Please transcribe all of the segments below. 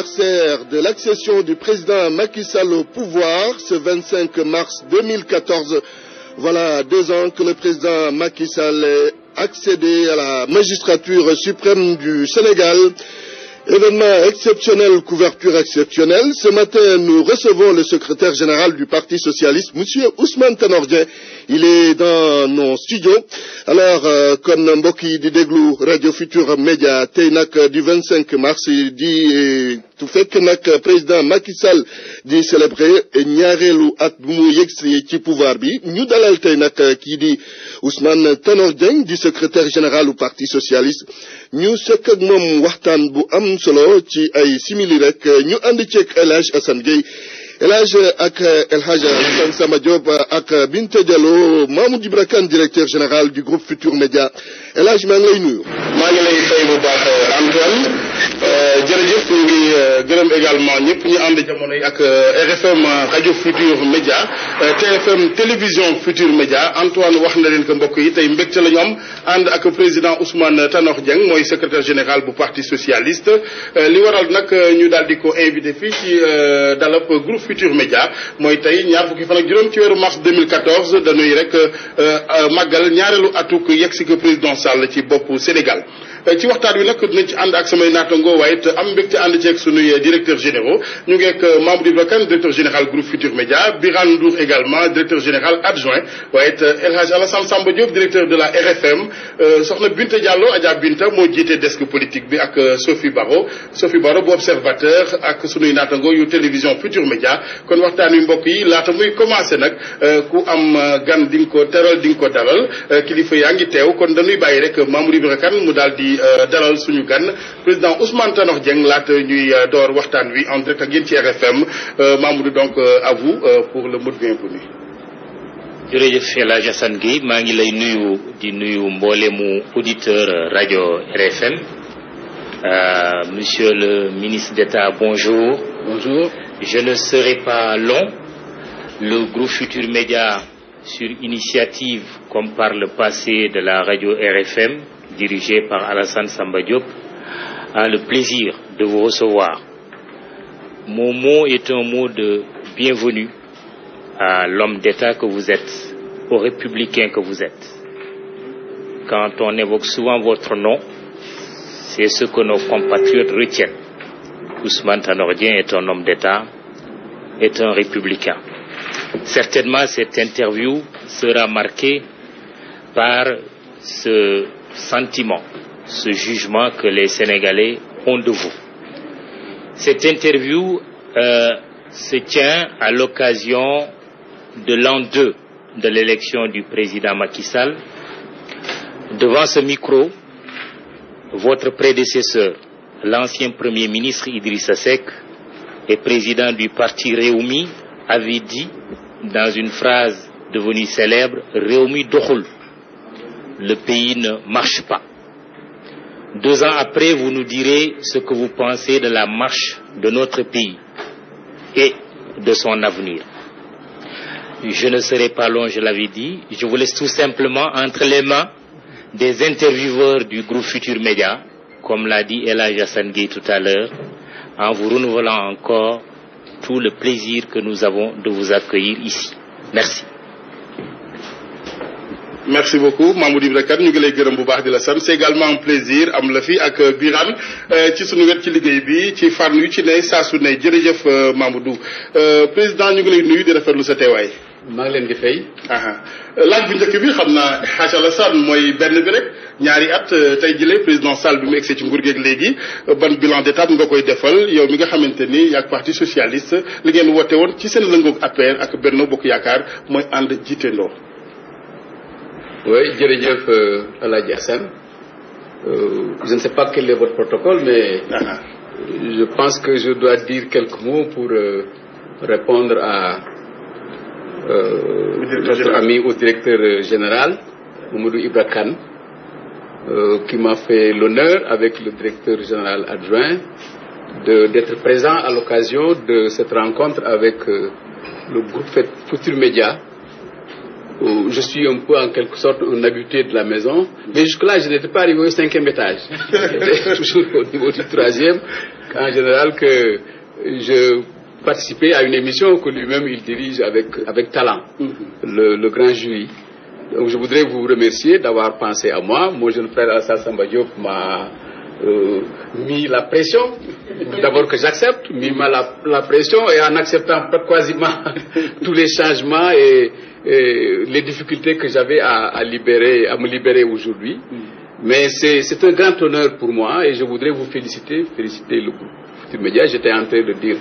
anniversaire de l'accession du président Macky Sall au pouvoir, ce 25 mars 2014. Voilà 2 ans que le président Macky Sall est accédé à la magistrature suprême du Sénégal. Événement exceptionnel, couverture exceptionnelle. Ce matin, nous recevons le secrétaire général du Parti socialiste, monsieur Ousmane Tanor Dieng. Il est dans nos studios. Alors, kon mbokk yi di déglu Radio Futur Média tey nag du 25 mars di tu fekk nag président Macky Sall di célébrer ñaareelu at bu mu yegsi ci pouvoir bi ñu dalal tey nag kii di Ousmane Tanor Dieng di secrétaire général du Parti socialiste. ñu sekk ak moom waxtaan bu am solo ci ay simili rek ñu ànd ceeg El Hadj Assane Gueye El Hadj ak El Hadj Assane Samba Diop ak Binta Diallo Mamoudou Ibra Kane directeur général du groupe Futur Média El Hadj maa ngi lay nuyu. maa ngi lay fay bu baax Antoine jërëjëf ñu ngi gërëm également ñëpp ñu ànd jamono yi ak RFM rajo Futur Média TFM télévision Futur Média Antoine wax na leen que mbokk yi tey mbégte la ñu am ànd ak président Ousmane Tanor Dieng mooy secrétaire général bu parti socialiste li waral nag ñu daal di ko invité fii ci dalab groupe Futur Média mooy tey ñaar fukki fan ak juróom ci weeru mars 2014 dañuy rek màggal ñaareelu atuk yegg si que président Sall ci boppu Sénégal. ci waxtaan wi nag dinañ ci ànd ak samay naataango waaye it am mbégte ànd ceeg sunuy directeurs généraux ñu ngi ak Mamoudou Ibra Kane directeur général groupe Futur Média Birane Ndour également directeur général adjoint waaye it El Hadj Alassane Samba Diop directeur de la RFM soxna Binta Diallo Adja Binta moo jiite desk politique bi ak Sophie Baro bu observateur ak sunuy naataango yu télévision Futur Média kon waxtaan wi mbokk yi laata muy commencé nag ku am gan di nga ko teral di nga ko dalal kilifa yaa ngi teew kon dañuy bàyyi rek Mamoudou Ibra Kane mu daal di dalal suñu gan président Ousmane Tanor Dieng laata ñuy door waxtaan wi en direct ak yéen ci RFM Mamoudou donc à vous pour le mot de bienvenue. jërëjëf El Hadj Assane Gueye maa ngi lay nuyu di nuyu mboolemu auditeur rajo RFM monsieur le ministre d'État bonjour. Bonjour. Je ne serai pas long. Le groupe Futur Média sur initiative comme par le passé de la radio RFM dirigé par Alassane Samba Diop, a le plaisir de vous recevoir. Mon mot est un mot de bienvenue à l'homme d'État que vous êtes, au républicain que vous êtes. Quand on évoque souvent votre nom, c'est ce que nos compatriotes retiennent. Ousmane Tanor Dieng est un homme d'État, est un républicain. Certainement, cette interview sera marquée par ce sentiment, ce jugement que les Sénégalais ont de vous. Cette interview se tient à l'occasion de l'an 2 de l'élection du président Macky Sall. Devant ce micro, votre prédécesseur, l'ancien Premier ministre Idrissa Seck et président du parti Rewmi, avait dit dans une phrase devenue célèbre, Rewmi doxul. Le pays ne marche pas. 2 ans après, vous nous direz ce que vous pensez de la marche de notre pays et de son avenir. Je ne serai pas long, je l'avais dit. Je vous laisse tout simplement entre les mains des intervieweurs du groupe Futur Média, comme l'a dit El Hadj Assane Gueye tout à l'heure, en vous renouvelant encore tout le plaisir que nous avons de vous accueillir ici. Merci. Merci beaucoup Mamoudou Ibra Kane ñu ngi lay gërëm bu baax di la sant c'est également un plaisir am la fi ak Birane ci sunu wet ci liggéey bi ci fànn yu ci ne saa su ne jërëjëf Mamoudou président ñu ngi lay nuyu di rafetlu sa teewaay. maa ngi leen di fay. laaj bu njëkk bi xam naa Hadj Alassane mooy benn bi rek ñaari at tey jëlee président Sall bi mu egsee ci nguur geeg léegi ban bilan d'étape nga koy defal yow mi nga xamante ni yaag parti socialiste li ngeen woote woon ci seen lëngoog APR ak Benno Bokk Yaakaar mooy ànd jiitendoo. Oui, jërëjëf El Hadj Assane. Je ne sais pas quel est votre protocole, mais je pense que je dois dire quelques mots pour répondre à notre ami au directeur général, Mamoudou Ibra Kane, qui m'a fait l'honneur, avec le directeur général adjoint, d'être présent à l'occasion de cette rencontre avec le groupe Futur Média. Je suis un peu en quelque sorte un habitué de la maison, mais jusque-là je n'étais pas arrivé au 5e étage. J'étais toujours au niveau du 3e. en général que je participais à une émission que lui-même il dirige avec talent, le grand jury. Donc je voudrais vous remercier d'avoir pensé à moi. Mon jeune frère Alassane Samba Diop m'a mis la pression, d'abord que j'accepte, mis la pression, et en acceptant quasiment tous les changements et les difficultés que j'avais à me libérer aujourd'hui. Mais c'est un grand honneur pour moi et je voudrais vous féliciter le groupe Futurs Médias. J'étais en train de dire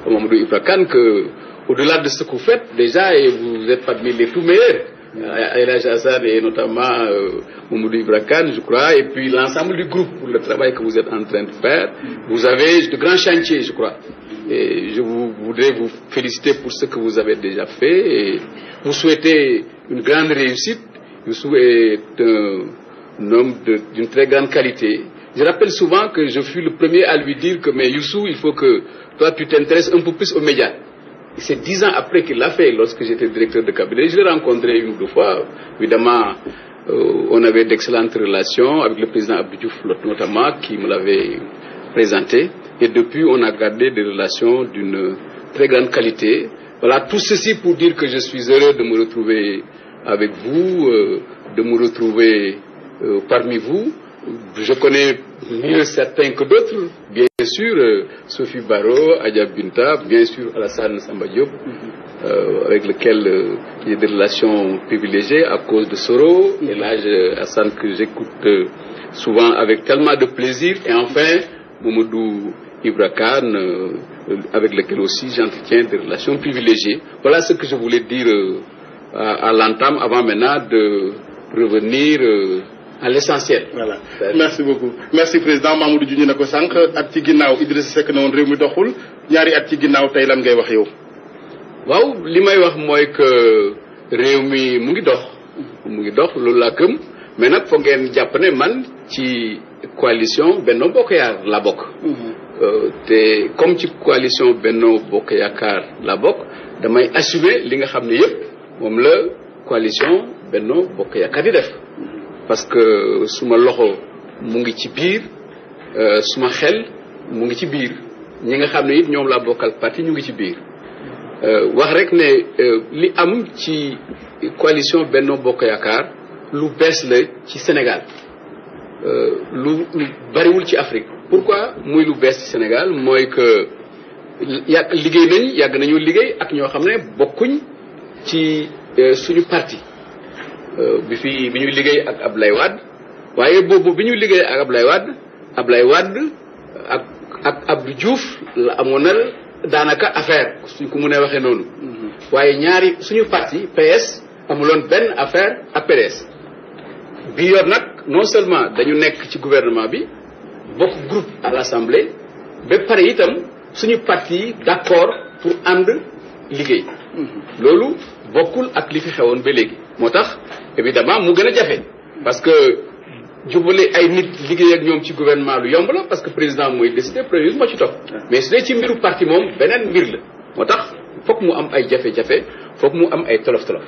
à Mamadou Ibra Kane que au-delà de ce que vous faites, déjà, et vous êtes parmi les tout meilleurs, Elhadji Assane et notamment Mamadou Ibra Kane, je crois, et puis l'ensemble du groupe pour le travail que vous êtes en train de faire. Vous avez de grands chantiers, je crois. Et je voudrais vous féliciter pour ce que vous avez déjà fait et vous souhaiter une grande réussite. Youssou est un homme d'une très grande qualité. Je rappelle souvent que je fus le premier à lui dire que mais Youssou, il faut que toi tu t'intéresses un peu plus aux médias. C'est 10 ans après qu'il l'a fait, lorsque j'étais directeur de cabinet. Je l'ai rencontré une ou deux fois. Évidemment, on avait d'excellentes relations avec le président Abdou Diouf notamment, qui me l'avait présenté. Et depuis, on a gardé des relations d'une très grande qualité. Voilà, tout ceci pour dire que je suis heureux de me retrouver avec vous, de me retrouver parmi vous. Je connais mieux certains que d'autres, bien sûr, Sophie Baro, Adja Binta, bien sûr Alassane Samba Diop, avec lequel il y a des relations privilégiées à cause de Soro, et là, Hassan que j'écoute souvent avec tellement de plaisir, et enfin, Mamadou Ibra Kane, avec lequel aussi j'entretiens des relations privilégiées. Voilà ce que je voulais dire à l'entame, avant maintenant de revenir à l'essentiel. Voilà, merci beaucoup. Merci président Mamadou Diouf nako sank at ci ginnaw Idrissa Seck ne won réew mi doxul ñaari at ci ginnaw tay lan ngay wax yow. waaw li may wax mooy que réew mi mu ngi dox loolu laa gëm mais nag foog ngeen jàpp ne man ci coalition Benno Bokk Yaakaar laa bokk. te comme ci coalition Benno Bokk Yaakaar laa bokk damay assumer li nga xam ne yëpp moom la coalition Benno Bokk Yaakaar di def. parce que suma loxo mu ngi ci biir suma xel mu ngi ci biir ñi nga xam ne it ñoom laa bokkal parti ñu ngi ci biir wax rek ne li am ci coalition Benno Bokk Yaakaar lu bees la ci Sénégal lu bariwul ci Afrique. Pourquoi muy lu bees ci Sénégal mooy que yàgg nañu liggéey ak ñoo xam ne bokkuñ ci suñu parti. bi ñuy liggéey ak Ablaye Wade waaye boobu bi ñuy liggéey ak Ablaye Wade ak Abdou Diouf la amoonal daanaka affaire suñ ko mënee waxee noonu. waaye ñaari suñu parti PS amuloon benn affaire ak PDS. bi yoon nag non seulement dañu nekk ci gouvernement bi bokk groupe à l'Assemblée ba pare itam suñu parti yi d'accord pour ànd liggéey. loolu bokkul ak li fi xewoon ba léegi. moo tax évidemment mu gën a jafe parce que jubale ay nit liggéey ak ñoom ci gouvernement lu yomb la parce que président mooy décider premier moo ci topp mais su dee ci mbiru parti moom beneen mbir la moo tax foog mu am ay jafe-jafe foog mu am ay tolof-tolof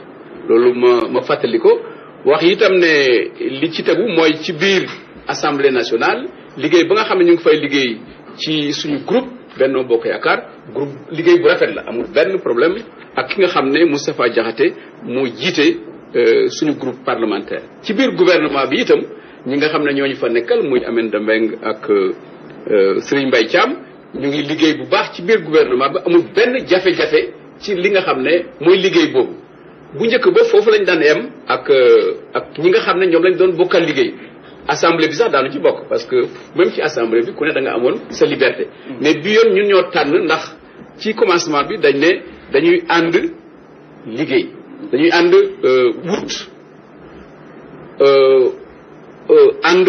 loolu ma fàttali ko wax itam ne li ci tegu mooy ci biir assemblée nationale liggéey ba nga xam ne ñu ngi fay liggéey ci suñu groupe Benno Bokk Yaakaar groupe liggéey bu rafet la amul benn problème ak ki nga xam ne Moustapha Diakhaté moo jiite suñu groupe parlementaire ci biir gouvernement bi itam ñi nga xam ne ñooñu fa nekkal muy Aminata Mbengue ak Serigne Mbaye Thiam ñu ngi liggéey bu baax ci biir gouvernement bi amul benn jafe-jafe ci li nga xam ne mooy liggéey boobu bu njëkk ba foofu lañ daan yem ak ñi nga xam ne ñoom lañ doon bokkal liggéey assemblée bi sax daanu ci bokk parce que même ci assemblée bi ku ne da nga amoon sa liberté mais bi yoon ñun ñoo tànn ndax ci commencement bi dañ ne dañuy ànd liggéey dañuy ànd wut ànd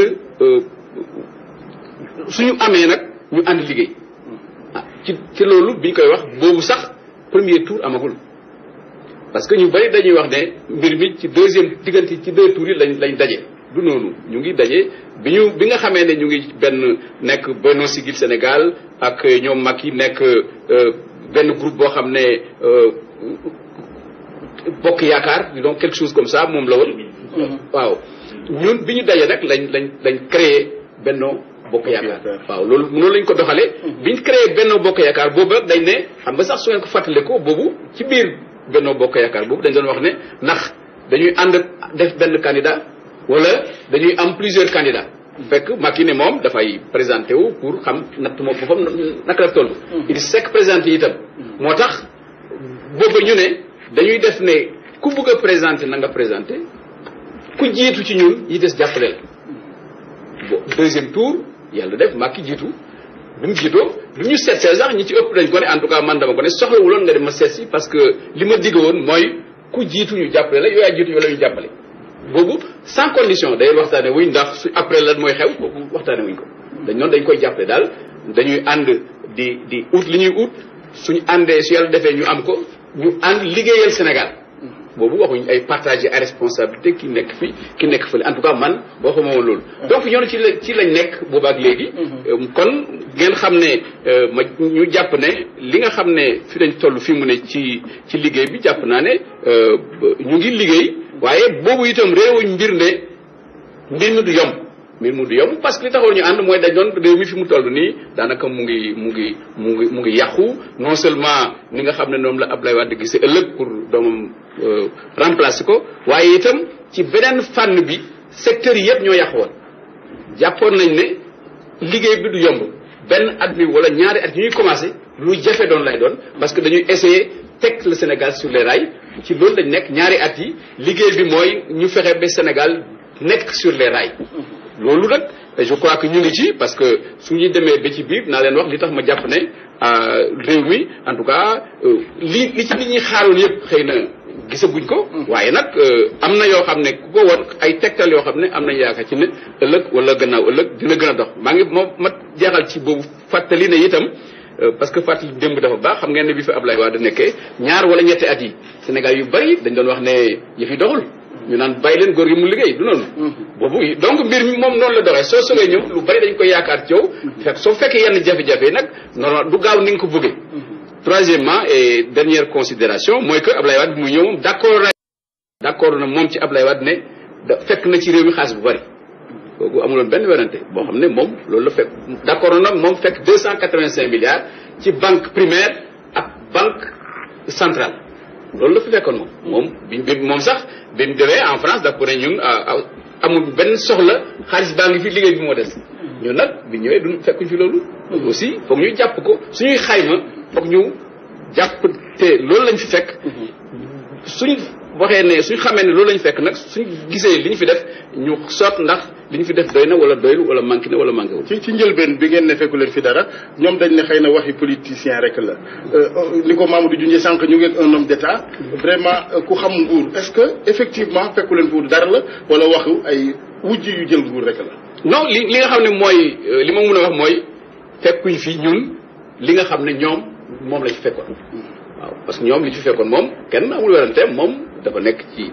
suñu amee nag ñu ànd liggéey ci loolu bi ñu koy wax boobu sax premier tour amagul parce que ñu bari dañuy wax ne mbir mi ci diggante ci 2 tours yi lañ daje du noonu ñu ngi daje bi nga xamee ne ñu ngi nekk Benno Siggil Sénégal ak ñoom mag yi nekk benn groupe boo xam ne Bokk Yaakaar donc quelque chose comme ça moom la woon waaw ñun bi ñu daje nag lañ créé Benno Bokk Yaakaar waaw loolu noonu lañ ko doxalee biñ créé Benno Bokk Yaakaar boobu nag dañ ne xam nga sax su ngeen ko fàttale ko boobu ci biir Benno Bokk Yaakaar boobu dañ doon wax ne ndax dañuy ànd def benn candidat wala dañuy am plusieurs candidats fekk Macky ne moom dafay présenté wu pour xam natt moom boppam naka la toll Idrissa Seck présenté itam moo tax boobu ñu ne dañuy def ne ku bëgg a présenté na nga présenté ku jiitu ci ñun yi des jàppale la deuxième tour yàlla def Macky jiitu bi mu jiitoo bi ñu seet sax ñi ci ëpp dañ ko ne en tout cas man dama ko ne soxlawuloon nga dem ma seet si parce que li ma digg woon mooy ku jiitu ñu jàppale la yow yaa jiitu yow la ñu jàppale boobu sans condition day waxtaane wuñ ndax su après lan mooy xew boobu waxtaane wuñ ko dañ koy jàppale daal dañuy ànd di ut li ñuy ut suñu àndee su yàlla defee ñu am ko ñu ànd liggéeyal Sénégal boobu waxuñ ay partager ay responsabilité ki nekk fii ki nekk fële en tout cas man waxuma woon loolu donc ñoom ci lañ nekk boobu ak léegi kon ngeen xam ne ñu jàpp ne li nga xam ne fi lañ toll fi mu ne ci liggéey bi jàpp naa ne ñu ngi liggéey waaye boobu itam réewuñ mbir mi du yomb parce que li taxoon ñu ànd mooy dañ doon réew mi fi mu toll nii daanaka mu ngi yàqu non seulement ni nga xam ne noonu la Abdoulaye Wade gisee ëllëg pour doomam remplacer ko waaye itam ci beneen fànn bi secteurs yi yëpp ñoo yàqu woon jàppoon nañ ne liggéey bi du yomb benn at bi wala ñaari at yi ñuy commencé lu jafe doon lay doon parce que dañuy essayer teg le Sénégal sur les rails ci loolu lañ nekk ñaari at yi liggéey bi mooy ñu fexe ba Sénégal nekk sur les rails loolu nag je crois que ñu ngi ci parce que su ñu demee ba ci biir naa leen wax li tax ma jàpp ne réew mi en tout cas li ci nit ñi xaaroon yëpp xëy na gisaguñ ko waaye nag am na yoo xam ne ku ko won ay tegtal yoo xam ne am nañ yaakaar ci ne ëllëg wala gannaaw ëllëg dina gën a dox maa ngi moom ma jeexal ci boobu fàttali ne itam parce que fàttali démb dafa baax xam ngeen ne bi fi Ablaye Wade nekkee ñaar wala ñetti at yi Sénégal yu bari dañ doon wax ne yëf yi doxul ñu naan bàyyi leen góor gi mu liggéey du noonu boobu donc mbir mi moom noonu la doxee soo sogee ñëw lu bari dañ koy yaakaar ci yow fekk soo fekkee yenn jafe-jafe yi nag non du gaaw ni nga ko bëggee troisièmement et dernière considération mooy que Ablaye Wade bi muy ñëw moom d'accord na moom ci Ablaye Wade ne fekk na ci réew mi xaalis bu bari kooku amuloon benn werante boo xam ne moom loolu la fekk d'accord na moom fekk 285 milliards ci banque primaire ak banque centrale loolu la fi fekkoon moom moom sax bi mu demee en France d'accord ne ñun amul benn soxla xaalis baa ngi fi liggéey bi moo des ñun nag bi ñëwee duñ fekkuñ fi loolu aussi foog ñu jàpp ko suñuy xayma foog ñu jàpp te loolu lañ fi fekk suñ waxee ne suñ xamee ne loolu lañ fekk nag suñ gisee li ñu fi def ñu soot ndax li ñu fi def doy na wala doylu wala manqué na wala manqué wul. ci njëlbeen bi ngeen ne fekku leen fi dara ñoom dañ ne xëy na waxi politicien rek la li ko Mamadou junjee sànq ñu ngi ak un homme d'état vraiment ku xam nguur est-ce que effectivement fekku leen fi dara la wala waxu ay wujj yu jël nguur rek la. non li nga xam ne mooy li ma mën a wax mooy fekkuñ fi ñun li nga xam ne ñoom moom lañ fi fekkoon waaw parce que ñoom li ci fekkoon moom kenn amul werante moom dafa nekk ci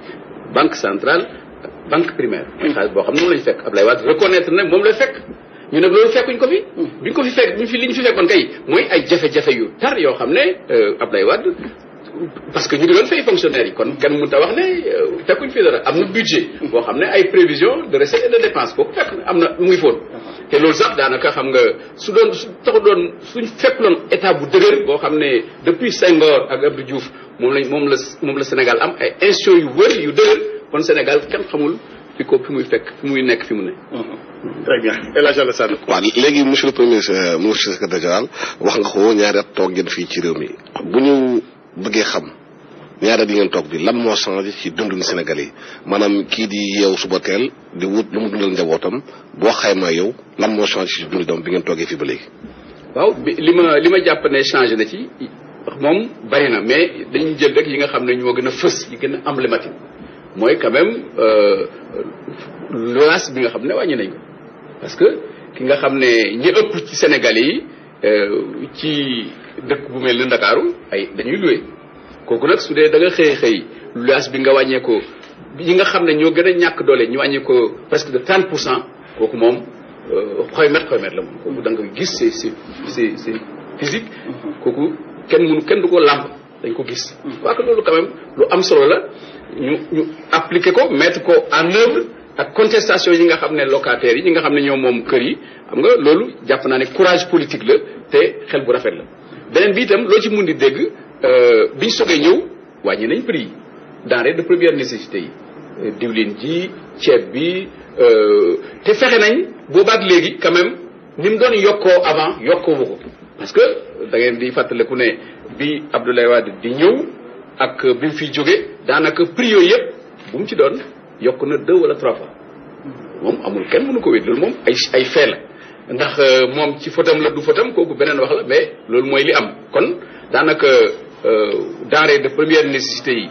banque centrale ak banque primaire mooy xaalis boo xam ne moom lañ fekk Ablaye Wade reconnaître ne moom lay fekk ñu nag loolu fekkuñ ko fi biñ ko fi fekk li ñu fi fekkoon kay mooy ay jafe-jafe yu tar yoo xam ne Ablaye Wade parce que ñu ngi doon fay fonctionnaires yi kon kenn mënut a wax ne fekkuñ fi dara am na budget boo xam ne ay prévision de recettes et de dépenses kooku fekk am na mu ngi foon te loolu sax daanaka xam nga su suñ fekkuloon état bu dëgër boo xam ne depuis Senghor ak Abdou Diouf moom la Sénégal am ay institutions yu wër yu dëgër kon Sénégal kenn xamul fi muy fekk fi muy nekk fi mu ne. très bien El Hadj Alassane. waaw léegi monsieur le premier ministre secrétaire général wax nga ko ñaari at toog ngeen fii ci réew mi bu ñu bëggee xam ñaari at yi ngeen toog bi lan moo changé ci dunduñu Sénégal yi maanaam kii di yeewu suba teel di wut lu mu dundal njabootam boo xaymaa yow lan moo changé ci dundu doom bi ngeen toogee fii ba léegi. waaw li ma jàpp ne changé na ci moom bari na mais dañuy jël rek yi nga xam ne ñoo gën a fës yi gën a emblématique mooy quand même loyer bi nga xam ne wàññi nañ ko parce que ki nga xam ne ñi ëpp ci Sénégal yi ci dëkk bu mel ni Ndakaaru ay dañuy loué kooku nag su dee da nga xëy loyer bi nga wàññee ko yi nga xam ne ñoo gën a ñàkk doole ñu wàññee ko presque de 30% kooku moom xoymet la moom kooku da nga gis c'est physique kooku kenn du ko làmb dañ ko gis waa que loolu quand même lu am solo la ñu appliquer ko mettre ko en œuvre ak contestation yi nga xam ne locataires yi ñi nga xam ne ñoom moom kër yi xam nga loolu jàpp naa ne courage politique la te xel bu rafet la beneen bi itam loo ci mun di dégg biñ sogee ñëw wàññi nañ prix yi denrées de première nécessité yi diwlin ji ceeb bi te fexe nañ boobaak léegi quand même ni mu doon yokkoo avant yokkoo ko parce que da ngeen di fàttaliku ne bi Abdoulaye Wade di ñëw ak bi mu fiy jóge daanaka prix yooyu yëpp bu mu ci doon yokk na 2 wala 3 fois moom amul kenn mënu ko wéet loolu moom ay fait la ndax moom ci fotam la du fotam kooku beneen wax la mais loolu mooy li am kon daanaka denrées de première nécessité yi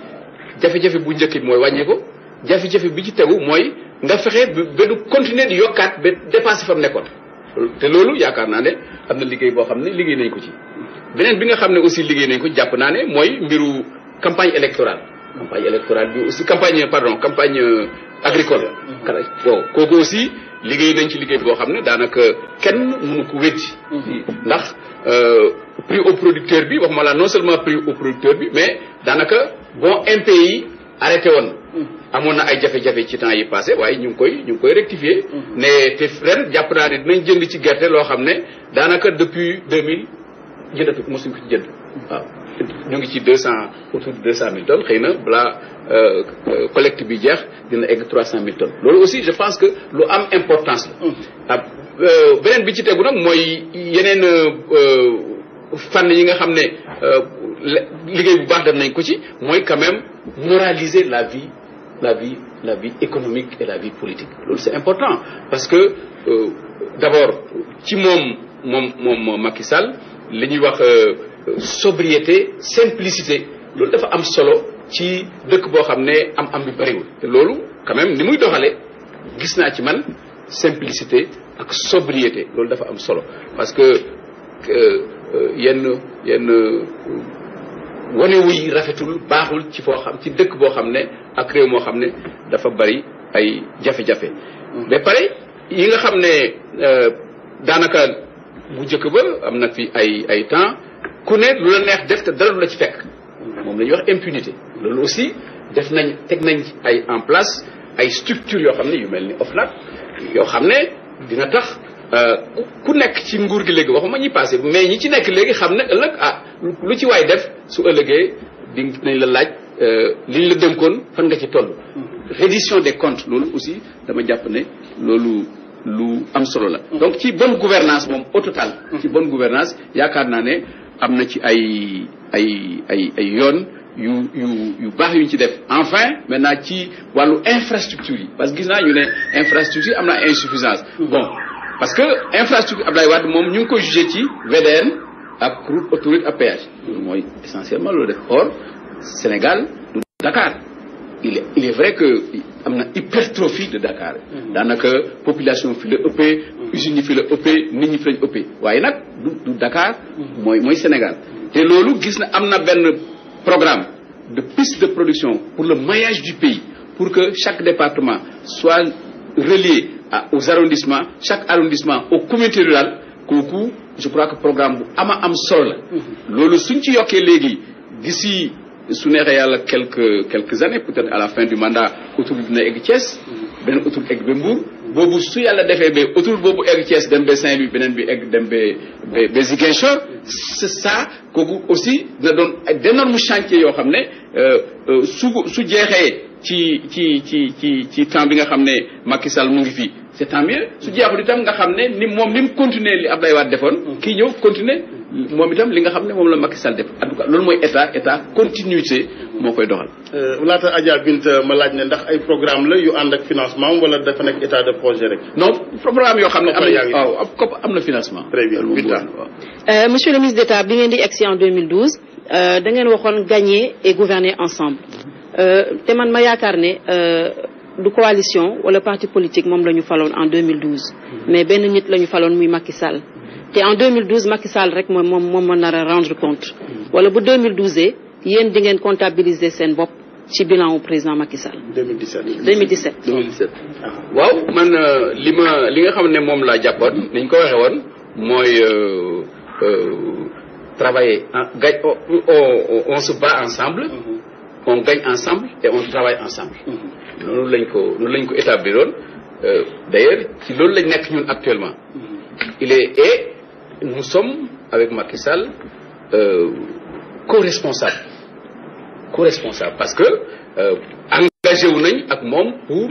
jafe-jafe bu njëkk bi mooy wàññi ko jafe-jafe bi ci tegu mooy nga fexe ba du continuer di yokkaat ba dépassé fa mu nekkoon te loolu yaakaar naa ne am na liggéey boo xam ne liggéey nañ ko ci beneen bi nga xam ne aussi liggéey nañ ko jàpp naa ne mooy mbiru campagne électorale bi aussi campagne agricole bon kooku aussi liggéey nañ ci liggéey boo xam ne daanaka kenn mënu ko weddi ndax prix au producteur bi waxuma la non seulement prix au producteur bi mais daanaka bon MPI arrêté woon amoon na ay jafe-jafe ci temps yi passé waaye ñu ngi koy rectifier ne te ren jàpp naa ne dinañ jënd ci gerte loo xam ne daanaka depuis 2000 jëndatu mosuñ ko ci jënd waaw ñu ngi ci 200 autour de 200 000 tonnes xëy na balaa collecte bi jeex dina egg 300 000 tonnes loolu aussi je pense que lu am importance la beneen bi ci tegu nag mooy yeneen fànn yi nga xam ne liggéey bu baax def nañ ko ci mooy quand même moraliser la vie économique et la vie politique loolu c'est important parce que d'abord ci moom Macky Sall li ñuy wax sobriété simplicité loolu dafa am solo ci dëkk boo xam ne am bi bariwul te loolu quand même ni muy doxale gis naa ci man simplicité ak sobriété loolu dafa am solo parce que yenn wane wuy rafetul baaxul ci foo xam ci dëkk boo xam ne ak réew moo xam ne dafa bari ay jafe-jafe ba pare yi nga xam ne daanaka bu njëkk ba am na fi ay temps ku ne lu la neex def te dara du la ci fekk moom la ñuy wax impunité loolu aussi teg nañ ay en place ay structures yoo xam ne yu mel ni OFNAC yoo xam ne dina tax ku nekk ci nguur gi léegi waxuma ñi passé mais ñi ci nekk léegi xam ne ëllëg lu ci waay def su ëllëgee dinañ la laaj liñ la dénkoon fan nga ci toll. reddition des comptes loolu aussi dama jàpp ne loolu lu am solo la. donc ci bonne gouvernance moom au total. ci bonne gouvernance yaakaar naa ne am na ci ay yoon yu baax yuñ ci def enfin maintenant ci wàllu infrastructure yi parce que gis naa ñu ne infrastructure am na insuffisance bon parce que infrastructure Abdoulaye Wade moom ñu ngi ko jugé ci VDN ak route autoroute à péage loolu mooy essentiellement loolu def or Sénégal du Dakar il est vrai que am na hypertrophie de Dakar daanaka population fi la ëppee usines yi fi la ëppee nit ñi fi lañ ëppee waaye nag du Dakar mooy Sénégal te loolu gis na am na benn programme de piste de production pour le maillage du pays pour que chaque département soit relié aux arrondissements chaque arrondissement aux communautés rurales kooku je crois que programme bu am solo la loolu suñ ci yokkee léegi d'ici su neexee yàlla quelques années peut-être à la fin du mandat autoroute dina egg Thiès beneen autoroute egg ba Mbour boobu su yàlla defee ba autoroute boobu egg Thiès dem ba Saint-Louis beneen bi egg dem ba Ziguinchor c'est ça kooku aussi dina doon d'énormes chantiers yoo xam ne su jeexee ci temps bi nga xam ne Macky Sall mu ngi fii c'est tant mieux su jeexul itam nga xam ne ni mu continuer li Abdoulaye Wade defoon kii ñëw continuer moom itam li nga xam ne moom la Macky Sall def en tout cas loolu mooy état continuité moo koy doxal. laata Adja Binta ma laaj ne ndax ay programme la yu ànd ak financement wala dafa nekk état de projet rek. non programme yoo xam ne am na financement. très bien Binta. monsieur le ministre d'État bi ngeen di egsi en 2012 da ngeen waxoon gagner et gouverner ensemble te man ma yaakaar ne du coalition wala parti politique moom la ñu faloon en 2012 mais benn nit la ñu faloon muy Macky Sall te en 2012 Macky Sall rek moom moo nar a rendre compte wala bu 2012 yéen di ngeen comptabiliser seen bopp ci bilan au président Macky Sall. 2017. waaw man li nga xam ne moom laa jàppoon ni ñu ko waxee woon mooy travailler on se bat ensemble. on gagne ensemble et on travaille ensemble. noonu lañ ko établiroon d'ailleurs ci loolu lañ nekk ñun actuellement. Et nous sommes avec Macky Sall co-responsable parce que engagé wu nañ ak moom pour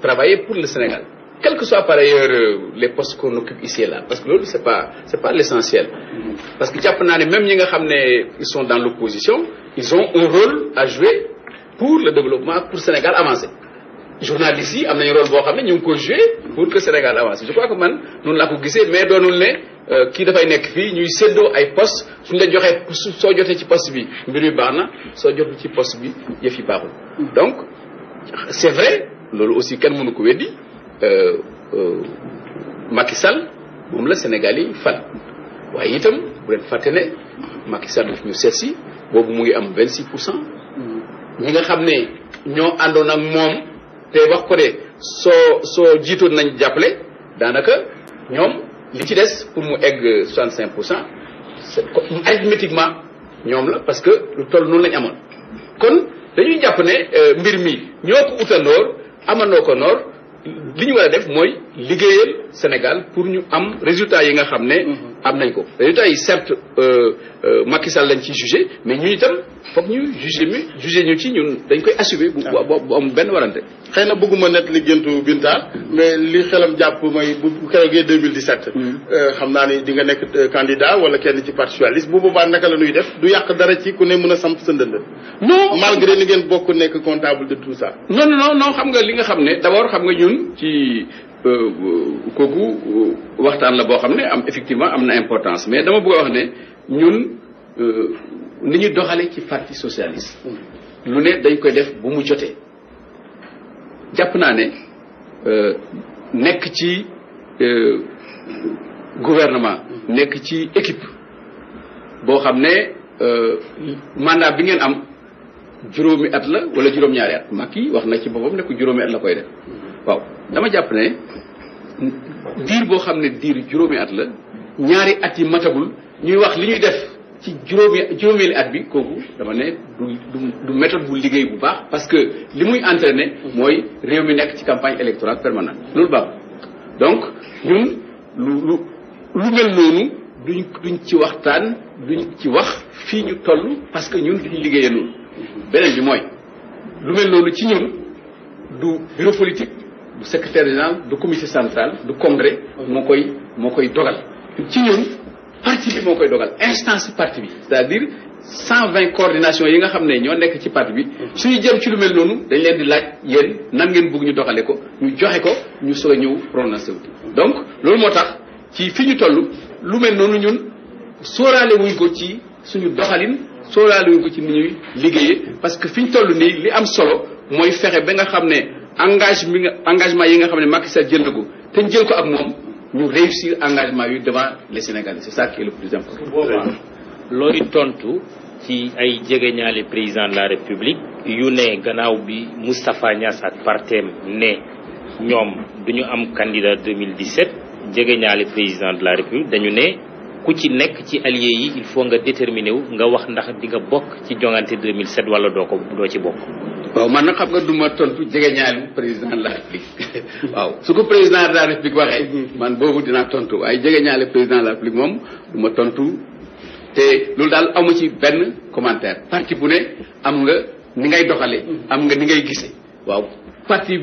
travailler pour le Sénégal. Quels que soient par ailleurs les postes qu'on occupe ici et là, parce que loolu c'est pas l'essentiel. Parce que jàpp naa ne même ñi nga xam ne ils sont dans l'opposition, ils ont un rôle à jouer pour le développement, pour Sénégal avancer. Journalistes yi am nañu rôle boo xam ne ñu ngi ko jouer pour que Sénégal avance. Je crois que man noonu laa ko gisee mais doonul ne kii dafay nekk fii ñuy séddoo ay postes suñu la joxee soo jotee ci poste bi mbir yu baax na soo jotul ci poste bi yëf yi baaxul. Donc c'est vrai loolu aussi kenn mënu ko weddi. Macky Sall moom la Sénégal yi fal waaye itam bu leen fàtte ne Macky Sall daf ñu seet si boobu mu ngi am 26%. ñi nga xam ne ñoo àndoon ak moom te wax ko de soo jiitoon nañ jàppale daanaka ñoom li ci des pour mu egg 65% c'est arithmétiquement ñoom la parce que lu toll noonu lañ amoon. kon dañuy jàpp ne mbir mi ñoo ko utandoor amandoo ko noor. li ñu war a def mooy liggéeyal Sénégal pour ñu am résultats yi nga xam ne am nañ ko résultats yi certes Macky Sall lañ ciy jugé mais ñun itam foog ñu jugé ñu ci ñun dañ koy assumer bu am benn warante. xëy na bëgguma net li géntu Binta mais li xelam jàpp mooy bu keroogee 2017 xam naa ni di nga nekk candidat wala kenn ci parti socialiste bu boobaa naka la ñuy def du yàq dara ci ku ne mën a samp sa ndënd. non malgré li ngeen bokk nekk comptable de tout ça. non xam nga li nga xam ne d'abord xam nga ñun ci kooku waxtaan la boo xam ne effectivement am na importance mais dama bëgg a wax ne ñun ni ñu doxale ci parti socialiste lu ne dañ koy def bu mu jotee jàpp naa ne nekk ci gouvernement nekk ci équipe boo xam ne mandat bi ngeen am juróomi at la wala juróom-ñaari at Macky wax na ci boppam ne ko juróomi at la koy def waaw dama jàpp ne diir boo xam ne diir juróomi at la ñaari at yi matagul ñuy wax li ñuy def ci juróomeeli at bi kooku dama ne du méthode bu liggéey bu baax parce que li muy entraîner mooy réew mi nekk ci campagne électorale permanente loolu baax donc ñun lu mel noonu duñ ci waxtaan duñ ci wax fii ñu toll parce que ñun duñu liggéeyee noonu beneen bi mooy lu mel noonu ci ñun du bureau politique du secrétaire général du comité central du congrès moo koy dogal ci ñun parti bi moo koy dogal instance parti bi c'est-à-dire 120 coordination yi nga xam ne ñoo nekk ci parti bi suñu jëm ci lu mel noonu dañ leen di laaj yéen nan ngeen bëgg ñu doxale ko ñu joxe ko ñu soog a ñëw prononcé wu donc loolu moo tax ci fi ñu toll lu mel noonu ñun sóoraale wuñ ko ci suñu doxalin sóoraale wuñ ko ci ni ñuy liggéeyee parce que fi ñu toll nii li am solo mooy fexe ba nga xam ne engagement yi nga xam ne Macky Sall jël na ko te ñu jël ko ak moom ñu réussir engagement yu devant les Sénégalais c'est ça qui est le plus important. looy tontu ci ay jegeñaale président de la République yu ne gannaaw bi Moustapha Niasse ak partem ne ñoom duñu am candidat 2017 jegeñaale président de la République dañu ne ku ci nekk ci allié yi il faut nga déterminer wu nga wax ndax di nga bokk ci jongante 2007 wala doo ci bokk. waaw man nag xam nga duma tontu jegeñaale président de la République waaw su ko président de la République waxee man boobu dinaa tontu waaye jegeñaale président de la République moom duma tontu te loolu daal amu ci benn commentaire parti bu ne am nga ni ngay doxale am nga ni ngay gisee waaw parti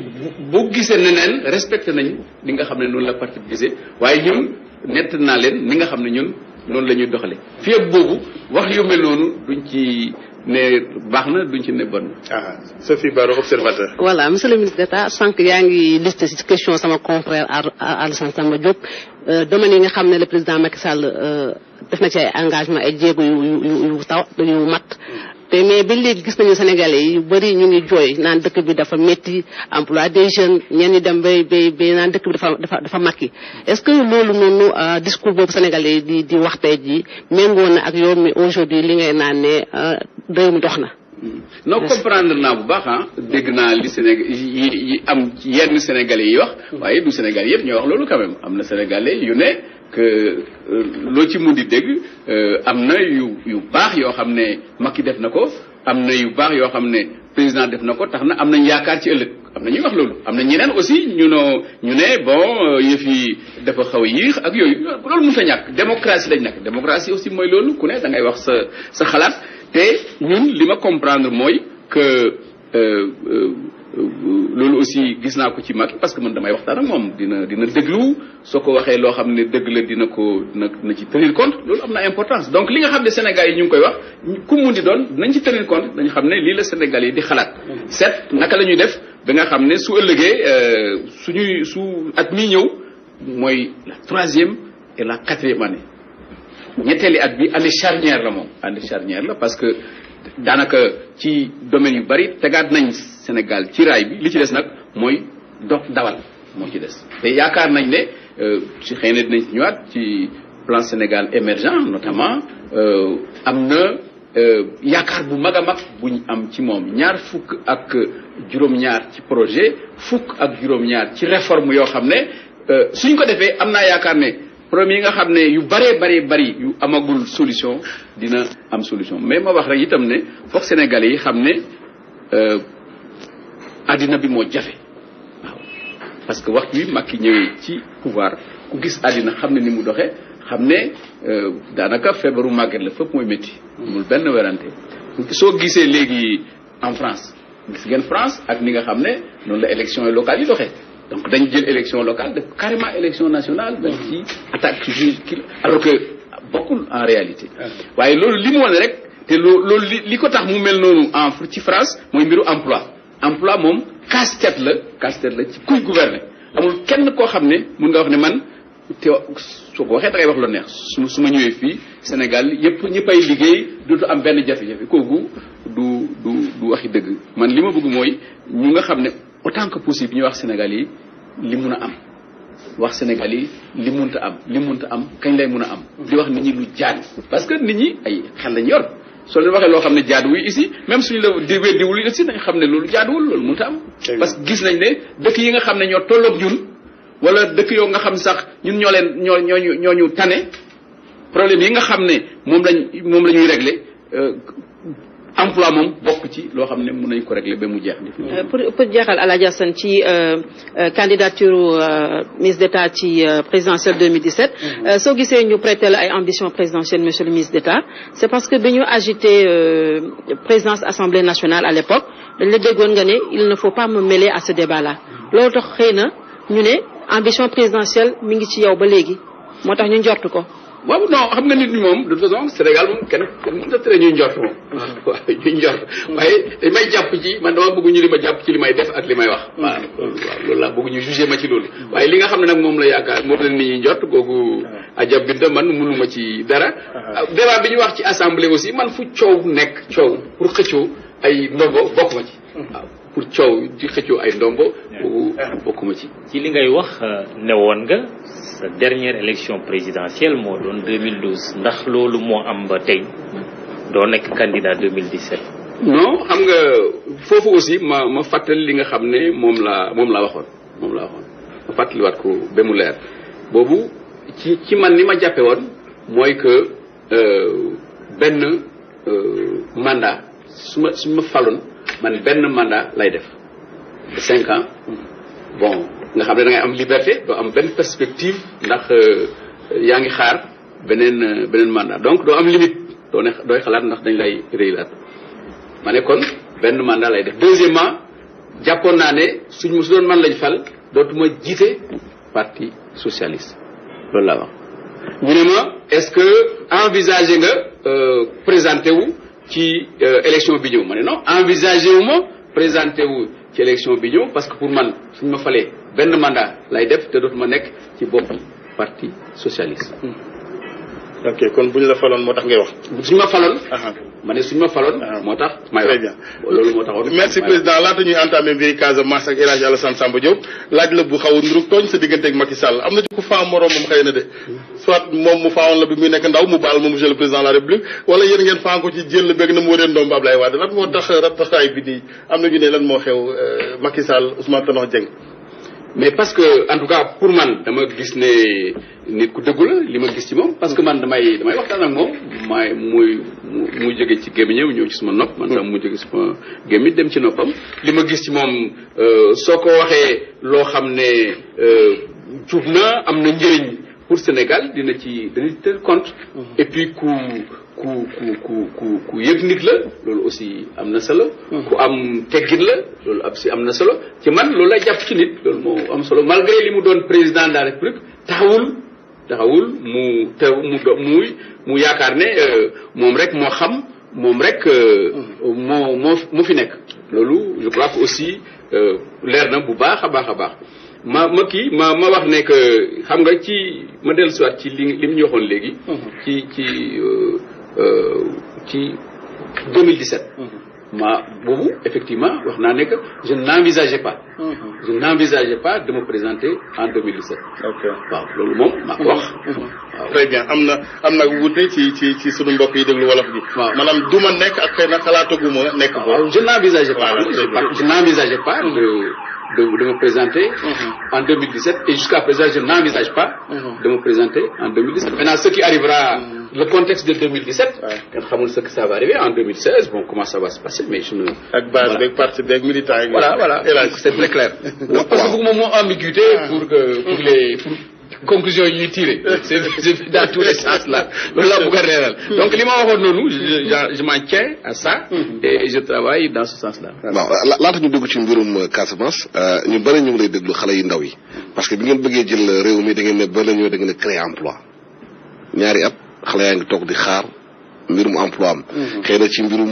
boo gisee neneen respecté nañu li nga xam ne noonu la parti bi gisee waaye ñun nett naa leen ni nga xam ne ñun noonu la ñuy doxale fii ak boobu wax yu mel noonu duñ ci ne baax na duñ ci ne bon. Sophie Baro observateur. voilà monsieur le ministre d'État sànq yaa ngi listé ci question sama confrère Alassane Samba Diop domaine yi nga xam ne le président Macky Sall def na ci ay engagement ay jéego yu mat te mais ba léegi gis nañu Sénégalais yu bëri ñu ngi jooy naan dëkk bi dafa métti emploi des jeunes ñenn ñi dem bay naan dëkk bi dafa makki est-ce que loolu noonu discours boobu Sénégalais yi di wax tey jii méngoo na ak yow mi aujourd'hui li ngay naan ne réew mi dox na. non comprendre naa bu baax dégg naa li Sénégal yi am yenn Sénégalais yi wax waaye du Sénégal yëpp ñooy wax loolu quand même am na Sénégalais yu ne que loo ci mun di dégg am na yu baax yoo xam ne Macky def na ko am na yu baax yoo xam ne président def na ko tax na am nañ yaakaar ci ëllëg am na ñuy wax loolu am na ñeneen aussi ñu ne bon yëf yi dafa xaw a yéex ak yooyu loolu mënut a ñàkk démocratie lañ nekk démocratie aussi mooy loolu ku ne da ngay wax sa xalaat te ñun li ma comprendre mooy que loolu aussi gis naa ko ci Macky parce que man damay waxtaan ak moom dina déglu soo ko waxee loo xam ne dëgg la dina ci tenir compte loolu am na importance donc li nga xam ne Sénégal yi ñu ngi koy wax ku mu di doon dinañ ci tenir compte dañu xam ne lii la Sénégal yi di xalaat seet naka la ñuy def ba nga xam ne su ëllëgee su at mii ñëw mooy la 3e et la 4e année ñetteeli at bi année charnière la moom année charnière la parce que daanaka ci domaine yu bari tegaat nañ Sénégal ci raay bi li ci des nag mooy dawal moo ci des te yaakaar nañ ne ci xëy na dinañ ci ñëwaat ci plan Sénégal émergent notamment am na yaakaar bu mag a mag buñ am ci moom 2 ci projet 2 ci réforme yoo xam ne suñ ko defee am naa yaakaar ne problème yi nga xam ne yu bari yu amagul solution dina am solution mais ma wax rek itam ne foog Sénégalais yi xam ne àddina bi moo jafe waaw parce que waxtu wi Macky ñëwee ci pouvoir ku gis àddina xam ne ni mu doxee xam ne daanaka feebaru màgget la fépp mooy métti amul benn werante soo gisee léegi en France gis ngeen France ak ni nga xam ne noonu la élection locale yi doxee donc dañ jël élection locale def carrément élection nationale dañ ci attaque juge alors que bokkul en réalité waaye loolu li mu wane rek te loolu li ko tax mu mel noonu ci France mooy mbiru emploi moom casse-tête la ci kuy gouverner amul kenn koo xam ne mun nga wax ne man te soo ko waxee da ngay wax lu neex su ma ñëwee fii Sénégal ñëppay liggéey dootu am benn jafe-jafe kooku du waxi dëgg man li ma bëgg mooy ñu nga xam ne autant que possible ñu wax Sénégal yi li mun a am wax Sénégal yi li munta am kañ lay mun a am di wax nit ñi lu jaadu parce que nit ñi ay xel lañ yor soo leen waxee loo xam ne jaaduwul ici même suñu la weddiwul ici dañ xam ne loolu jaaduwul loolu munta am parce que gis nañ ne dëkk yi nga xam ne ñoo tolloog ñun wala dëkk yoo nga xam sax ñun ñooñu tane problème yi nga xam ne moom la ñuy régler emploi moom bokk ci loo xam ne mën nañ ko régler ba mu jeex. pour jeexal Alaaji Assane ci candidature ministre d'État ci présidentielle 2017. soo gisee ñu prêter la ay ambition présidentielle monsieur le ministre d'État c'est parce que dañu agité présidence assemblée nationale à l'époque dañ la déggoon nga ne il ne faut pas me mêler à ce débat là loolu tax xëy na ñu ne ambition présidentielle mi ngi ci yow ba léegi moo tax ñu njort ko. waaw non xam nga nit ñi moom de toute façon Sénégal moom kenn mënut a tere ñuy njort moom. waaw ñuy njort waaye dañ may jàpp ci man dama bëgg ñu di ma jàpp ci li may def ak li may wax. waaw loolu laa bëgg ñu jugé ma ci loolu. waaye li nga xam ne nag moom la yaakaar moom la nit ñi njort googu ajab bi man mënuma ci dara. débat bi ñu wax ci assemblée aussi man fu coow nekk coow pour xëccoo ay ndongo bokk ma ci. waaw pour coow di xëccoo ay ndombo bokk ma ci. ci li ngay wax newoon nga. sa dernière élection présidentielle moo doon 2012 ndax loolu moo am ba tey doo nekk candidat 2017. non xam nga foofu aussi ma fàttali li nga xam ne moom laa waxoon ma fàttaliwaat ko ba mu leer boobu ci man ni ma jàppe woon mooy que benn mandat su ma faloon man benn mandat lay def 5 ans bon nga xam ne da ngay am liberté doo am benn perspective ndax yaa ngi xaar beneen mandat donc doo am limite dooy xalaat ndax dañ lay réylaat ma ne kon benn mandat lay def. deuxièmement jàppoon naa ne su doon man lañ fal dootuma jiite parti socialiste loolu laa wax. ñu ne ma est-ce que envisager nga présenté wu ci élection bi ñëw ma ne non envisager wu ma présenté wu ci élection bi ñëw parce que pour man suñ ma falee benn mandat lay def te dootuma nekk ci bopp parti socialiste. ok kon buñ la faloon moo tax ngay wax. suñ ma faloon. ma ne suñ ma faloon. moo tax may wax. très bien loolu moo taxoon. merci président laata ñuy entamé mbiri Casamance ak El Hadj Alassane Samba Diop laaj la bu xaw a nuru tooñ sa diggante ak Macky Sall am na ci ku faa moroomam xëy na de soit moom mu faawoon la bi muy nekk ndaw mu baal ma monsieur le président de la république wala yéen ngeen faa ko ci jël beeg na mu wëree ndoom Ablaye Wade lan moo tax rattaxaay bi nii am na ñu ne lan moo xew Macky Sall Ousmane Tanor Dieng. mais parce que en tout cas pour man dama gis ne nit ku dëggu la li ma gis ci moom parce que man damay waxtaan ak moom muy jóge ci gémmiñam ñëw ci sama nopp man tam mu jóge sama gémmiñ dem ci noppam li ma gis ci moom soo ko waxee loo xam ne jub na am na njëriñ pour Sénégal dina ci tenir compte et puis ku yëg nit la loolu aussi am na solo ku am teggin la loolu aussi am na solo ci man loolu lay jàpp ci nit loolu moo am solo malgré li mu doon président de la République taxawul mu yaakaar ne moom rek moo xam moom rek moo fi nekk loolu je crois que aussi leer na bu baax a baax ma wax ne que xam nga ci ma dellu siwaat ci li mu ñu waxoon léegi ci 2017 boobu effectivement wax naa ne que je n'envisageais pas de me présenter en 2017 waaw loolu moom maa ko wax très bien am na wuute ci sunu mbokk yi déglu wolof bi maanaam du ma nekk ak xëy na xalaataguma nekk ko je n'envisageais pas de me présenter en 2017 et jusqu'à présent je n'envisage pas de me présenter en 2017 maintenant ce qui arrivera le contexte de 2017 kenn xamul ce que ça va arriver en 2016 bon comment ça va se passer mais je ne ak base beeg parti beeg militant yi voilà c'est très clair parce que bëgguma moo ambiguïté pour conclusion yi ñuy tiré c'est dans tous les sens là loolu laa bëgg a leeral donc li ma waxoon noonu je m'en tiens à ça et je travaille dans ce sens là bon laata ñu dugg ci mbirum Casamance ñu bëri ñu ngi lay déglu xale yu ndaw yi parce que bi ngeen bëggee jël réew mi da ngeen ne ba la ñëw da ngeen ne créer emploi ñaari at xale yaa ngi toog di xaar mbirum emploi am xëy na ci mbirum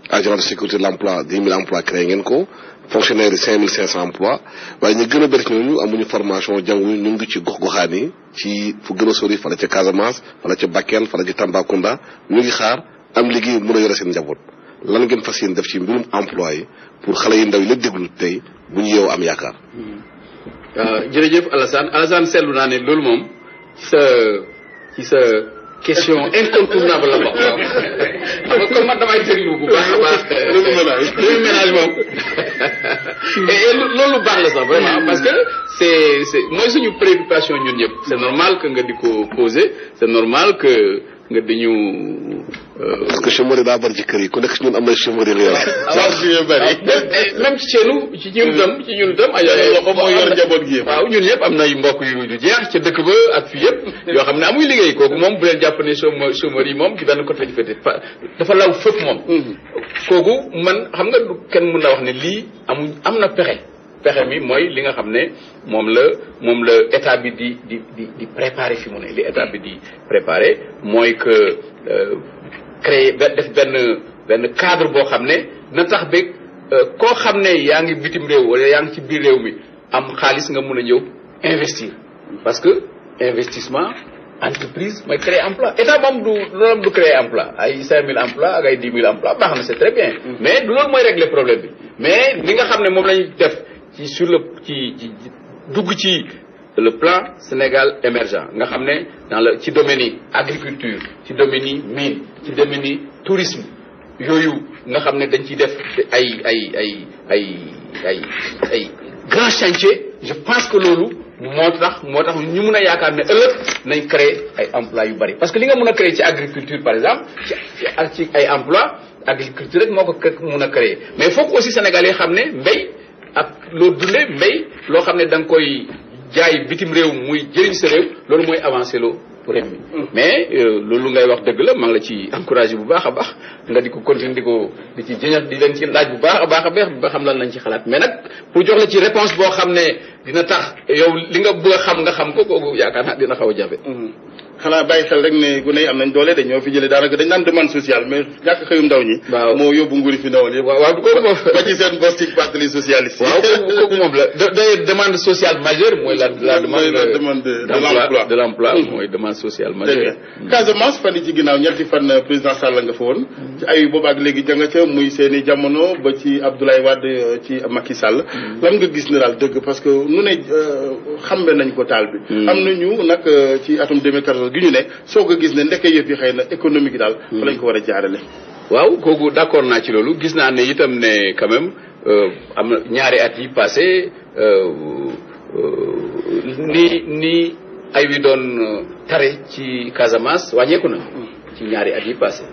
agent de sécurité de l'emploi 10 000 emplois créé ngeen ko fonctionnaire yi 5500 emplois waaye ñu gën a bëri ci ñooñu amuñu formation jànguñu ñu ngi ci gox-goxaan yi ci fu gën a sori fala ca Casamance fala ca Bakel fala ca Tambacounda ñu ngi xaar am liggéey mën a yore seen njaboot lan ngeen fas yéene def ci mbirum emploi yi pour xale yi ndaw yi la déglu tey bu ñu yeewu am yaakaar. jërëjëf Alassane seetlu naa ne loolu moom ci sa question incontournable la bokk xam nga comme man damay déglu bu baax a baax loolu ménage moom et loolu baax la sax vraiment parce que c'est mooy suñu préoccupation ñun ñëpp c'est normal que nga di ko poser c'est normal que nga dañu parce que chômeur yi daa bari ci kër yi ku nekk ci ñun am na chômeur yi même ci ñun tam ay loxo moo yor njaboot gi waaw ñun ñëpp am na mbokk yu jeex ca dëkk ba ak fii yëpp yoo xam ne amuy liggéey kooku moom bu leen jàpp ne chômeur yi moom ci benn côté féete dafa law fépp moom kooku man xam nga kenn mën na wax ne lii am na pexe mi mooy li nga xam ne moom la état bi di préparer fi mu ne li état bi di préparer mooy que créer def benn cadre boo xam ne na tax ba koo xam ne yaa ngi bitim réew wala yaa ngi ci biir réew mi am xaalis nga mun a ñëw investir parce que investissement entreprise mooy créer emploi état moom du créer emploi ay 5000 emplois ak ay 10 000 emplois baax na c'est très bien mais du loolu mooy régler problème bi mais li nga xam ne moom lañuy def ci dugg ci le plan Sénégal émergent nga xam ne ci domaine yi agriculture ci domaine yi mine ci domaine yi tourisme yooyu nga xam ne dañ ciy def ay grand chantier je pense que loolu moo tax ñu mun a yaakaar ne ëllëg nañ créer ay emplois yu bari parce que li nga mun a créer ci agriculture par exemple ci ay emplois agriculture rek moo ko mun a créer mais faut que aussi Sénégalais xam ne mbéy ak loo dundee mbéy loo xam ne da nga koy jaay bitim réew muy jëriñ sa réew loolu mooy avancé loo réew mi mais loolu ngay wax dëgg la maa ngi la ci encouragé bu baax a baax nga di ko continuer di ci jëñat di leen ci laaj bu baax a baax ba xam lan lañ ci xalaat mais nag pour jox la ci réponse boo xam ne dina tax yow li nga bëgg a xam nga xam ko kooku yaakaar naa dina xaw a jafe xanaa bàyyi xel rek ne gune yi am nañ doole dañoo fi jëlee daanaka dañ naan demande sociale mais ñàkk xëyum ndaw ñi moo yóbbu nguuri fi ndawoon yëpp waaw kooku moom ba ci seen bos ci parti socialiste waaw kooku moom la d'ailleurs demande sociale majeure mooy la demande de l'emploi mooy demande sociale majeure Casamance fan yi ci ginnaaw ñetti fan président Sall nga fa woon ci ay boobaak léegi janga ca muy seeni jamono ba ci Abdoulaye Wade ci Macky Sall lan nga gis ne daal dëgg parce que nu ne xambe nañ ko taal bi am nañu nag ci atum 2014 gi ñu ne soo ko gis ne ndeke yëf yi xëy na économique daal fa lañ ko war a jaarale waaw kooku d'accord naa ci loolu gis naa ne itam ne quand même am na ñaari at yi passé ni ay wi doon tare ci Casamance wàññeeku na ci ñaari at yi passé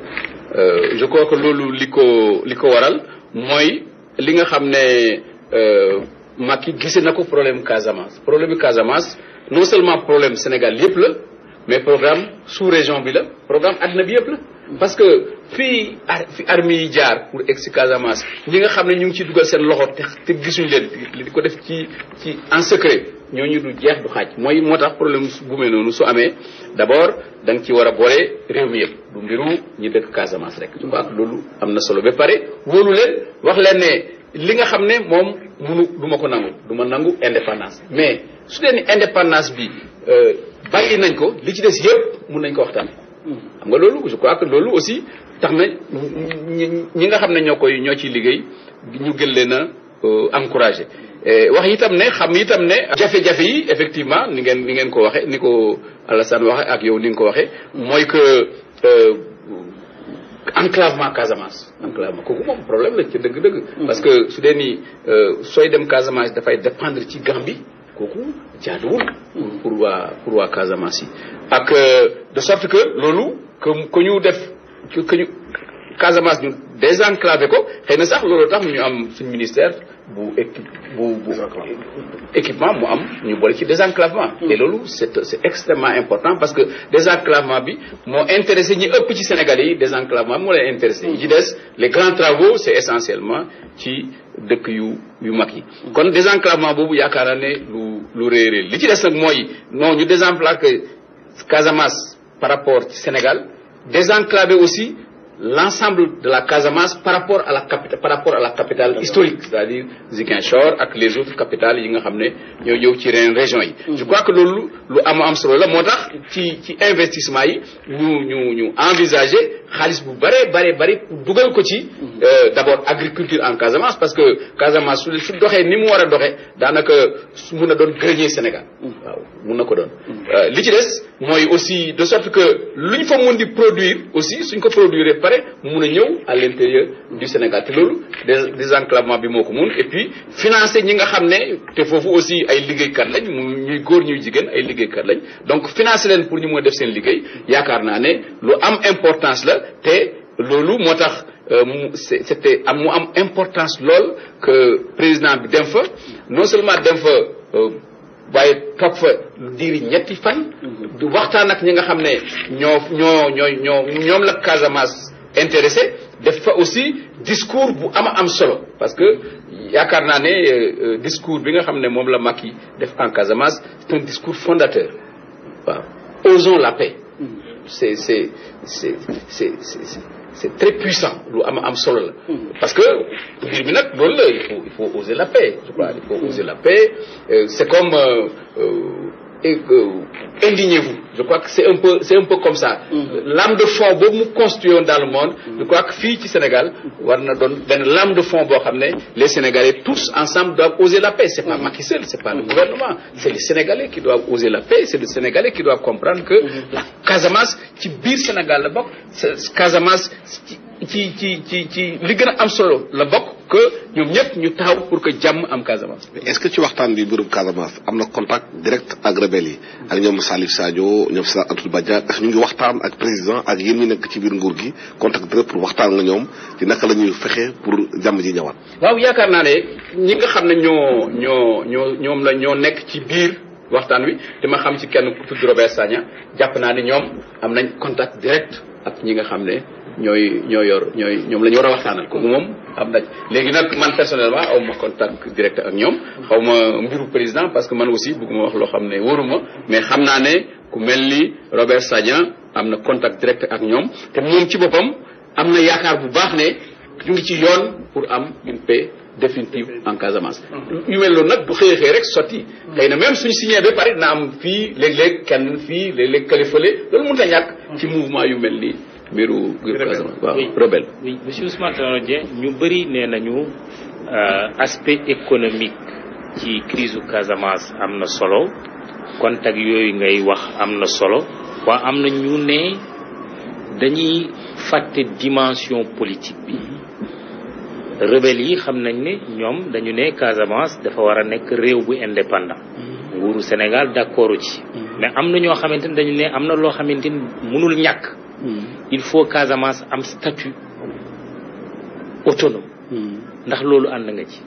je crois que loolu li ko waral mooy li nga xam ne Macky gise na ko problème Casamance non seulement problème Sénégal yëpp la mais programme sous-région bi la programme àddina bi yëpp la parce que fi armée yi jaar pour egg si Casamance ñi nga xam ne ñu ngi ciy dugal seen loxo te gisuñu leen li ko def ci en secret ñooñu du jeex du xaaj moo tax problème bu mel noonu su amee d'abord da nga ci war a boole réew mi yëpp du mbiru ñi dëkk Casamance rek je crois que loolu am na solo ba pare wóolu leen wax leen ne li nga xam ne moom du ma ko nangu du ma nangu indépendance mais su dee ni indépendance bi bàyyi nañ ko li ci des yëpp mun nañ ko waxtaan xam nga loolu je crois que loolu aussi tax na ñi nga xam ne ñoo ciy liggéey ñu gën leen a encouragé wax itam ne xam itam ne jafe-jafe yi effectivement ni ngeen ko waxe ni ko Alassane waxe ak yow ni nga ko waxe mooy que enclavement Casamance kooku moom problème la ci dëgg-dëgg parce que su dee ni sooy dem Casamance dafay dépendre ci Gambie kooku jaaduwul pour waa Casamance yi ak de sorte que loolu que ñu def que ñu Casamance ñu désenclavé ko xëy na sax loolu tax ñu am suñu ministère bu équipement mu am ñu boole ci désenclavement et loolu c'est extrêmement important parce que désenclavement bi moo intéressé ñi ëpp ci Sénégalais yi désenclavement bi moo leen intéressé yi ci des les grands travaux c'est essentiellement ci dëkk yu mag yi kon désenclavement boobu yaakaar naa ne lu réeréel li ci des nag mooy non ñu désenclavé Casamance par rapport ci Sénégal désenclavé aussi l'ensemble de la Casamance par rapport à la capitale historique c'est-à-dire Ziguinchor ak les autres capitales yi nga xam ne ñoo ñëw ci région yi je crois que loolu lu am solo la moo tax ci investissement yi ñu envisager xaalis bu bari pour dugal ko ci d'abord agriculture en Casamance parce que Casamance su doxee ni mu war a doxee daanaka su mun a doon grenier Sénégal waaw mun na ko doon li ci des mooy aussi de sorte que lu ñu fa mun di produire aussi suñ ko produire pare mu mun a ñëw à l'intérieur du Sénégal te loolu désenclavement bi moo ko mun et puis financer ñi nga xam ne te foofu aussi ay liggéeykat lañ ñuy góor ñuy jigéen ay liggéeykat lañ donc financer leen pour ñu mën a def seen liggéey yaakaar naa ne lu am importance la te loolu moo tax mu am importance lool que président bi dem fa non seulement dem fa waaye toog fa diiri ñetti fan du waxtaan ak ñi nga xam ne ñoom la Casamance intéressé def fa aussi discours bu am solo parce que yaakaar naa ne discours bi nga xam ne moom la Macky def en Casamance c'est un discours fondateur waaw osons la paix c'est très puissant lu am solo la parce que mbir mi nag loolu la il faut oser la paix je crois il faut oser la paix c'est comme indignez-vous je crois que c'est un peu comme ça lame de fond boobu mu construit dans le monde je crois que fii ci Sénégal war na doon benn lame de fond boo xam ne les Sénégalais tous ensemble doivent oser la paix c'est pas Macky seul c'est pas le gouvernement c'est les Sénégalais qui doivent oser la paix c'est les Sénégalais qui doivent comprendre que la Casamance ci biir Sénégal la bokk Casamance ci li gën a am solo la bokk que ñoom ñëpp ñu taxaw pour que jàmm am Casamance. est-ce que ci waxtaan bi mbirum Casamance am na contact direct ak rebelle yi ak ñoom Salif Sadio ñoom Sina Abdoul Badiane ak ñu ngi waxtaan ak président ak yéen ñi nekk ci biir nguur gi contact direct pour waxtaan nga ñoom ci naka la ñuy fexe pour jàmm ji ñëwaat. waaw yaakaar naa ne ñi nga xam ne ñoo nekk ci biir waxtaan wi te ma xam ci kenn ku tudd Robert Sagna jàpp naa ne ñoom am nañ contact direct ak ñi nga xam ne ñoom la ñu war a waxtaanal kooku moom am na léegi nag man personnellement aw ma contact direct ak ñoom xaw ma mbiru président parce que man aussi bëgguma wax loo xam ne wóoruma mais xam naa ne ku mel ni Robert Sagna am na contact direct ak ñoom te moom ci boppam am na yaakaar bu baax ne ñu ngi ci yoon pour am une paix définitive en Casamance. yu mel noonu nag du xëy rek sotti xëy na même suñu signé ba pare dina am fii léeg-léeg kenn fii léeg-léeg kalifale loolu mënut a ñàkk ci mouvement yu mel nii mbiru waaw rebelle. oui monsieur Ousmane Tanor Dieng ñu bëri nee nañu aspect économique ci crise u Casamance am na solo contact yooyu ngay wax am na solo waaye am na ñu ne dañuy fàtte dimension politique bi rebelles yi xam nañ ne ñoom dañu ne Casamance dafa war a nekk réew bu indépendant nguuru Sénégal d'accordu ci mais am na ñoo xamante ni dañu ne am na loo xamante ni mënul ñàkk il faut Casamance am statut autonome ndax loolu ànd nga ci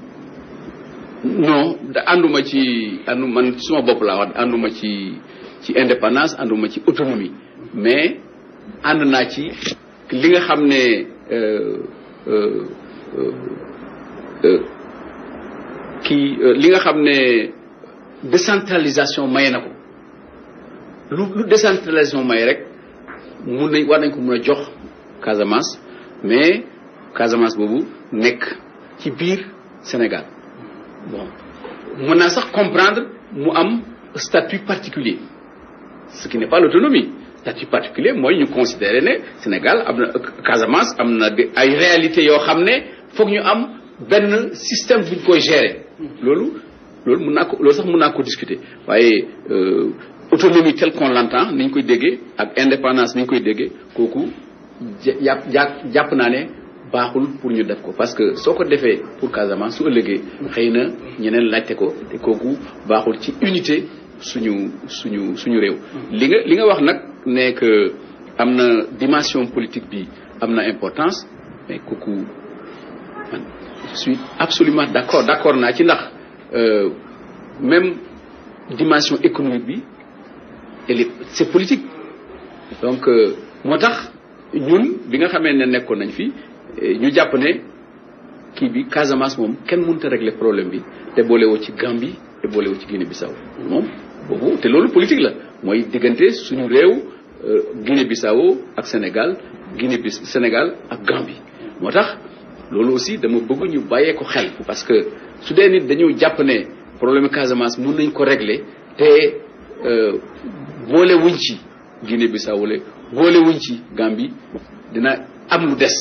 non ànduma ci man suma bopp laa wax ànduma ci indépendance ànduma ci autonomie mais ànd naa ci li nga xam ne li nga xam ne décentralisation maye na ko lu décentralisation maye rek war nañ ko mun a jox Casamance mais Casamance boobu nekk ci biir Sénégal bon mën naa sax comprendre mu am statut particulier ce qui n'est pas l'autonomie statut particulier mooy ñu considérer ne Sénégal am na Casamance am na ay réalités yoo xam ne foog ñu am benn système bu ñu koy gérer loolu mën naa ko loolu sax mën naa ko discuter waaye autonomie telle qu'on l'entend ni ñu koy déggee ak indépendance ni ñu koy déggee kooku jàpp naa ne baaxul pour ñu def ko parce que soo ko defee pour Casamance su ëllëgee xëy na ñeneen laajte ko te kooku baaxul ci unité suñu réew. li nga wax nag ne que am na dimension politique bi am na importance mais kooku man je suis absolument d'accord naa ci ndax même dimension économique bi c'est politique donc moo tax ñun bi nga xamee ne nekkoon nañ fi ñu jàpp ne kii bi Casamance moom kenn mënut a régler problème bi te boolewoo ci Gambie te boolewoo ci Guinée-Bissau moom boobu te loolu politique la mooy diggante suñu réew Guinée-Bissau ak Sénégal Sénégal ak Gambie moo tax loolu aussi dama bëgg ñu bàyyee ko xel parce que su dee nit dañu jàpp ne problème Casamance mën nañ ko régler te boolewuñ ci Guinée-Bissau wala boolewuñ ci Gambie dina am lu des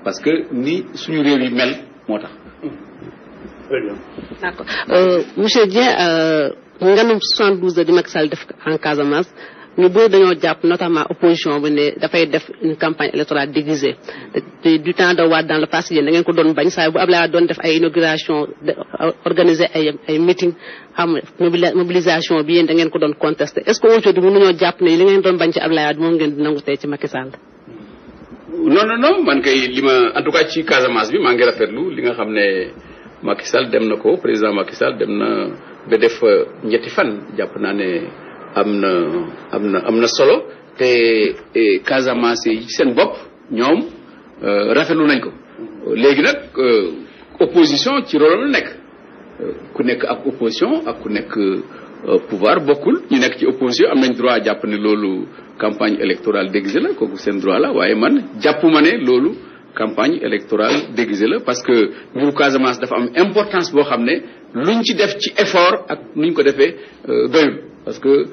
parce que ni suñu réew yi mel moo tax. Très bien. D'accord monsieur Dieng nganum 72 heures di Macky Sall def en Casamance ñu bëri dañoo jàpp notamment opposition bi ne dafay def une campagne électorale déguisée du temps de Wade dans le passé yéen da ngeen ko doon bañ saa bu Abdoulaye doon def ay inauguration organiser ay meeting xam mobilisation bi yéen da ngeen ko doon contester est-ce que aujourd'hui mën nañoo jàpp ne li ngeen doon bañ ci Abdoulaye moom ngeen di nangu tey ci Macky Sall. non man kay li ma en tout cas ci Casamance bi maa ngi rafetlu li nga xam ne Macky Sall dem na ko président Macky Sall dem na ba def ñetti fan jàpp naa ne am na solo te Casamance yi seen bopp ñoom rafetlu nañ ko léegi nag opposition ci rôle la nekk ku nekk ak opposition ak ku nekk pouvoir bokkul ñu nekk ci opposition am nañ droit jàpp ne loolu campagne électorale déguisée la kooku seen droit la waaye man jàppuma ne loolu campagne électorale déguisée la parce que mbiru Casamance dafa am importance boo xam ne luñ ci def ci effort ak nuñ ko defee doyul parce que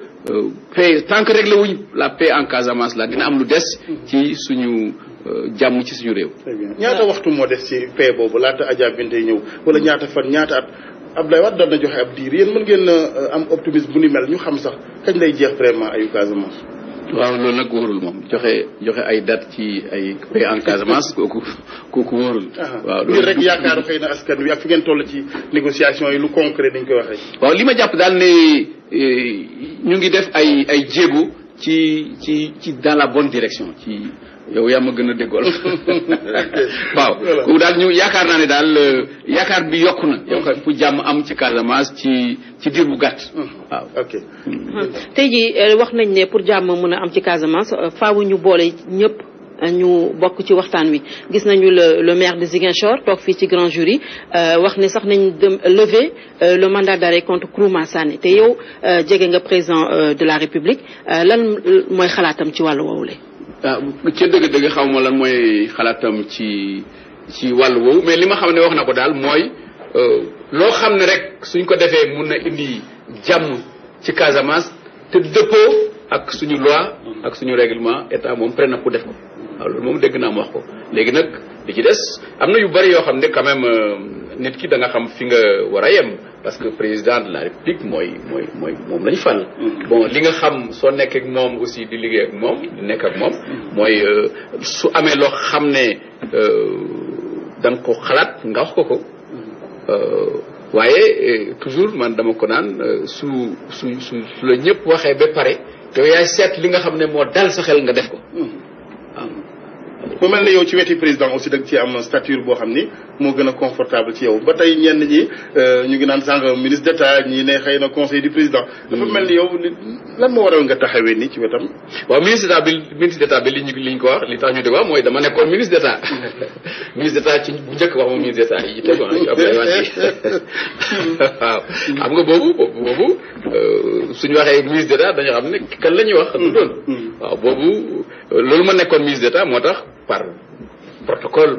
paix tant que réglé wuñ la paix en Casamance la dina am lu des ci suñu jàmm ci suñu réew. Très bien ñaata waxtu moo des ci paix boobu laata Adja Binte ñëw wala ñaata fan ñaata at Abdoulaye Wade doon na joxe ab diir yéen mën ngeen am optimisme bu ni mel ñu xam sax kañ lay jeex vraiment ayu Casamance. waaw loolu nag wóorul moom joxe ay date ci ay paix en Casamance kooku wóorul. waaw loolu rek yaakaaru xëy na askan wi ak fi ngeen toll ci négociation yi lu concret dañ koy waxee. waaw li ma jàpp daal ne ñu ngi def ay jéego ci dans la bonne direction ci yow yaa ma gën a déggool waaw kooku daal ñu yaakaar naa ne daal yaakaar bi yokku na yaakaar fu jàmm am ci Casamance ci diir bu gàtt waaw. ok tey jii wax nañ ne pour jàmm mën a am ci Casamance faawu ñu boole ñëpp ñu bokk ci waxtaan wi gis nañu le maire de Ziguinchor toog fii ci grand jury wax ne sax nañ dem lever le mandat d'arrêt contre Kourouma Sané te yow jege nga président de la République lan mooy xalaatam ci wàllu woowule. ca dëgg-dëgg xaw ma lan mooy xalaatam ci wàllu woowu mais li ma xam ne wax na ko daal mooy loo xam ne rek suñ ko defee mun na indi jàmm ci Casamance te dëppoo ak suñu loi ak suñu règlement état moom prêt na pour def ko waaw loolu moom dégg naa mu wax ko léegi nag li ci des am na yu bari yoo xam ne quand même nit ki da nga xam fi nga war a yem parce que président de la République moom lañu fal. bon li nga xam soo nekkee ak moom aussi di liggéey ak moom di nekk ak moom mooy su amee loo xam ne da nga ko xalaat nga wax ko waaye toujours man dama ko naan su la ñëpp waxee ba pare yow yaay seet li nga xam ne moo dal sa xel nga def ko. mu mel ne yow ci weti président aussi da nga ci am stature boo xam ni moo gën a confortable ci yow ba tey ñenn ñi ñu ngi naan sànq ministre d'état ñi ne xëy na conseil du président. dafa mel ni yow lan moo waral nga taxawee nii ci wetam. waaw ministre d'état bi li ñu ko wax li tax ñu di wax mooy dama nekkoon ministre d'état ministre d'état ci bu njëkk wax moom ministre d'état yi tegu ci Abdoulaye Wade waaw xam nga boobu suñu waxee ministre d'état dañu xam ne kan la ñuy wax. du doon waaw boobu loolu ma nekkoon ministre d'état moo tax par protocole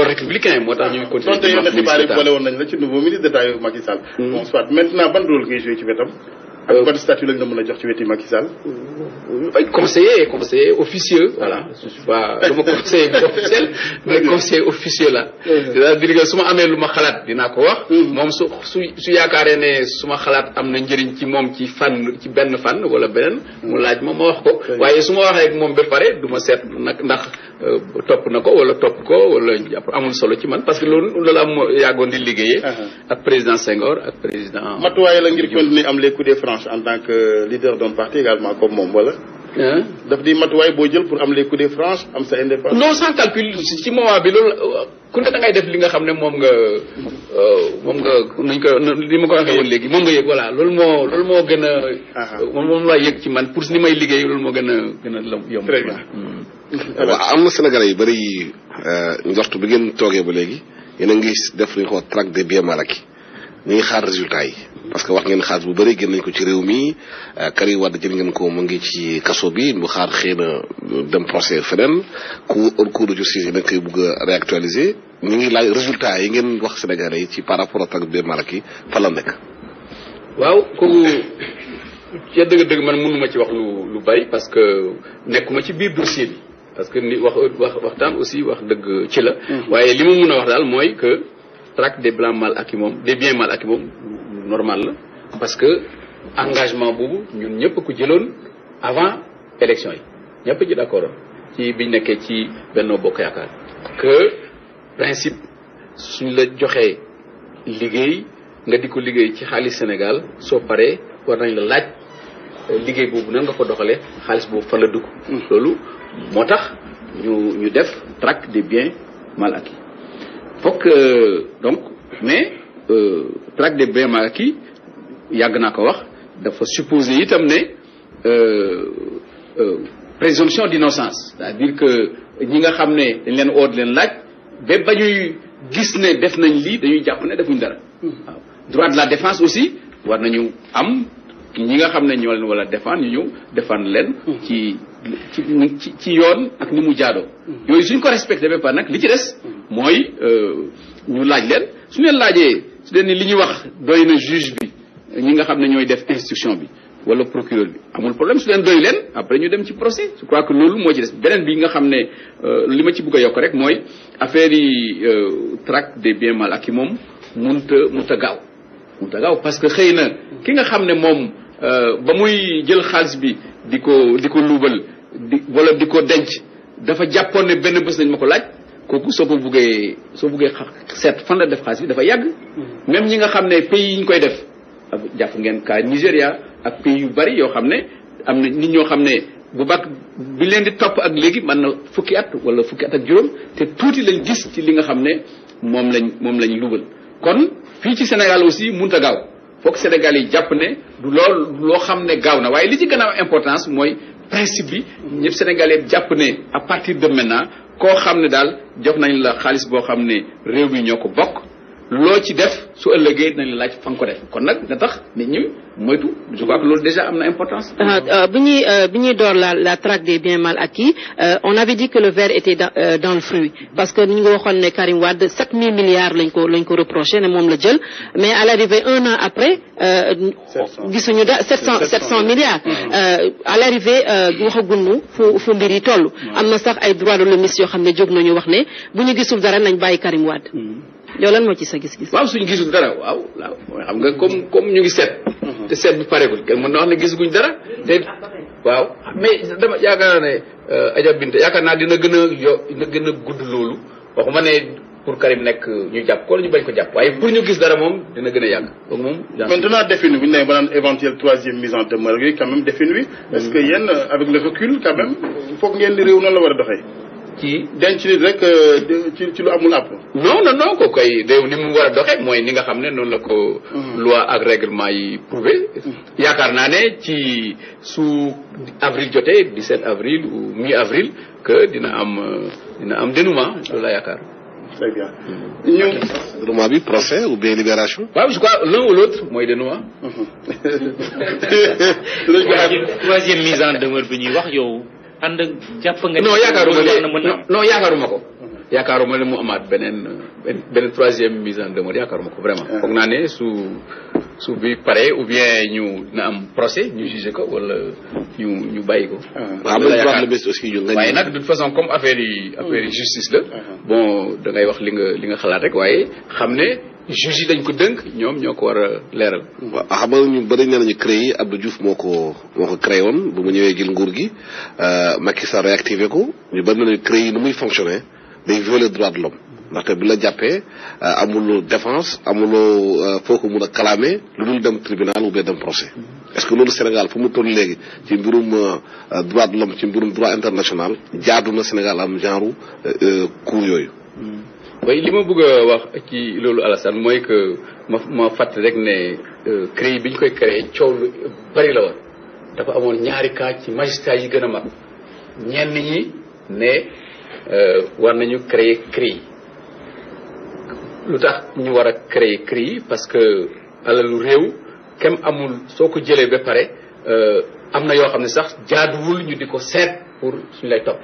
républicain moo tax ñu continué. donte yenn xibaar yi boole woon nañ la ci nouveau ministre d'état yu Macky Sall. bon soit maintenant ban rôle ngay joué ci wetam. ak ban statut lañ la mën a jox ci weti Macky Sall. ay conseiller officieux voilà je suis pas dama conseiller officiel mais conseiller officieux la. c'est-à-dire que su ma amee lu ma xalaat dinaa ko wax. moom su yaakaaree ne su ma xalaat am na njëriñ ci moom ci benn fànn wala beneen mu laaj ma wax ko. waaye su ma waxee ak moom ba pare du ma seet nag ndax topp na ko wala topp ko wala amul solo ci man parce que loolu am yàggoon di liggéeyee. ak président Senghor ak président. matuwaay la ngir continuer am les coups de franche en tant que leader d'un parti également comme moom wala. daf di matuwaay boo jël pour am les coups de franche am sa indépendance. non sans calcul ci moment bi loolu ku ne da ngay def li nga xam ne moom nga nuñ ko li ma ko waxee woon léegi moom nga yëg voilà loolu moo gën a. moom laa yëg ci man pour ni may liggéey loolu moo gën a yomb. très bien. waaw am na Sénégalais yu bëri njort bi ngeen toogee ba léegi yéen a ngi def li ñu ko wax traque des biens mal acquis ñu ngi xaar résultat yi. parce que wax ngeen xaalis bu bëri génn nañ ko ci réew mi Karim Wade jël ngeen ko mu ngi ci kaso bi bu xaar xëy na dem procès feneen cour de justice yi dañ koy bëgg a réactualiser ñu ngi laaj résultat yi ngeen wax Sénégalais yi ci par rapport ak des Malaki fan la nekk. waaw kooku ca dëgg-dëgg man mënuma ci wax lu bëri parce que nekkuma ci biir dossier bi parce que ni waxtaan aussi wax dëgg ci la. waaye li ma mën a wax daal mooy que traque des biens mal acquis moom normal la parce que engagement boobu ñun ñëpp ko jëloon avant élection yi ñëpp ci d'accord ci biñ nekkee ci Benno Bokk Yaakaar que principe suñ la joxee liggéey nga di ko liggéey ci xaalis Sénégal soo paree war nañ la laaj liggéey boobu nan nga ko doxalee xaalis boobu fan la dugg. loolu moo tax ñu def traque des biens mal acquis fokk donc mais. traque des biens mal acquis yàgg naa ko wax dafa supposer itam ne présomption d'innocence c'est-à-dire que ñi nga xam ne dañ leen oot leen laaj ba ba ñuy gis ne def nañ lii dañuy jàpp ne defuñ dara. waaw droit de la défense aussi war nañu am ñi nga xam ne ñoo leen wala défendre ñu ñëw défendre leen. ci yoon ak ni mu jaadoo. yooyu suñ ko respecté ba pare nag li ci des mooy ñu laaj leen su leen laajee. su dee ni li ñuy wax doy na juge bi ñi nga xam ne ñooy def instruction bi wala procureur bi amul problème su leen doy leen après ñu dem ci procès je crois que loolu moo ci des beneen bi nga xam ne li ma ci bëgg a yokk rek mooy affaire yi traque des biens mal acquis moom munta gaaw parce que xëy na ki nga xam ne moom ba muy jël xaalis bi di ko luubal wala di ko denc dafa jàppoon ne benn bés nañ ma ko laaj kooku soo buggee seet fan la def xaalis bi dafa yàgg. même ñi nga xam ne pays yi ñu koy def jàpp ngeen cas Nigéria ak pays yu bari yoo xam ne am na nit ñoo xam ne bu baax bi leen di topp ak léegi mën na fukki at wala fukki at ak juróom te tuuti lañ gis ci li nga xam ne moom lañ lugal kon fii ci Sénégal aussi mënut a gaaw foog Sénégal yi jàpp ne du loo xam ne gaaw na waaye li ci gën a importance mooy principe bi ñëpp Sénégalais jàpp ne à partir de maintenant. koo xam ne daal jox nañ la xaalis boo xam ne réew mi ñoo ko bokk loo ci def su ëllëgee nañ la laaj fa nga ko def kon nag da tax nit ñi moytu je crois que loolu déjà am na importance. bi ñuy door la traque des biens mal acquis on avait dit que le verre était dans le fruit parce que ñu ngi waxoon ne Karim Wade 7000 milliards lañ ko reproché ne moom la jël mais à l'arrivée un an après. gisuñu 700 milliards. à l'arrivée waxaguñu fu mbir yi toll. am na sax ay droits de l'homme yoo xam ne jóg nañu wax ne bu ñu gisul dara nañ bàyyi Karim Wade. yow lan moo ci sa gis-gis. waaw suñu gisul dara waaw xam nga comme ñu ngi seet. te seet bi pareegul kenn mën na wax ne gisaguñ dara te waaw mais dama yaakaar ne Adja Binta yaakaar naa dina gën a gudd loolu waxuma ne pour Karim nekk ñu jàpp ko la ñu bañ ko jàpp waaye pour ñu gis dara moom dina gën a yàgg donc moom. maintenant défini bu ñu nee ba naan éventuelle troisième mise en demeure yooyu quand même défini est-ce que yéen avec le recul quand même foog ngeen di réew noonu la war a doxee. ci denc nit rek ci lu amul àpp. non ko koy réew ni mu war a doxee mooy ni nga xam ne noonu la ko. loi ak règlement yi prouvé. yaakaar naa ne ci su avril jotee 17 avril ou mi-avril que dina am dénouement loolu la yaakaar. Très bien. Nous, dénouement bi procès ou bien libération. waaw je crois l'un ou l'autre mooy dénouement. troisième mise en demeure bi ñuy wax yow. ànd jàpp nga. non yaakaaruma ko. yaakaaruma ne mu amaat beneen troisième mise en demeure yaakaaruma ko vraiment. foog naa ne su bi pare ou bien ñu na am procès ñu jugé ko wala ñu bàyyi ko. waaye nag de toute façon comme affaire yi justice la. bon da ngay wax li nga xalaat rek waaye xam ne juge yi dañ ko dënk ñoom ñoo ko war a leeral. waaw xam nga ñu bëri nee nañu CREI Abdou Diouf moo ko créé woon bu mu ñëwee jël nguur gi Macky Sall réactivé ko ñu bëri nañu CREI nu muy fonctionner day violer droit de l'homme ndaxte bi la jàppee amuloo défense amuloo foo ko mun a clamé lu dul dem tribunal ou bien dem procès. est-ce que loolu Sénégal fu mu toll léegi ci mbirum droit de l'homme ci mbirum droit international jaadu na Sénégal am genre cours yooyu. waaye li ma bëgg a wax ci loolu Alassane mooy que ma fàttali rek ne CREI bi ñu koy créé coow lu bari la woon dafa amoon ñaari cas ci magistrat yi gën a mag ñenn ñi ne war nañu créer CREI lu tax ñu war a créer CREI parce que alalu réew kem amul soo ko jëlee ba pare am na yoo xam ne sax jaaduwul ñu di ko seet pour suñu lay topp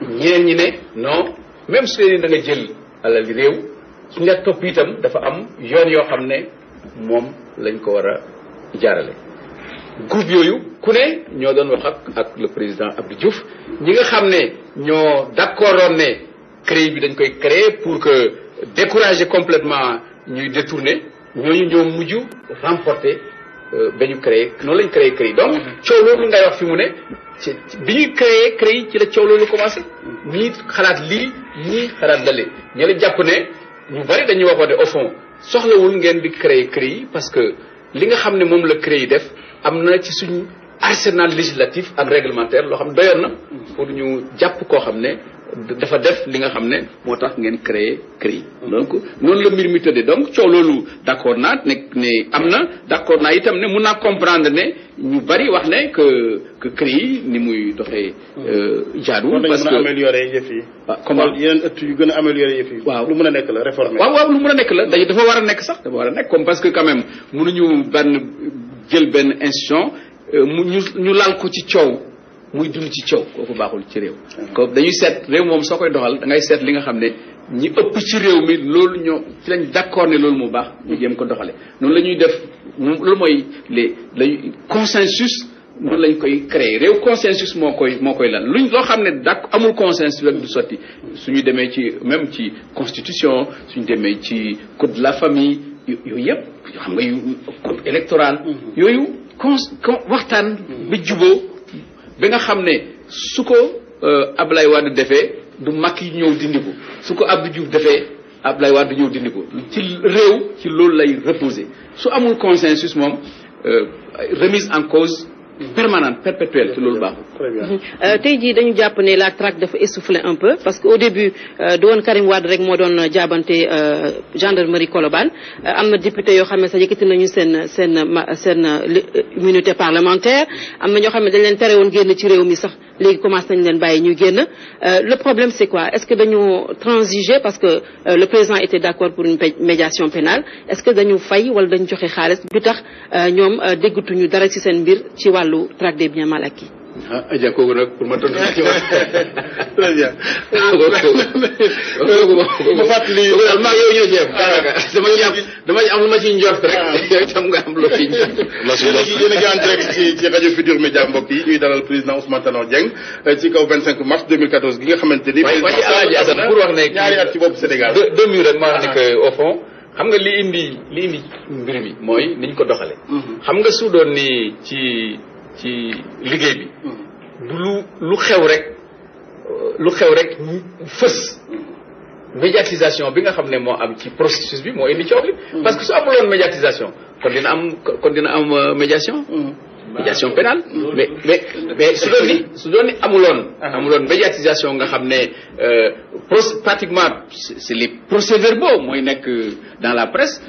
ñeneen ñi ne non même su dee da nga jël alal réew suñu la topp itam dafa am yoon yoo xam ne moom lañ ko war a jaarale groupe yooyu ku ne ñoo doon wax ak le président Abdou Diouf ñi nga xam ne ñoo d'accordoon ne CREI bi dañ koy créer pour que décourager complètement ñuy détourner ñooñu ñoo mujj remporter ba ñu créer noonu lañ créer CREI donc coow loolu ngay wax fi mu ne bi ñuy créer CREI ci la coow loolu commencé ñii xalaat lii ñii xalaat lale ñu la jàpp ne ñu bari dañuy waxoon ne au fond soxlawul ngeen di créer CREI parce que li nga xam ne moom la CREI def am na ci suñu arsenal législatif ak réglementaire loo xam ne doyoon na pour ñu jàpp koo xam ne dafa def li nga xam ne moo tax ngeen créer CREI donc noonu la mbir mi tëddee donc coow loolu d'accord naa ne am na d'accord naa itam ne mun naa comprendre ne ñu bari wax ne que CREI ni muy doxee jaaduwul parce que améliorer yëf yi comment yeneen ëtt yu gën a améliorer yëf yi waaw lu mën a nekk la réformer waaw lu mën a nekk la dafa war a nekk sax dafa war a nekk comme parce que quand même mënuñu jël benn institution ñu lal ko ci coow muy dund ci coow kooku baaxul ci réew ko dañuy seet réew moom soo koy doxal da ngay seet li nga xam ne ñi ëpp ci réew mi loolu ñoo ci lañ d'accord ne loolu moo baax ñu jéem ko doxale noonu la ñuy def loolu mooy lañu consensus noonu lañ koy créer réew consensus moo koy lan loo xam ne amul consensus rek du sotti suñu demee ci même ci constitution suñu demee ci code de la famille yooyu yëpp xam nga yu code électoral yooyu waxtaan bi juboo ba nga xam ne su ko Abdoulaye Wade defee du Macky ñëw dindi ko su ko Abdou Diouf defee Abdoulaye Wade ñëw dindi ko ci réew ci loolu lay reposer su amul consensus moom remise en cause permanente perpétuelle ci loolu baaxul. Très bien. tey jii dañu jàpp ne la traque dafa essoufflé un peu parce que au début du woon Karim Wade rek moo doon jaabante gendarmerie Colobane am na député yoo xam ne sax yëkkati nañu seen immunité parlementaire am na ñoo xam ne dañ leen tere woon génn ci réew mi sax léegi commencé nañ leen bàyyi ñu génn le problème c'est quoi est-ce que dañu transiger parce que le président était d'accord pour une médiation pénale est-ce que dañu fay wala dañu joxe xaalis du tax ñoom déggatuñu dara ci seen mbir ci wàllu traque des biens mal acquis. Adja kooku nag pour ma tontu ci wax. Très bien. ma fàttali maa yow ñoo jeex. dama am lu ma ciy njort rek. yow itam nga am loo ciy njort. yéen a ngi en direct ci rajo Futur Média mbokk yi ñuy dalal président Ousmane Tanor Dieng ci kaw 25 mars 2014 gi nga xamante ni. waaye Alaaji Assane pour wax ne ñaari at ci bopp Sénégal. deux minutes rek ma wax ne que au fond xam nga li indi mbir mi mooy niñ ko doxale xam nga su doon ni ci ci liggéey bi du lu xew rek fës médiatisation bi nga xam ne moo am ci processus bi moo indi coow li parce que su amuloon médiatisation kon dina am médiation pénale mais su doon ni amuloon médiatisation nga xam ne pratiquement c'est les procès-verbaux mooy nekk dans la presse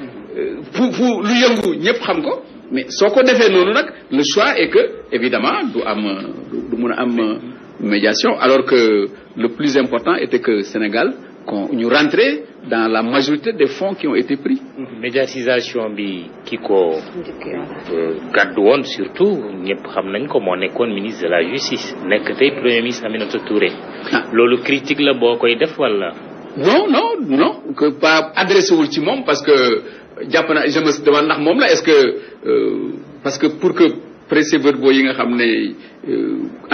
fu lu yëngu ñëpp xam ko mais soo ko defee noonu nag le choix est que évidemment du mun a am médiation alors que le plus important était que Sénégal ñu rentrer dans la majorité des fonds qui ont été pris. médiatisation bi ki ko gàddu woon surtout ñëpp xam nañ ko moo nekkoon ministre de la justice nekk tey premier ministre Aminata Touré. loolu critique la boo koy def wala. non que pas adressé wul ci moom parce que jàpp na je me demande ndax moom la est-ce que parce que pour que procès-verbaux yi nga xam ne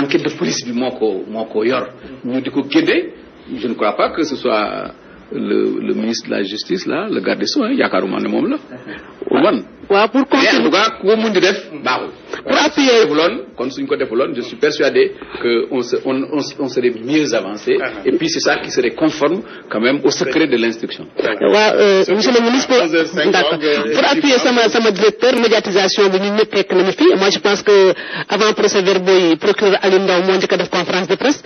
enquête de police bi moo ko yor ñu di ko génne. Je ne crois pas que ce soit le ministre de la justice là le garde des Sceaux yaakaaruma ne moom la. waaw pour confirmer en tout cas ku ko mun di def baaxul. pour appuyer kon suñ ko defuloon je suis persuadé que on serait mieux avancé. Et puis c'est ça qui serait conforme quand même au secret de l'instruction. waaw monsieur le ministre d'accord pour appuyer sama directeur médiatisation bi ñun ñëpp fekk nañu fi moi je pense que avant procès-verbaux yi procureur Aliou Ndao moo njëkk a def conférence de presse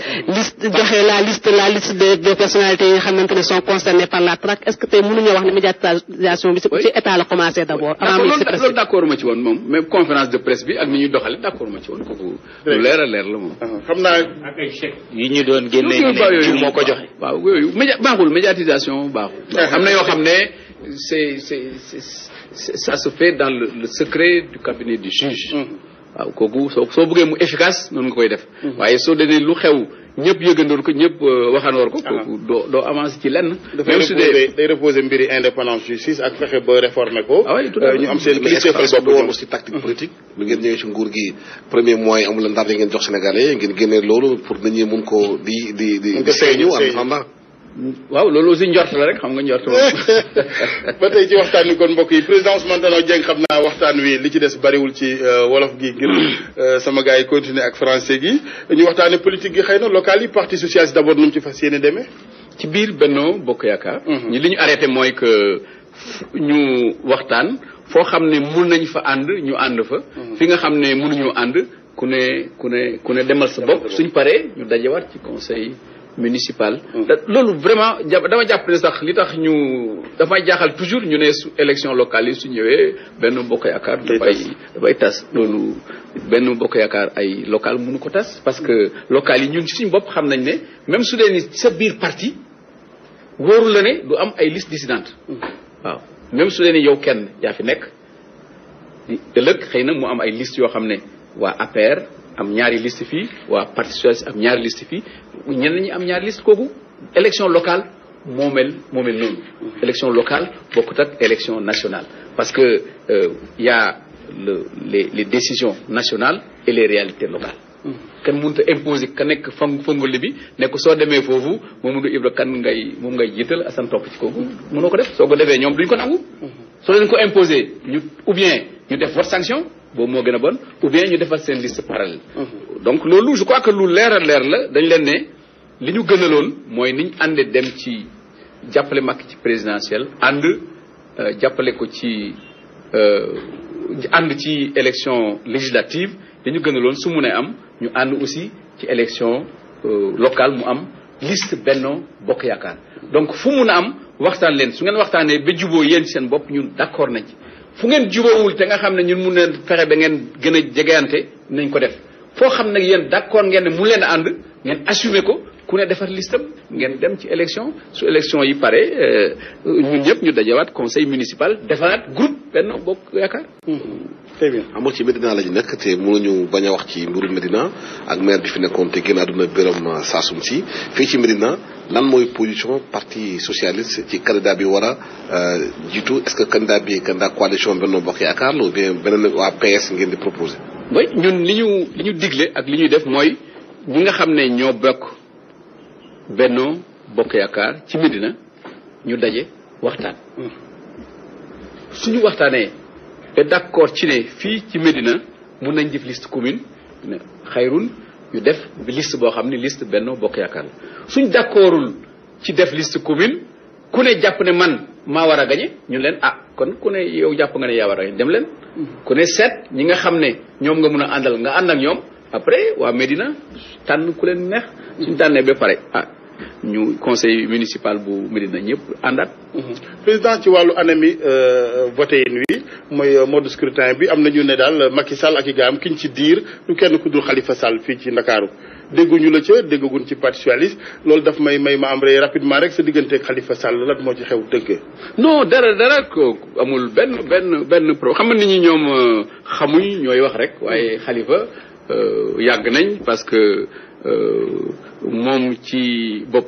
joxe la liste des personnalités yi nga xamante ne sont concernées par la traque est-ce que tey mënuñoo wax ne médiatisation bi ci état la commencé d'abord. loolu d'accord ma ci woon moom même conférence de presse bi ak ni ñuy doxale d'accord ma ci woon kooku lu leer a leer la moom. xam naa ak ay chèques yi ñu doon génne ñu moo ko joxe. waaw yooyu baaxul médiatisation baaxul. am na yoo xam ne c'est ça se fait dans le secret du cabinet du juge. waaw kooku soo bëggee mu efficace noonu nga koy def. waaye soo demee lu xew ñëpp yëgandoor ko ñëpp waxandoor ko. kooku doo avancer ci lenn. même su dee day reposer mbiri indépendance justice ak fexe ba réformer ko. ñu am seen mais est-ce que woon aussi tactique politique. lu ngeen ñëwee ci nguur gi premier moyen amul ndar yi ngeen jox Sénégalais ngeen génne loolu pour nit ñi mun ko di seeñu en attendant. waaw loolu aussi njort la rek xam nga njort ba tey ci waxtaan wi kon mbokk yi président Ousmane Tanor Dieng xam naa waxtaan wi li ci des bariwul ci wolof gi ngir sama gars yi continuer ak français gi ñu waxtaanee politique gi xëy na local yi parti socialiste d'abord nu mu ci fas yéene demee. ci biir Benno Bokk Yaakaar. li ñu arrêté mooy que ñu waxtaan foo xam ne mun nañ fa ànd ñu ànd fa. fi nga xam ne mënuñoo ànd ku ne demal sa bopp suñ paree ñu dajewaat ci conseil municipal. loolu vraiment dama jàpp ne sax li tax dafay jaaxal toujours ñu ne su élection locale yi su ñëwee Benno Bokk Yaakaar dafay tas loolu Benno Bokk Yaakaar ay local mënu ko tas parce que local yi ñun ci suñu bopp xam nañ ne même su dee ni sa biir parti wóoru la ne du am ay liste dissidente waaw même su dee ni yow kenn yaa fi nekk ëllëg xëy na mu am ay liste yoo xam ne waa APR am ñaari liste fii waa parti socialiste am ñaari liste fii ñeneen ñi am ñaari liste kooku élection locale moo mel noonu élection locale bokkut ak élection nationale parce que y a les décisions nationales et les réalités locales kenn mënut a imposer ka nekk fangoli bi ne ko soo demee foofu Mamadou Ibra Kane moom ngay jiital Assane topp ci kooku mënoo ko def soo ko defee ñoom duñ ko nangu soo leen ko imposer ou bien ñu def vote sanction boobu moo gën a bon ou bien ñu defal seen liste parallèle donc loolu je crois que lu leer la dañ leen ne li ñu gënaloon mooy niñ àndee dem ci jàppale Macky ci présidentielle ànd jàppale ko ci ànd ci élection législative li ñu gënaloon su mu ne am ñu ànd aussi ci élection locale mu am liste Benno Bokk Yaakaar donc fu mun a am waxtaan leen su ngeen waxtaanee ba juboo yéen ci seen bopp ñun d'accord nañ ci fu ngeen juboowul te nga xam ne ñun mun leen fexe ba ngeen gën a jegeyante nañ ko def foo xam ne yéen d'accord ngeen ne mu leen a ànd ngeen assumer ko ku ne defar listam ngeen dem ci élection su élection yi pare ñun ñëpp ñu dajewaat conseil municipal defaraat groupe Benno Bokk Yaakaar. très bien amul ci Médina la ñu nekk te mënuñu bañ a wax ci mbiru Médina ak maire bi fi nekkoon te génn àdduna Birame Sassoum Sy fii ci Médina lan mooy position parti socialiste ci candidat bi war a jiitu est-ce que candidat bi candidat coalition Benno Bokk Yaakaar la ou bien beneen waa PS ngeen di proposer. oui ñun li ñu digle ak li ñuy def mooy ñi nga xam ne ñoo bokk Benno Bokk Yaakaar ci Médina ñu daje waxtaan. suñu waxtaanee te d'accord ci ne fii ci Médina mun nañ def liste commune ne xayrun ñu def liste boo xam ne liste Benno Bokk Yaakaar la suñ d'accordul ci def liste commune ku ne jàpp ne man maa war a gañe ñu leen kon ku ne yow jàpp nga ne yaa war a gañe dem leen ku ne seet ñi nga xam ne ñoom nga mun a àndal nga ànd ak ñoom après waa Médina tànn ku leen neex suñ tànnee ba pare ñu conseil municipal bu Médina ñëpp àndaat. président ci wàllu anam yi voté yin wi mooy mode scrutin bi am na ñu ne daal Macky Sall ak i gaam kiñ ci diir du kenn ku dul Khalifa Sall fii ci Ndakaaru dégguñu la ca déggaguñ ci parti socialiste loolu daf may ma am rek rapidement rek sa digganteeg Khalifa Sall lan moo ci xew dëgg. non dara ko amul benn pro xam nga nit ñi ñoom xamuñ ñooy wax rek waaye Khalifa yàgg nañ parce que moom ci bopp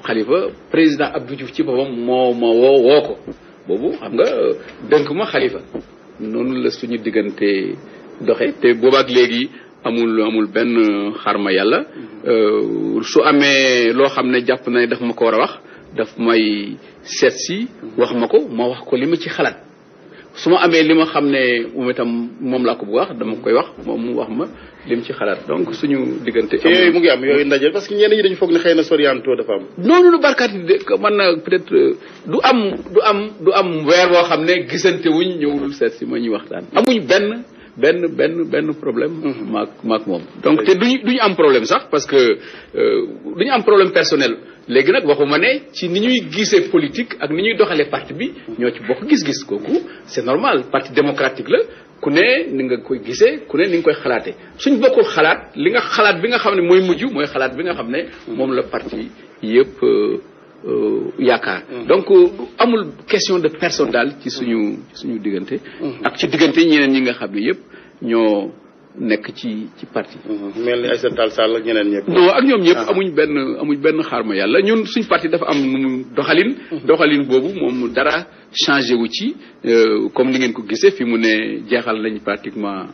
Khalifa président Abdou Diouf ci boppam moo ma woo ko boobu xam nga dënk ma Khalifa noonu la suñu diggante doxe te boobaak léegi amul benn xarma yàlla su amee loo xam ne jàpp na ne daf ma ko war a wax daf may seet si wax ma ko ma wax ko li ma ci xalaat su ma amee li ma xam ne moom itam moom laa ko bëgg wax dama koy wax moom mu wax ma li mu ci xalaat donc suñu diggante. yooyu mu ngi am yooyu ndaje parce que ñenn ñi dañu foog ne xëy na sorianto dafa am. non barkaat yi de man na peut-être du am weer boo xam ne gisante wuñ ñëwul seet si ma ñuy waxtaan. amuñ benn problème. maak moom donc te duñu am problème sax parce que duñu am problème personnel. léegi nag waxuma ne ci ni ñuy gisee politique ak ni ñuy doxalee parti bi ñoo ci bokk gis-gis kooku c'est normal parti démocratique la ku ne ni nga koy gisee ku ne ni nga koy xalaatee suñ bokkul xalaat li nga xalaat bi nga xam ne mooy mujj mooy xalaat bi nga xam ne moom la parti yëpp yaakaar donc amul question de personne daal ci suñu diggante ak ci diggante ñeneen ñi nga xam ne yëpp ñoo nekk ci parti. mel ni Aïssata Tall Sall ak ñeneen ñëpp. non ak ñoom ñëpp amuñ benn xaarma yàlla ñun suñ parti dafa am nu doxalin boobu moom dara changé wu ci comme ni ngeen ko gisee fi mu ne jeexal nañ pratiquement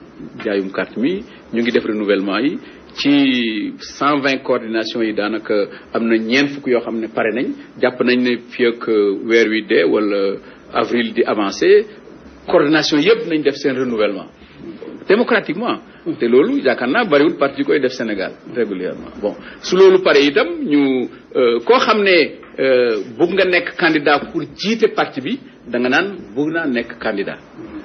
jaayum carte mi ñu ngi def renouvellement yi ci 120 coordination yi daanaka am na ñeent fukk yoo xam ne pare nañ jàpp nañ ne fii ak weer wi dee wala avril di avancé coordination yëpp nañ def seen renouvellement démocratiquement te loolu yaakaar naa bariwul parti koy def Sénégal régulièrement bon su loolu pare itam ñu koo xam ne bëgg nga nekk candidat pour jiite parti bi da nga naan bëgg naa nekk candidat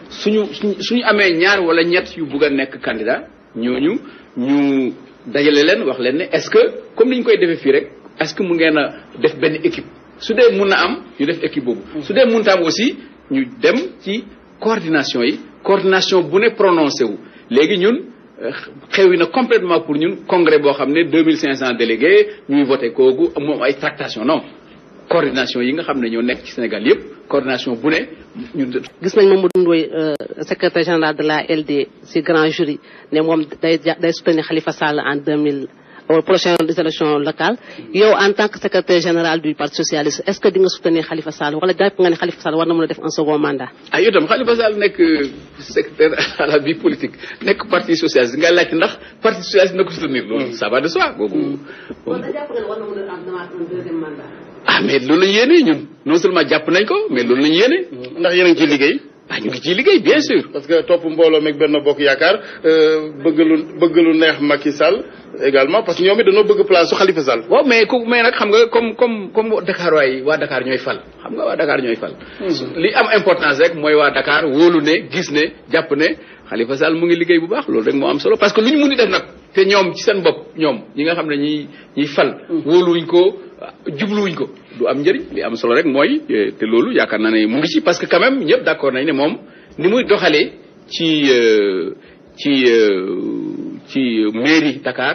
suñu amee ñaar wala ñett yu bëgg a nekk candidat ñooñu ñu dajale leen wax leen ne est-ce que comme ni ñu koy defee fii rek est-ce que mu ngeen a def benn équipe su dee mun na am ñu def équipe boobu su dee munta am aussi ñu dem ci coordination bu ne prononcé wu léegi ñun xewi na complètement pour ñun congrès boo xam ne 2500 délégués ñuy voté kooku moom ay tractation non coordination yi nga xam ne ñoo nekk ci Sénégal yëpp coordination bu ne ñun. gis nañ Mamadou Ndoye secrétaire général de la LD ci grand jury ne moom day soutenir Khalifa Sall en 2000 aux prochaines élections locales yow en tant que secrétaire général du parti socialiste est-ce que di nga soutenir Khalifa Sall wala jàpp nga ne Khalifa Sall war na mën a def un second mandat. yow itam Khalifa Sall nekk secrétaire à la vie politique nekk parti socialiste nga laaj ndax parti socialiste na ko soutenir loolu ça va de soi kooku. kon da jàpp nga ne war na mën a am un deuxième mandat. mais loolu lañu yéene ñun non seulement jàpp nañ ko mais loolu lañu yéene. ndax yéen a ngi ciy liggéey. ñu ngi ciy liggéey bien sûr. parce que topp mbooloo meeg Benno Bokk Yaakaar bëgg lu neex Macky Sall également parce que ñoom it dañoo bëgg place su Khalifa Sall. waaw mais nag xam nga comme Dakar waa Dakar ñooy fal xam nga waa Dakar ñooy fal. li am importance rek mooy waa Dakar wóolu ne gis ne jàpp ne Khalifa Sall mu ngi liggéey bu baax loolu rek moo am solo parce que lu ñu mun di def nag te ñoom ci seen bopp ñoom ñi nga xam ne ñiy fal. wóoluwuñ ko jubluwuñ ko du am njëriñ li am solo rek mooy te loolu yaakaar naa ne mu ngi ci parce que quand même ñëpp d'accord nañ ne moom ni muy doxalee ci mairie Dakar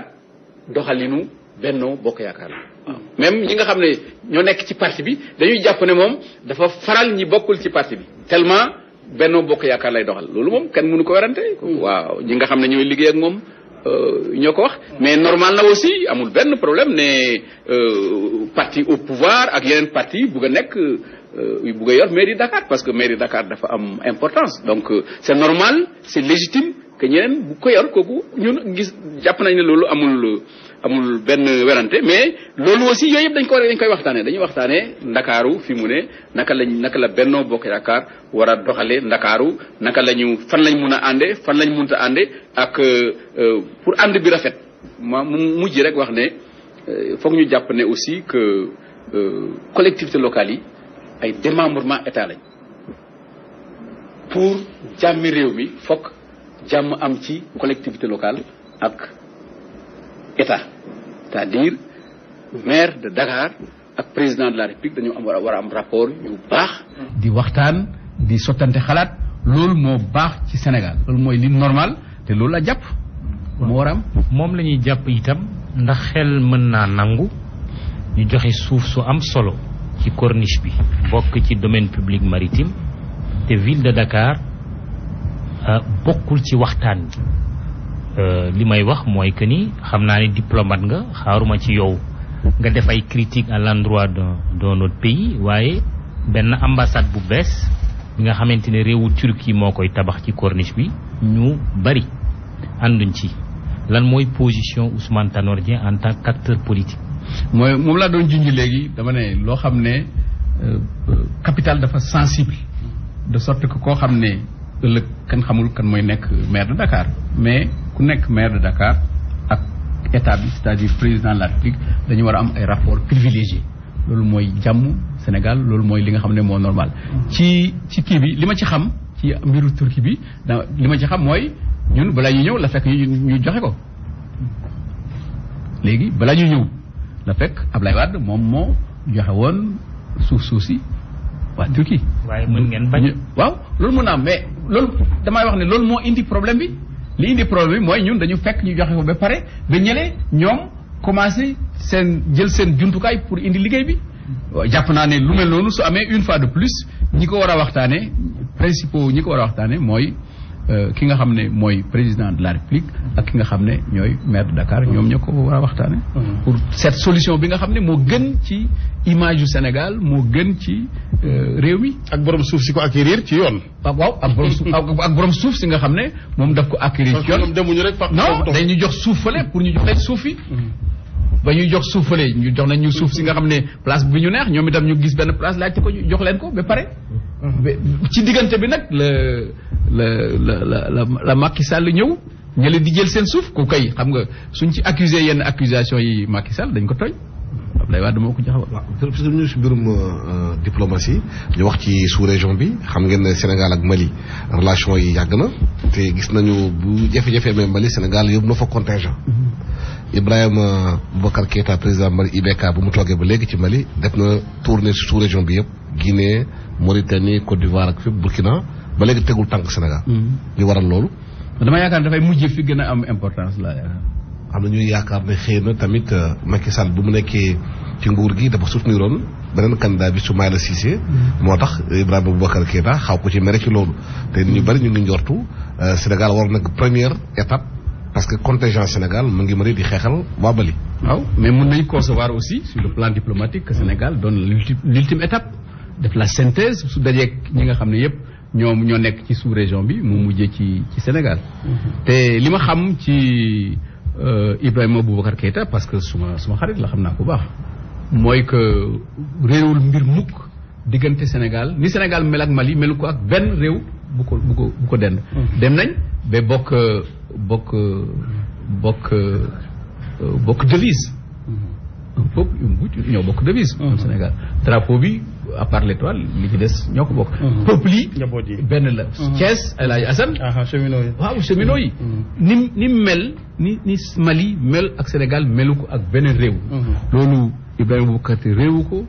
doxalinu Benno Bokk Yaakaar la waaw même ñi nga xam ne ñoo nekk ci parti bi dañuy jàpp ne moom dafa faral ñi bokkul ci parti bi tellement Benno Bokk Yaakaar lay doxal loolu moom kenn mënu ko werante waaw ñi nga xam ne ñooy liggéey ak moom ñoo ko wax mais normal na aussi amul benn problème ne parti au pouvoir ak yeneen parti bugg a nekk bugg a yor mairie Dakar parce que mairie Dakar dafa am importance donc c'est normal c'est légitime que ñeneen bu ko yor kooku ñun gis jàpp nañ ne loolu amul benn werante mais loolu aussi yooyu yëpp dañ koy waxtaanee dañuy waxtaanee Ndakaaru fi mu ne naka la Benno Bokk Yaakaar war a doxalee Ndakaaru fan lañ mun a àndee fan lañ munta àndee ak pour ànd bi rafet mu mujj rek wax ne foog ñu jàpp ne aussi que collectivités locales yi ay démembrement état lañ pour jàmmi réew mi fokk jàmm am ci collectivité locale ak état c'est-à-dire maire de Dakar ak président de la République dañu war a am rapport yu baax. di waxtaan di sottante xalaat loolu moo baax ci Sénégal loolu mooy li normal te loolu la jàpp moo war a am. moom la ñuy jàpp itam ndax xel mën naa nangu ñu joxe suuf su am solo ci corniche bi bokk ci domaine public maritime te ville de Dakar bokkul ci waxtaan bi li may wax mooy que ni xam naa ne diplomate nga xaaruma ci yow nga def ay critiques à l'endroit de notre pays waaye benn ambassade bu bees bi nga xamante ne réewu Turquie moo koy tabax ci corniche bi ñu bari ànduñ ci lan mooy position Ousmane Tanor Dieng en tant qu'acteur politique. mooy moom laa doon junj léegi dama ne loo xam ne capital dafa sensible de sorte que koo xam ne ëllëg kan xamul kan mooy nekk maire de Dakar mais ku nekk maire de Dakar ak état bi c'est-à-dire président de la République dañu war a am ay rapports privilégiés loolu mooy jàmm Sénégal loolu mooy li nga xam ne moo normal. ci kii bi li ma ci xam ci mbiru Turquie bi li ma ci xam mooy ñun balaa ñu ñëw la fekk ñu joxe ko léegi balaa ñu ñëw la fekk Ablaye Wade moom moo joxe woon suuf si waa Turquie. waaye mën ngeen bañ. waaw loolu mën naa am mais loolu damay wax ne loolu moo indi problème bi li indi problème bi mooy ñun dañu fekk ñu joxe ko ba pare ba ñële ñoom commencé jël seen jumtukaay pour indi liggéey bi. jàpp naa ne lu mel noonu su amee une fois de plus ñi ko war a waxtaanee principaux ñi ko war a waxtaanee mooy ki nga xam ne mooy président de la République ak ki nga xam ne ñooy maire de Dakar ñoom ñoo ko war a waxtaanee. pour cette solution bi nga xam ne moo gën ci image yu Sénégal moo gën ci réew mi. ak borom suuf si ko acquérir ci yoon. waaw ak borom suuf si nga xam ne moom daf ko acquérir ci yoon. demuñu rek non dañu jox suuf fële pour ñu jox leen suuf yi. ba ñuy jox suuf fële ñu jox nañ ñu suuf si nga xam ne place bi ñu neex ñoom itam ñu gis benn place laajte ko ñu jox leen ko ba pare. ci diggante bi nag la Macky Sall ñëw ñële di jël seen suuf ku kay xam nga suñ ci accusé yenn accusation yi Macky Sall dañ ko tooñ Abdoulaye Wade moo ko jaxawal. waaw parce que ñu si mbirum diplomatie ñu wax ci sous-région bi xam ngeen ne Sénégal ak Mali relation yi yàgg na te gis nañu bu jafe-jafe mais Mali Sénégal yóbbu na fa contingent. Ibrahima Boubacar Keïta président Mali IBK bu mu toogee ba léegi ci Mali def na tournée si sous-région bi yëpp Guinée Mauritanie Côte d'Ivoire ak fépp Burkina ba léegi tegul tànk Sénégal. li waral loolu. dama yaakaar dafay mujj fi gën a am importance la yaakaar. am na ñuy yaakaar ne xëy na tamit Macky Sall bu mu nekkee ci nguur gi dafa souteniroon beneen candidat bi Soumaïla Cissé. moo tax Ibrahima Boubacar Keïta xaw ko ci mere ci loolu te ñu bari ñu ngi njortu Sénégal war nag première étape. parce que contingent Sénégal mu ngi mën di xeexal waa Mali. waaw mais mën nañu concevoir aussi sur le plan diplomatique que Sénégal donne l'ultime étape def la synthèse su dajeek ñi nga xam ne yëpp ñoom ñoo nekk ci sous-région bi mu mujjee ci Sénégal. te li ma xam ci Ibrahima Boubacar Keïta parce que suma xarit la xam naa ko baax mooy que réewul mbir mukk diggante Sénégal ni Sénégal mel ak Mali melu ko ak benn réew bu ko dend. dem nañ ba bokk devise. foofu ñoo bokk devise. Sénégal drapeau bi à part l'étoile li ci des ñoo ko bokk. peuple yi benn la. Thiès El Hadj Assane. cheminot yi. waaw cheminot yi. ni mel ni Mali mel ak Sénégal melu ko ak beneen réew. loolu Ibrahima Boubacar réewu ko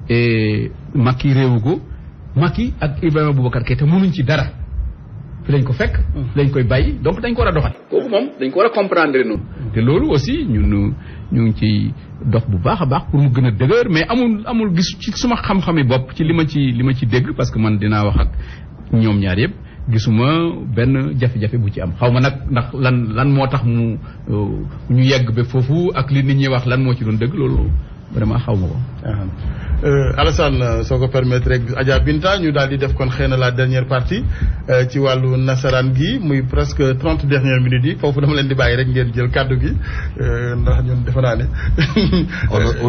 et Macky réewu ko Macky ak Ibrahima Boubacar Keïta mënuñ ci dara. fi lañ ko fekk fi lañ koy bàyyi donc dañ ko war a doxal kooku moom dañ ko war a comprendre noonu te loolu aussi ñu ngi ci dox bu baax a baax pour mu gën a dëgër mais amul gis ci suma xam-xami bopp ci li ma ci dégg parce que man dinaa wax ak ñoom ñaar yëpp gisuma benn jafe-jafe bu ci am xaw ma nag ndax lan moo tax ñu yegg ba foofu ak li nit ñi wax lan moo ci doon dëgg loolu vraiment xaw ma ko. Alassane soo ko permettre rek Adja Binta ñu daal di def kon xëy na la dernière partie ci wàllu nasaraan gi muy presque 30 dernières minutes yi foofu dama leen di bàyyi rek ngeen jël kàddu gi ndax ñun defe naa ne.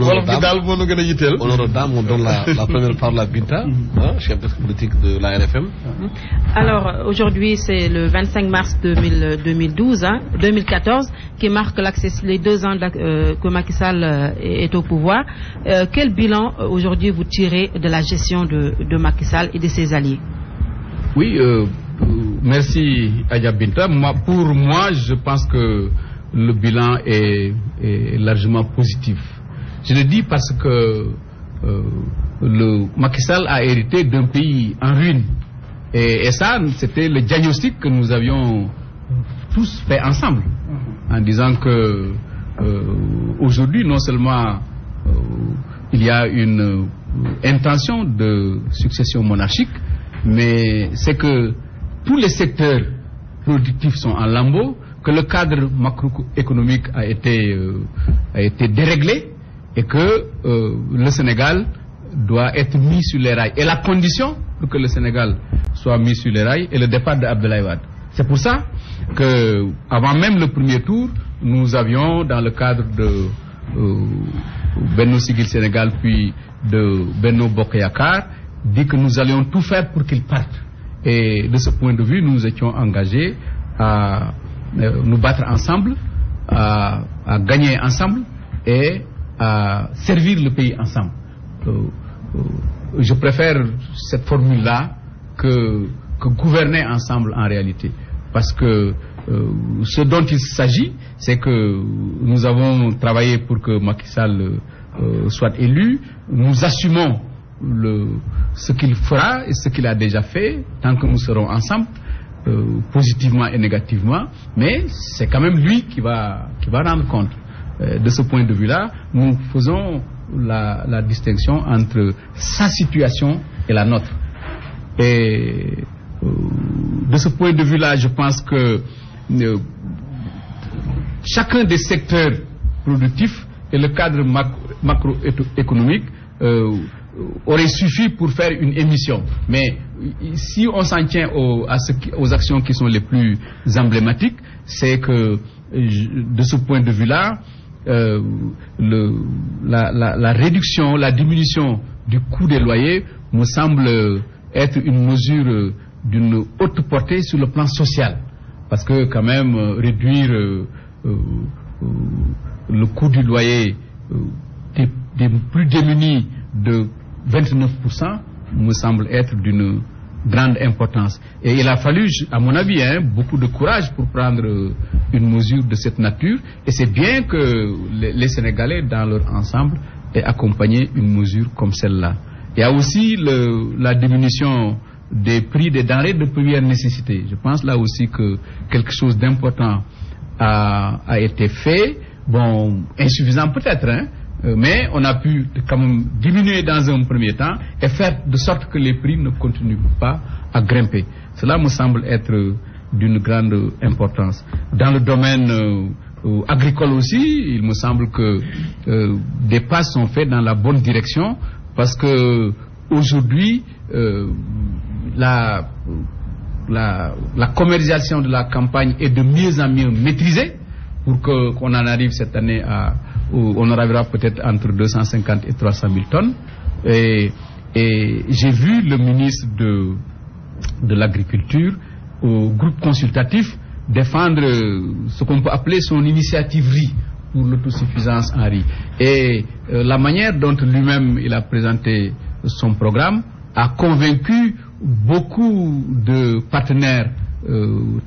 wolof gi daal moo nu gën a yitteel. Honorable Dame, on donne la première parole à Binta, chef politique de la RFM. Alors aujourd'hui c'est le 25 mars 2014 qui marque les 2 ans que Macky Sall est au pouvoir. Quel bilan aujourd'hui vous tirez de la gestion de Macky Sall et de ses alliés? Oui, merci Adja Binta. Pour moi, je pense que le bilan est largement positif. Je le dis parce que le Macky Sall a hérité d'un pays en ruine. Et ça, c'était le diagnostic que nous avions tous fait ensemble, en disant que aujourd'hui, non seulement il y a une intention de succession monarchique, mais c'est que tous les secteurs productifs sont en lambeaux, que le cadre macroéconomique a été déréglé et que le Sénégal doit être mis sur les rails. Et la condition pour que le Sénégal soit mis sur les rails est le départ d'Abdoulaye Wade. C'est pour ça que, avant même le premier tour, nous avions, dans le cadre de Benno Siggil Sénégal puis de Benno Bokk Yakaar, dit que nous allions tout faire pour qu'il parte. Et de ce point de vue, nous étions engagés à nous battre ensemble, à gagner ensemble et à servir le pays ensemble. Je préfère cette formule-là que gouverner ensemble en réalité. Parce que ce dont il s'agit, c'est que nous avons travaillé pour que Macky Sall soit élu. Nous assumons ce qu'il fera et ce qu'il a déjà fait, tant que nous serons ensemble, positivement et négativement. Mais c'est quand même lui qui va rendre compte. De ce point de vue-là, nous faisons la distinction entre sa situation et la nôtre. Et de ce point de vue-là, je pense que chacun des secteurs productifs et le cadre macroéconomique aurait suffi pour faire une émission. Mais si on s'en tient aux actions qui sont les plus emblématiques, c'est que de ce point de vue-là, la réduction, la diminution du coût des loyers me semble être une mesure d'une haute portée sur le plan social. Parce que quand même, réduire le coût du loyer des plus démunis de 29% me semble être d'une grande importance. Et il a fallu, à mon avis, beaucoup de courage pour prendre une mesure de cette nature. Et c'est bien que les Sénégalais, dans leur ensemble, aient accompagné une mesure comme celle-là. Il y a aussi la diminution des prix des denrées de première nécessité. Je pense là aussi que quelque chose d'important a été fait. Bon, insuffisant peut-être, mais on a pu quand même diminuer dans un premier temps et faire de sorte que les prix ne continuent pas à grimper. Cela me semble être d'une grande importance. Dans le domaine agricole aussi, il me semble que des pas sont faits dans la bonne direction, parce que aujourd'hui la commercialisation de la campagne est de mieux en mieux maîtrisée, pour qu'on en arrive cette année on en arrivera peut-être entre 250 et 300 000 tonnes. Et j'ai vu le ministre de l'Agriculture au groupe consultatif défendre ce qu'on peut appeler son initiative riz pour l'autosuffisance en riz. Et la manière dont lui-même il a présenté son programme a convaincu beaucoup de partenaires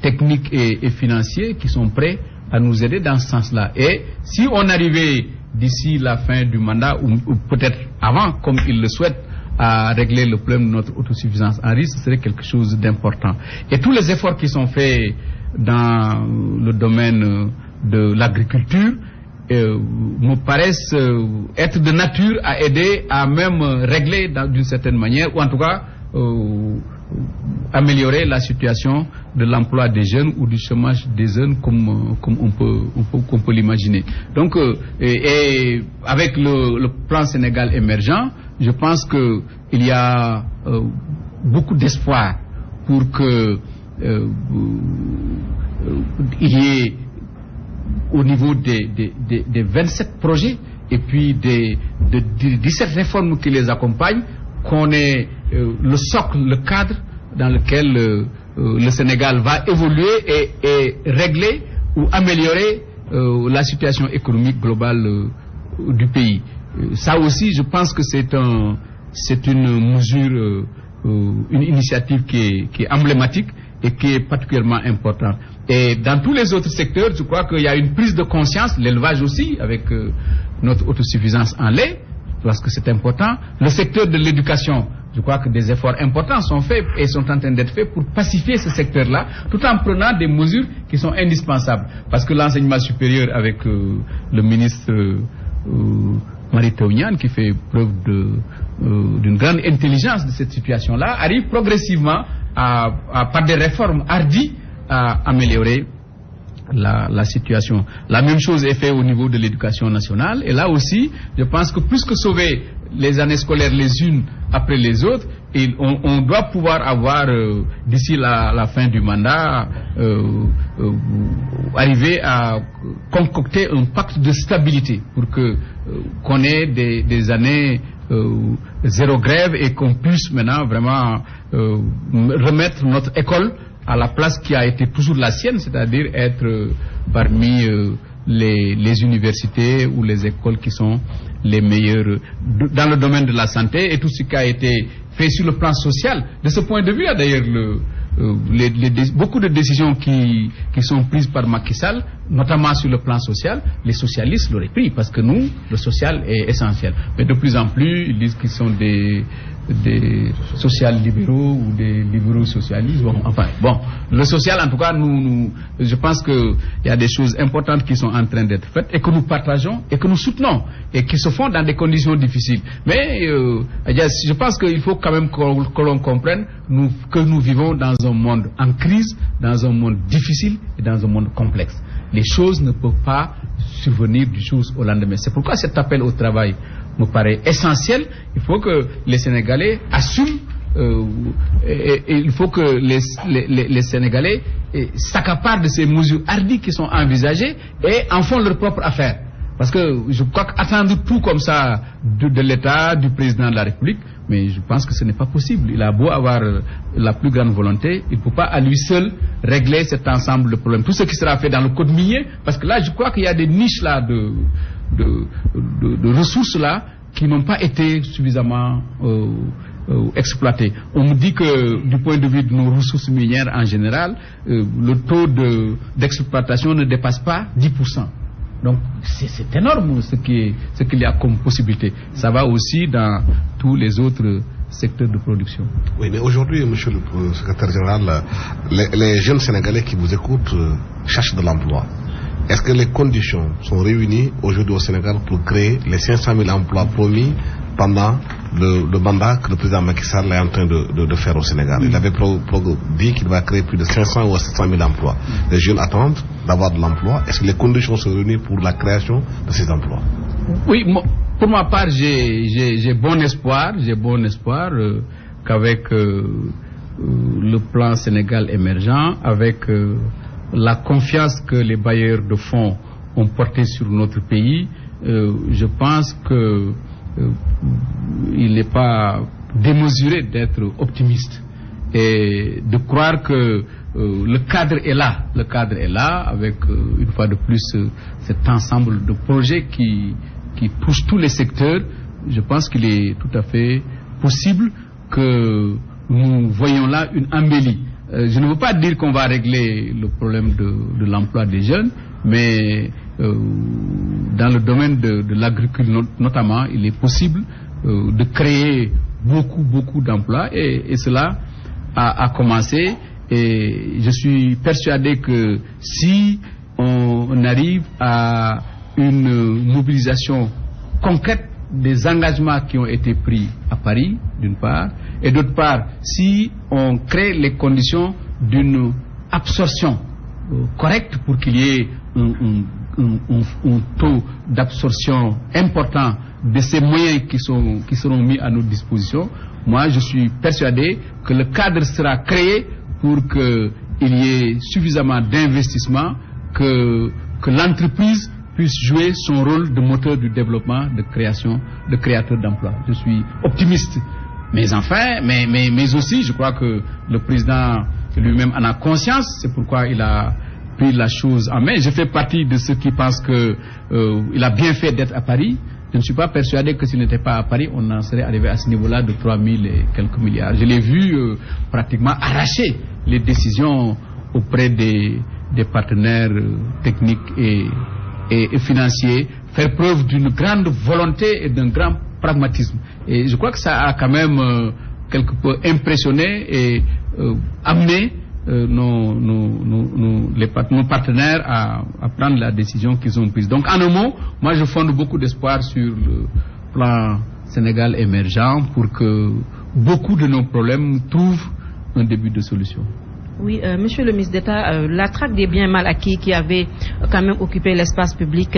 techniques et financiers qui sont prêts à nous aider dans ce sens-là. Et si on arrivait d'ici la fin du mandat, ou peut-être avant, comme il le souhaite, à régler le problème de notre autosuffisance en riz, ce serait quelque chose d'important. Et tous les efforts qui sont faits dans le domaine de l'agriculture me paraissent être de nature à aider à même régler d'une certaine manière, ou en tout cas améliorer la situation de l'emploi des jeunes ou du chômage des jeunes comme on peut l'imaginer. Donc, et avec le plan Sénégal émergent, je pense qu'il y a beaucoup d'espoir pour que il y ait au niveau des 27 projets et puis des 17 réformes qui les accompagnent, qu'on ait le socle, le cadre dans lequel le Sénégal va évoluer et régler ou améliorer la situation économique globale du pays. Ça aussi, je pense que c'est une mesure, une initiative qui est emblématique et qui est particulièrement importante. Et dans tous les autres secteurs, je crois qu'il y a une prise de conscience, l'élevage aussi, avec notre autosuffisance en lait, parce que c'est important. Le secteur de l'éducation, je crois que des efforts importants sont faits et sont en train d'être faits pour pacifier ce secteur-là, tout en prenant des mesures qui sont indispensables. Parce que l'enseignement supérieur, avec le ministre Mary Teuw Niane, qui fait preuve d'une grande intelligence de cette situation-là, arrive progressivement par des réformes hardies à améliorer la situation. La même chose est faite au niveau de l'éducation nationale. Et là aussi, je pense que plus que sauver les années scolaires les unes après les autres, on doit pouvoir avoir, d'ici la fin du mandat, arriver à concocter un pacte de stabilité pour qu'on ait des années zéro grève et qu'on puisse maintenant vraiment remettre notre école à la place qui a été toujours la sienne, c'est-à-dire être parmi les universités ou les écoles qui sont les meilleures dans le domaine de la santé et tout ce qui a été fait sur le plan social. De ce point de vue-là, d'ailleurs, beaucoup de décisions qui sont prises par Macky Sall, notamment sur le plan social, les socialistes l'auraient pris, parce que nous, le social est essentiel. Mais de plus en plus, ils disent qu'ils sont des social-libéraux ou des libéraux socialistes. Bon, le social, en tout cas, je pense qu'il y a des choses importantes qui sont en train d'être faites et que nous partageons et que nous soutenons et qui se font dans des conditions difficiles. Mais je pense qu'il faut quand même que l'on comprenne que nous vivons dans un monde en crise, dans un monde difficile et dans un monde complexe. Les choses ne peuvent pas survenir du jour au lendemain. C'est pourquoi cet appel au travail me paraît essentiel. Il faut que les Sénégalais assument, et il faut que les Sénégalais s'accaparent de ces mesures hardies qui sont envisagées et en font leur propre affaire. Parce que je crois qu'attendre tout comme ça de l'État, du président de la République, mais je pense que ce n'est pas possible. Il a beau avoir la plus grande volonté, il ne peut pas à lui seul régler cet ensemble de problèmes. Tout ce qui sera fait dans le code minier, parce que là, je crois qu'il y a des niches là de ressources là qui n'ont pas été suffisamment exploitées. On me dit que du point de vue de nos ressources minières en général, le taux d'exploitation ne dépasse pas 10%. Donc c'est énorme ce qu'il y a comme possibilité. Ça va aussi dans tous les autres secteurs de production. Oui, mais aujourd'hui, monsieur le secrétaire général, les jeunes Sénégalais qui vous écoutent cherchent de l'emploi. Est-ce que les conditions sont réunies aujourd'hui au Sénégal pour créer les 500 000 emplois promis pendant le mandat que le président Macky Sall est en train de faire au Sénégal? Il avait dit qu'il va créer plus de 500 ou 700 000 emplois. Les jeunes attendent d'avoir de l'emploi. Est-ce que les conditions sont réunies pour la création de ces emplois? Oui, pour ma part, j'ai bon espoir qu'avec le plan Sénégal émergent, avec la confiance que les bailleurs de fonds ont portée sur notre pays, je pense que il n'est pas démesuré d'être optimiste et de croire que le cadre est là avec une fois de plus cet ensemble de projets qui touchent tous les secteurs. Je pense qu'il est tout à fait possible que nous voyons là une embellie. Je ne veux pas dire qu'on va régler le problème de l'emploi des jeunes, mais dans le domaine de l'agriculture notamment, il est possible de créer beaucoup d'emplois et cela a commencé. Et je suis persuadé que si on arrive à une mobilisation concrète des engagements qui ont été pris à Paris, d'une part, et d'autre part, si on crée les conditions d'une absorption correcte pour qu'il y ait un taux d'absorption important de ces moyens qui seront mis à notre disposition, moi je suis persuadé que le cadre sera créé pour qu'il y ait suffisamment d'investissement, que l'entreprise puisse jouer son rôle de moteur du développement, de création, de créateur d'emplois. Je suis optimiste. Mais enfin, mais aussi, je crois que le président lui-même en a conscience, c'est pourquoi il a pris la chose en main. Je fais partie de ceux qui pensent qu'il a bien fait d'être à Paris. Je ne suis pas persuadé que s'il n'était pas à Paris, on en serait arrivé à ce niveau-là de 3 000 et quelques milliards. Je l'ai vu pratiquement arracher les décisions auprès des partenaires techniques et financiers, faire preuve d'une grande volonté et d'un grand pragmatisme. Et je crois que ça a quand même quelque peu impressionné et amené nos partenaires à prendre la décision qu'ils ont prise. Donc en un mot, moi je fonde beaucoup d'espoir sur le plan Sénégal émergent pour que beaucoup de nos problèmes trouvent un début de solution. Oui, monsieur le ministre d'État, la traque des biens mal acquis qui avait quand même occupé l'espace public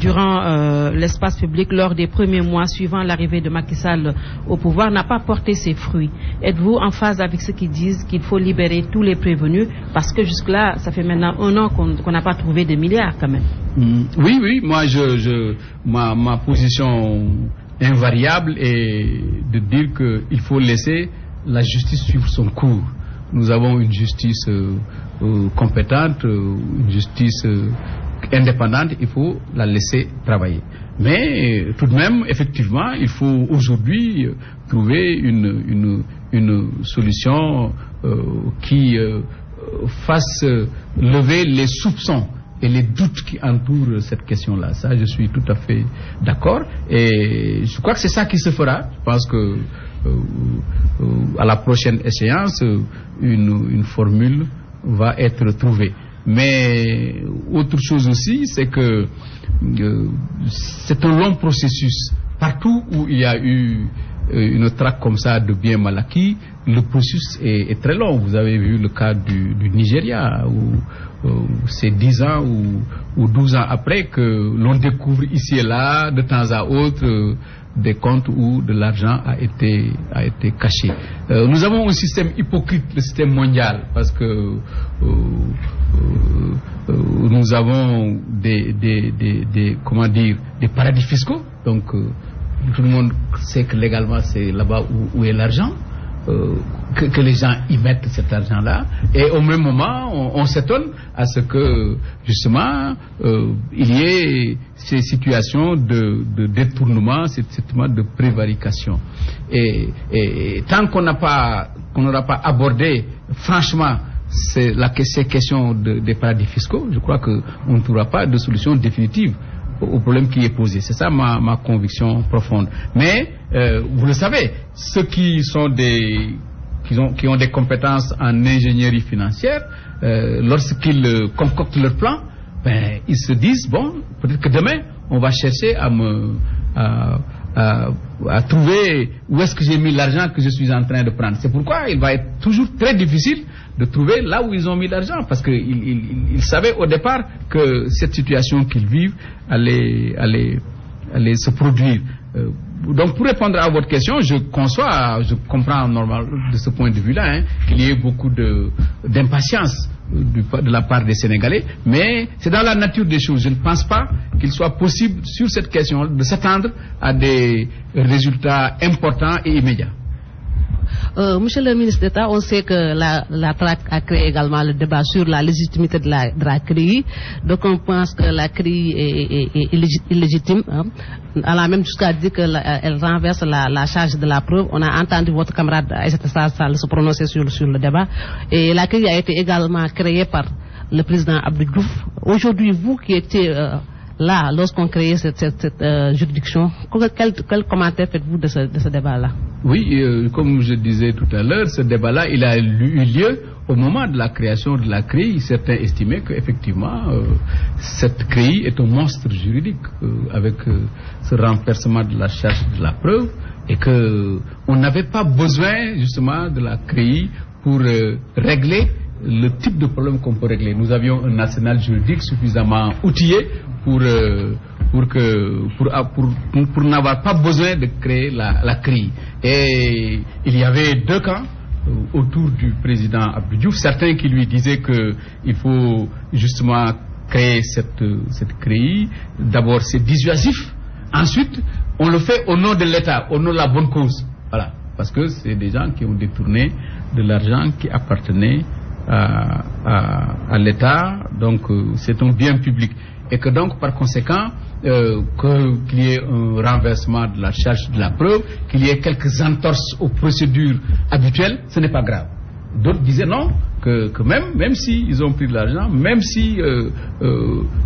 durant l'espace public lors des premiers mois suivant l'arrivée de Macky Sall au pouvoir n'a pas porté ses fruits. Êtes-vous en phase avec ceux qui disent qu'il faut libérer tous les prévenus parce que jusque-là, ça fait maintenant 1 an qu'on n'a pas trouvé de milliards quand même? Oui, moi ma position invariable est de dire qu'il faut laisser la justice suivre son cours. Nous avons une justice compétente, une justice indépendante, il faut la laisser travailler. Mais tout de même, effectivement, il faut aujourd'hui trouver une solution qui fasse lever les soupçons et les doutes qui entourent cette question-là. Ça, je suis tout à fait d'accord. Et je crois que c'est ça qui se fera. Je pense que à la prochaine échéance, une formule va être trouvée. Mais autre chose aussi, c'est que c'est un long processus. Partout où il y a eu une traque comme ça de biens mal acquis, le processus est très long. Vous avez vu le cas du Nigeria, où c'est 10 ans ou 12 ans après que l'on découvre ici et là, de temps à autre, des comptes où de l'argent a été caché. Nous avons un système hypocrite, le système mondial, parce que nous avons des paradis fiscaux. Donc tout le monde sait que légalement c'est là-bas où est l'argent. Que les gens y mettent cet argent-là, et au même moment on s'étonne à ce que justement il y ait ces situations de détournement, ces situations de prévarication, et tant qu'on n'aura pas abordé franchement ces questions des paradis fiscaux, je crois qu'on ne trouvera pas de solution définitive au problème qui est posé. C'est ça ma conviction profonde. Mais vous le savez, ceux qui ont des compétences en ingénierie financière, lorsqu'ils concoctent leur plan, ils se disent bon, peut-être que demain on va chercher à trouver où est-ce que j'ai mis l'argent que je suis en train de prendre. C'est pourquoi il va être toujours très difficile de trouver là où ils ont mis l'argent, parce qu'ils savaient au départ que cette situation qu'ils vivent allait se produire. Donc pour répondre à votre question, je comprends normalement de ce point de vue-là qu'il y ait beaucoup d'impatience de la part des Sénégalais, mais c'est dans la nature des choses. Je ne pense pas qu'il soit possible sur cette question de s'attendre à des résultats importants et immédiats. Monsieur le ministre d'État, on sait que la traque a créé également le débat sur la légitimité de la CREI. Donc on pense que la CREI est illégitime, allant même jusqu'à dire qu'elle renverse la charge de la preuve. On a entendu votre camarade Aïssata Sall se prononcer sur le débat. Et la CREI a été également créée par le président Abdou Diouf. Aujourd'hui, vous qui étiez là, lorsqu'on créait cette juridiction, quel commentaire faites-vous de ce débat-là? Oui, comme je disais tout à l'heure, ce débat-là, il a eu lieu au moment de la création de la CREI, certains estimaient qu'effectivement, cette CREI est un monstre juridique avec ce renversement de la charge de la preuve et qu'on n'avait pas besoin justement de la CREI pour régler le type de problème qu'on peut régler. Nous avions un arsenal juridique suffisamment outillé pour n'avoir pas besoin de créer la CREI. Et il y avait deux camps autour du président Abdou Diouf, certains qui lui disaient qu'il faut justement créer cette CREI. D'abord c'est dissuasif, ensuite on le fait au nom de l'État, au nom de la bonne cause. Voilà, parce que c'est des gens qui ont détourné de l'argent qui appartenait à l'État, donc c'est un bien public. Et que donc par conséquent, qu'il y ait un renversement de la charge de la preuve, qu'il y ait quelques entorses aux procédures habituelles, ce n'est pas grave. D'autres disaient non, que même si ils ont pris de l'argent, même si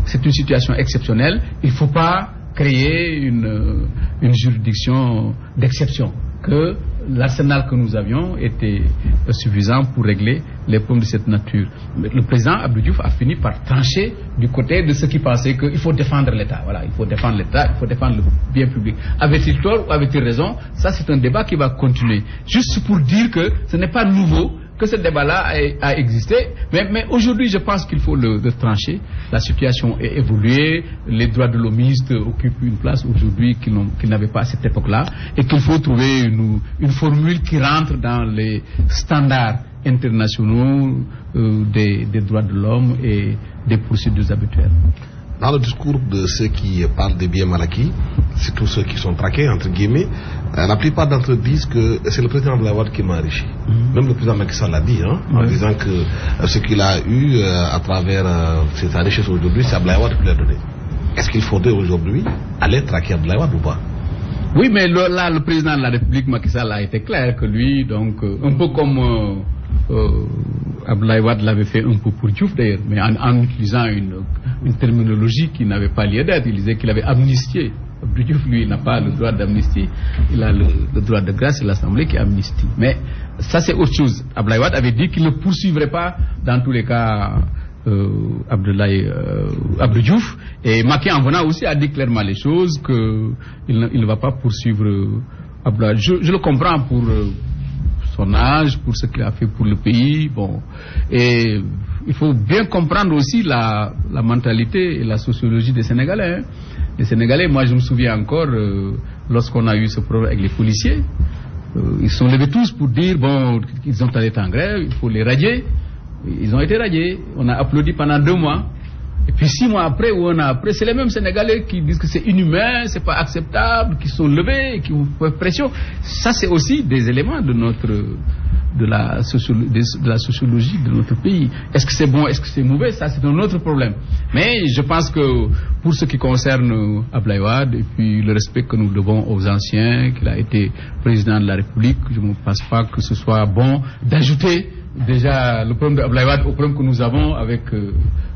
c'est une situation exceptionnelle, il ne faut pas créer une juridiction d'exception, que l'arsenal que nous avions était suffisant pour régler les problèmes de cette nature. Mais le président Abdou Diouf a fini par trancher du côté de ceux qui pensaient qu'il faut défendre l'État. Voilà, il faut défendre l'État, il faut défendre le bien public. Avait-il tort ou avait-il raison? Ça, c'est un débat qui va continuer. Juste pour dire que ce n'est pas nouveau que ce débat-là a existé, mais aujourd'hui je pense qu'il faut le trancher. La situation est évoluée, les droits de l'homiste occupent une place aujourd'hui qu'ils n'avaient pas à cette époque-là, et qu'il faut trouver une formule qui rentre dans les standards internationaux des droits de l'homme et des procédures habituelles. Dans le discours de ceux qui parlent des biens mal acquis, surtout ceux qui sont traqués, entre guillemets, la plupart d'entre eux disent que c'est le président Abdoulaye Wade qui m'a enrichi. Même le président Macky Sall l'a dit, en disant que ce qu'il a eu à travers sa richesse aujourd'hui, c'est Abdoulaye Wade qui l'a donné. Est-ce qu'il faudrait aujourd'hui aller traquer Abdoulaye Wade ou pas? Oui, mais là, le président de la République, Macky Sall, a été clair que lui, donc, un peu comme Abdoulaye Wade l'avait fait un peu pour Diouf d'ailleurs, mais en utilisant une terminologie qui n'avait pas lieu d'être. Il disait qu'il avait amnistié. Abdou Diouf, lui, n'a pas le droit d'amnistie. Il a le droit de grâce, c'est l'Assemblée qui amnistie. Mais ça, c'est autre chose. Abdoulaye Wade avait dit qu'il ne poursuivrait pas, dans tous les cas, Abdou Diouf. Et Macky, en venant aussi, a dit clairement les choses, qu'il ne va pas poursuivre Abdoulaye. Je le comprends pour son âge, pour ce qu'il a fait pour le pays. Bon. Et il faut bien comprendre aussi la mentalité et la sociologie des Sénégalais. Les Sénégalais, moi je me souviens encore, lorsqu'on a eu ce problème avec les policiers, ils sont levés tous pour dire, bon, ils ont allé en grève, il faut les radier. Ils ont été radiés. On a applaudi pendant 2 mois. Et puis 6 mois après ou 1 an après, c'est les mêmes Sénégalais qui disent que c'est inhumain, c'est pas acceptable, qui sont levés, qui vous font pression. Ça, c'est aussi des éléments de la sociologie de notre pays. Est-ce que c'est bon, est-ce que c'est mauvais? Ça, c'est un autre problème. Mais je pense que pour ce qui concerne Abdoulaye Wade et puis le respect que nous devons aux anciens, qu'il a été président de la République, je ne pense pas que ce soit bon d'ajouter déjà le problème d'Abdoulaye Wade au problème que nous avons avec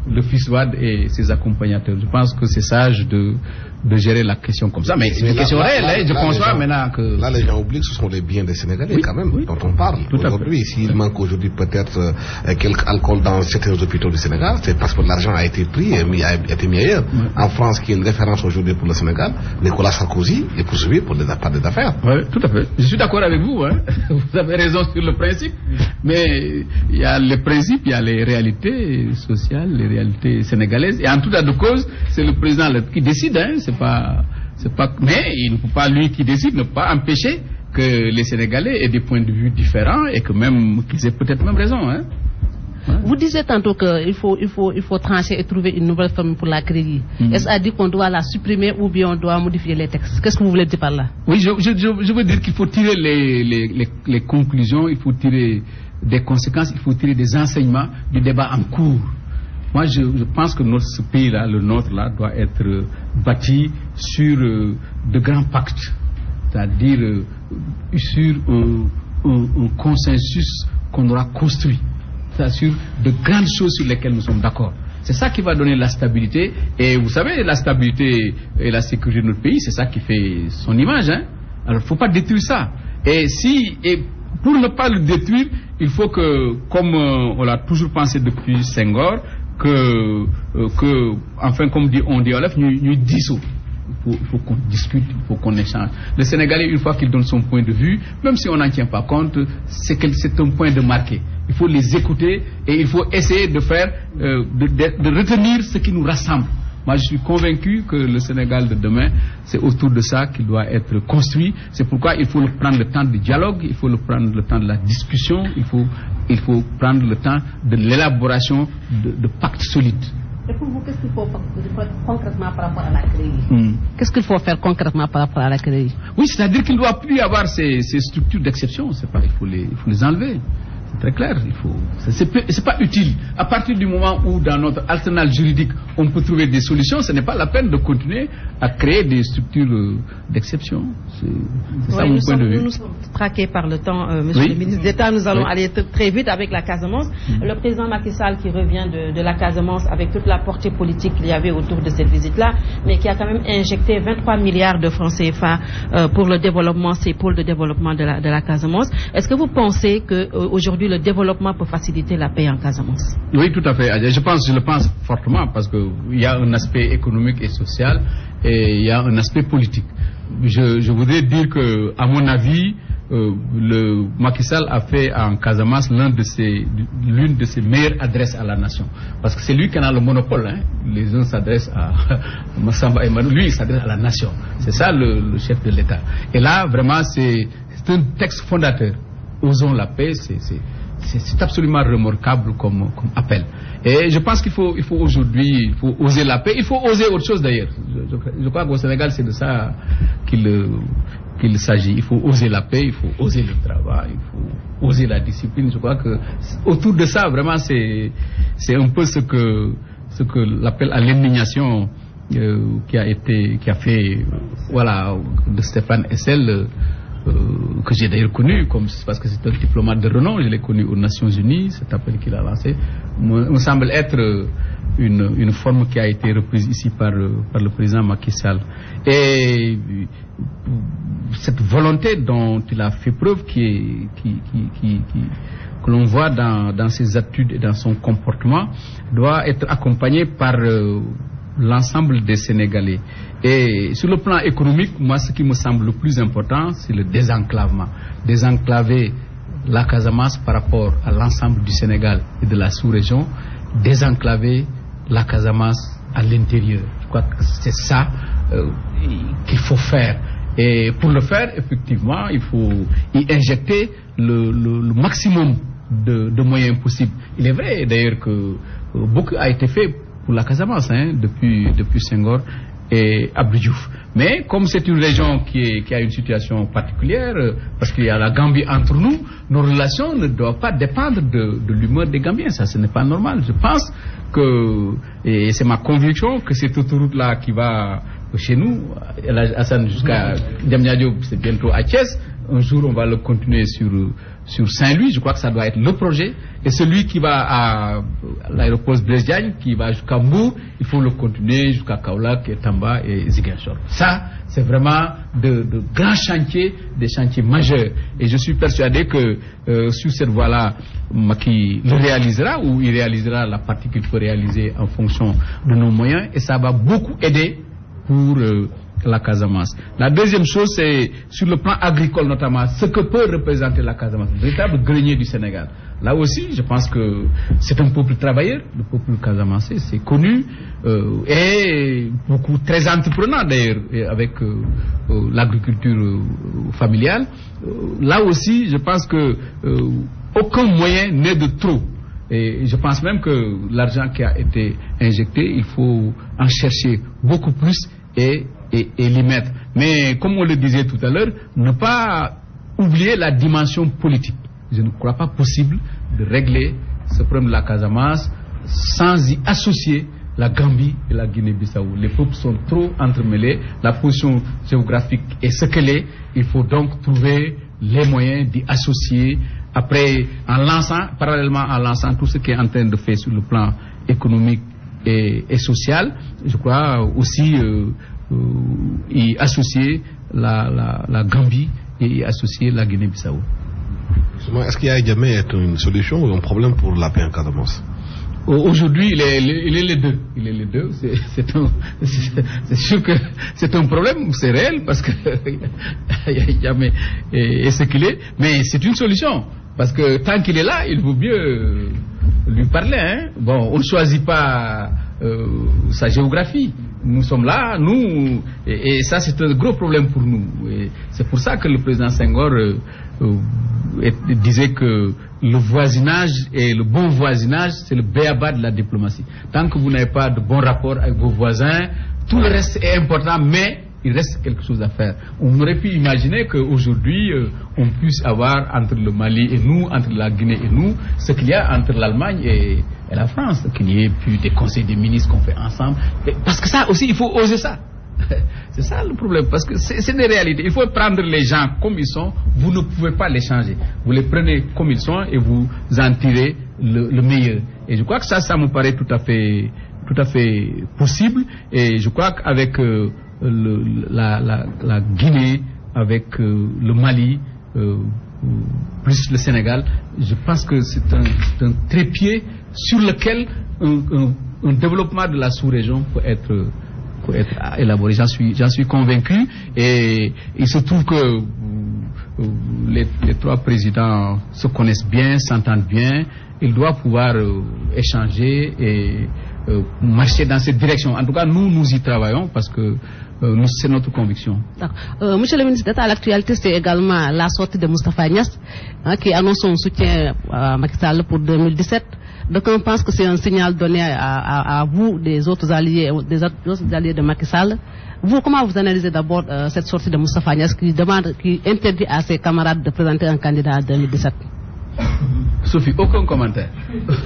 le fils Wade et ses accompagnateurs. Je pense que c'est sage de gérer la question comme ça. Mais c'est une question réelle, je conçois maintenant que... Là, les gens oublient que ce sont les biens des Sénégalais, quand même, dont on parle. Aujourd'hui, s'il manque aujourd'hui peut-être quelques alcool dans certains hôpitaux du Sénégal, c'est parce que l'argent a été pris et a été mis ailleurs. En France, qui est une référence aujourd'hui pour le Sénégal, Nicolas Sarkozy est poursuivi pour des affaires. Oui, tout à fait. Je suis d'accord avec vous. Vous avez raison sur le principe. Mais il y a les principes, il y a les réalités sociales, les réalités sénégalaises. Et en tout cas de cause, c'est le président qui décide. C'est pas, mais il ne faut pas, lui qui décide, ne pas empêcher que les Sénégalais aient des points de vue différents et que même qu'ils aient peut-être même raison. Vous disiez tantôt qu'il faut trancher et trouver une nouvelle forme pour la CREI. Est-ce à dire qu'on doit la supprimer ou bien on doit modifier les textes? Qu'est-ce que vous voulez dire par là? Oui, je veux dire qu'il faut tirer les conclusions, il faut tirer des conséquences, il faut tirer des enseignements du débat en cours. Moi, je pense que ce pays-là, le nôtre-là, doit être bâti sur de grands pactes, c'est-à-dire sur un consensus qu'on aura construit, c'est-à-dire sur de grandes choses sur lesquelles nous sommes d'accord. C'est ça qui va donner la stabilité. Et vous savez, la stabilité et la sécurité de notre pays, c'est ça qui fait son image. Alors, il ne faut pas détruire ça. Et pour ne pas le détruire, il faut que, comme on l'a toujours pensé depuis Senghor, enfin, comme on dit en Wolof, nous dissous. Il faut qu'on discute, il faut qu'on échange. Le Sénégalais, une fois qu'il donne son point de vue, même si on n'en tient pas compte, c'est un point de marqué. Il faut les écouter et il faut essayer de faire, de retenir ce qui nous rassemble. Moi, je suis convaincu que le Sénégal de demain, c'est autour de ça qu'il doit être construit. C'est pourquoi il faut prendre le temps du dialogue, il faut prendre le temps de la discussion, il faut prendre le temps de l'élaboration de pactes solides. Et pour vous, qu'est-ce qu'il faut faire concrètement par rapport à la CREI? Qu'est-ce qu'il faut faire concrètement par rapport à la CREI? Oui, c'est-à-dire qu'il ne doit plus y avoir ces structures d'exception. Il faut les enlever. C'est très clair. C'est pas utile. À partir du moment où dans notre arsenal juridique on peut trouver des solutions, ce n'est pas la peine de continuer à créer des structures d'exception. C'est ça mon point de vue. Nous sommes traqués par le temps, Monsieur le ministre d'État. Nous allons aller très vite avec la Casamance. Le président Macky Sall qui revient de la Casamance avec toute la portée politique qu'il y avait autour de cette visite-là, mais qui a quand même injecté 23 milliards de francs CFA pour le développement, ces pôles de développement de la Casamance. Est-ce que vous pensez qu'aujourd'hui le développement peut faciliter la paix en Casamance? Oui, tout à fait. Je le pense fortement parce qu'il y a un aspect économique et social et il y a un aspect politique. Je voudrais dire que, à mon avis, le Macky Sall a fait en Casamance l'une de ses meilleures adresses à la nation. Parce que c'est lui qui en a le monopole. Hein. Les uns s'adressent à Massamba et Madou. Lui, il s'adresse à la nation. C'est ça le chef de l'État. Et là, vraiment, c'est un texte fondateur. Osons la paix, c'est absolument remarquable comme appel. Et je pense qu'il faut aujourd'hui, il faut oser la paix. Il faut oser autre chose d'ailleurs. Je crois qu'au Sénégal, c'est de ça qu'il s'agit. Il faut oser la paix, il faut oser le travail, il faut oser la discipline. Je crois que autour de ça, vraiment, c'est un peu ce que l'appel à l'indignation qui a fait, voilà, de Stéphane Hessel, que j'ai d'ailleurs connu, parce que c'est un diplomate de renom, je l'ai connu aux Nations Unies, cet appel qu'il a lancé, me semble être une forme qui a été reprise ici par le président Macky Sall. Et cette volonté dont il a fait preuve, que l'on voit dans ses attitudes et dans son comportement, doit être accompagnée par l'ensemble des Sénégalais. Et sur le plan économique, moi, ce qui me semble le plus important, c'est le désenclavement. Désenclaver la Casamance par rapport à l'ensemble du Sénégal et de la sous-région, désenclaver la Casamance à l'intérieur. Je crois que c'est ça qu'il faut faire. Et pour le faire, effectivement, il faut y injecter le maximum de moyens possibles. Il est vrai d'ailleurs que beaucoup a été fait pour la Casamance, depuis Senghor et Abdou Diouf. Mais comme c'est une région qui a une situation particulière, parce qu'il y a la Gambie entre nous, nos relations ne doivent pas dépendre de l'humeur des Gambiens. Ça, ce n'est pas normal. Je pense que, et c'est ma conviction, que cette autoroute-là qui va chez nous, Hassan, jusqu'à Diamniadio, c'est bientôt à Thiès. Un jour, on va le continuer sur Saint-Louis. Je crois que ça doit être le projet. Et celui qui va à l'aéroport Blaise Diagne, qui va jusqu'à Mbour, il faut le continuer jusqu'à Kaolack, et Tamba et Ziguinchor. Ça, c'est vraiment de grands chantiers, des chantiers majeurs. Et je suis persuadé que sur cette voie-là, Macky le réalisera, ou il réalisera la partie qu'il faut réaliser en fonction de nos moyens. Et ça va beaucoup aider pour la Casamance. La deuxième chose, c'est sur le plan agricole notamment, ce que peut représenter la Casamance, le véritable grenier du Sénégal. Là aussi, je pense que c'est un peuple travailleur, le peuple casamancé, c'est connu, et beaucoup très entreprenant d'ailleurs, avec l'agriculture familiale. Là aussi, je pense que aucun moyen n'est de trop. Et je pense même que l'argent qui a été injecté, il faut en chercher beaucoup plus et l'y mettre. Mais comme on le disait tout à l'heure, ne pas oublier la dimension politique. Je ne crois pas possible de régler ce problème de la Casamance sans y associer la Gambie et la Guinée-Bissau. Les peuples sont trop entremêlés, la position géographique est ce qu'elle est. Il faut donc trouver les moyens d'y associer. Après, parallèlement en lançant tout ce qui est en train de faire sur le plan économique et social, je crois aussi y associer la Gambie et y associer la Guinée-Bissau. Justement, est-ce qu'il y a jamais une solution ou un problème pour la paix en Casamance? Aujourd'hui, il est les deux. Il est les deux. C'est sûr que c'est un problème, c'est réel, parce que il n'y a jamais ce qu'il est. Mais c'est une solution. Parce que tant qu'il est là, il vaut mieux lui parler. Hein. Bon, on ne choisit pas sa géographie. Nous sommes là, nous, et ça c'est un gros problème pour nous. Et c'est pour ça que le président Senghor disait que le voisinage et le bon voisinage, c'est le b.a.-ba de la diplomatie. Tant que vous n'avez pas de bons rapports avec vos voisins, tout le reste est important, mais il reste quelque chose à faire. On aurait pu imaginer qu'aujourd'hui, on puisse avoir entre le Mali et nous, entre la Guinée et nous, ce qu'il y a entre l'Allemagne et la France, qu'il y ait plus des conseils des ministres qu'on fait ensemble. Parce que ça aussi, il faut oser ça. C'est ça le problème, parce que c'est des réalités. Il faut prendre les gens comme ils sont, vous ne pouvez pas les changer. Vous les prenez comme ils sont et vous en tirez le meilleur. Et je crois que ça me paraît tout à fait possible. Et je crois qu'avec la Guinée, avec le Mali, plus le Sénégal, je pense que c'est un trépied sur lequel un développement de la sous-région peut être élaboré. J'en suis convaincu. Et il se trouve que les trois présidents se connaissent bien, s'entendent bien. Ils doivent pouvoir échanger et marcher dans cette direction. En tout cas, nous y travaillons parce que c'est notre conviction. Monsieur le ministre d'État, l'actualité, c'est également la sortie de Moustapha Niasse, qui annonce son soutien à Macky Sall pour 2017. Donc on pense que c'est un signal donné à vous, des autres alliés de Macky Sall. Vous, comment vous analysez d'abord cette sortie de Moustapha Niasse qui interdit à ses camarades de présenter un candidat en 2017? Sophie, aucun commentaire.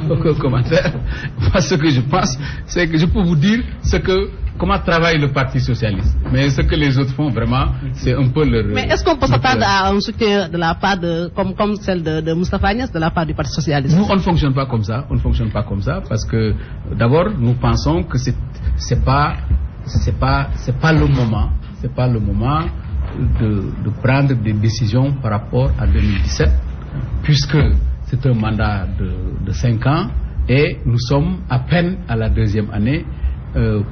Aucun commentaire. Moi, ce que je pense, c'est que je peux vous dire comment travaille le Parti Socialiste. Mais ce que les autres font, vraiment, c'est un peu leur... Mais est-ce qu'on peut s'attendre à un soutien de la part comme celle de Moustapha Niasse, de la part du Parti Socialiste? Nous, on ne fonctionne pas comme ça. On ne fonctionne pas comme ça parce que, d'abord, nous pensons que c'est pas le moment. C'est pas le moment de prendre des décisions par rapport à 2017, puisque c'est un mandat de 5 ans et nous sommes à peine à la deuxième année.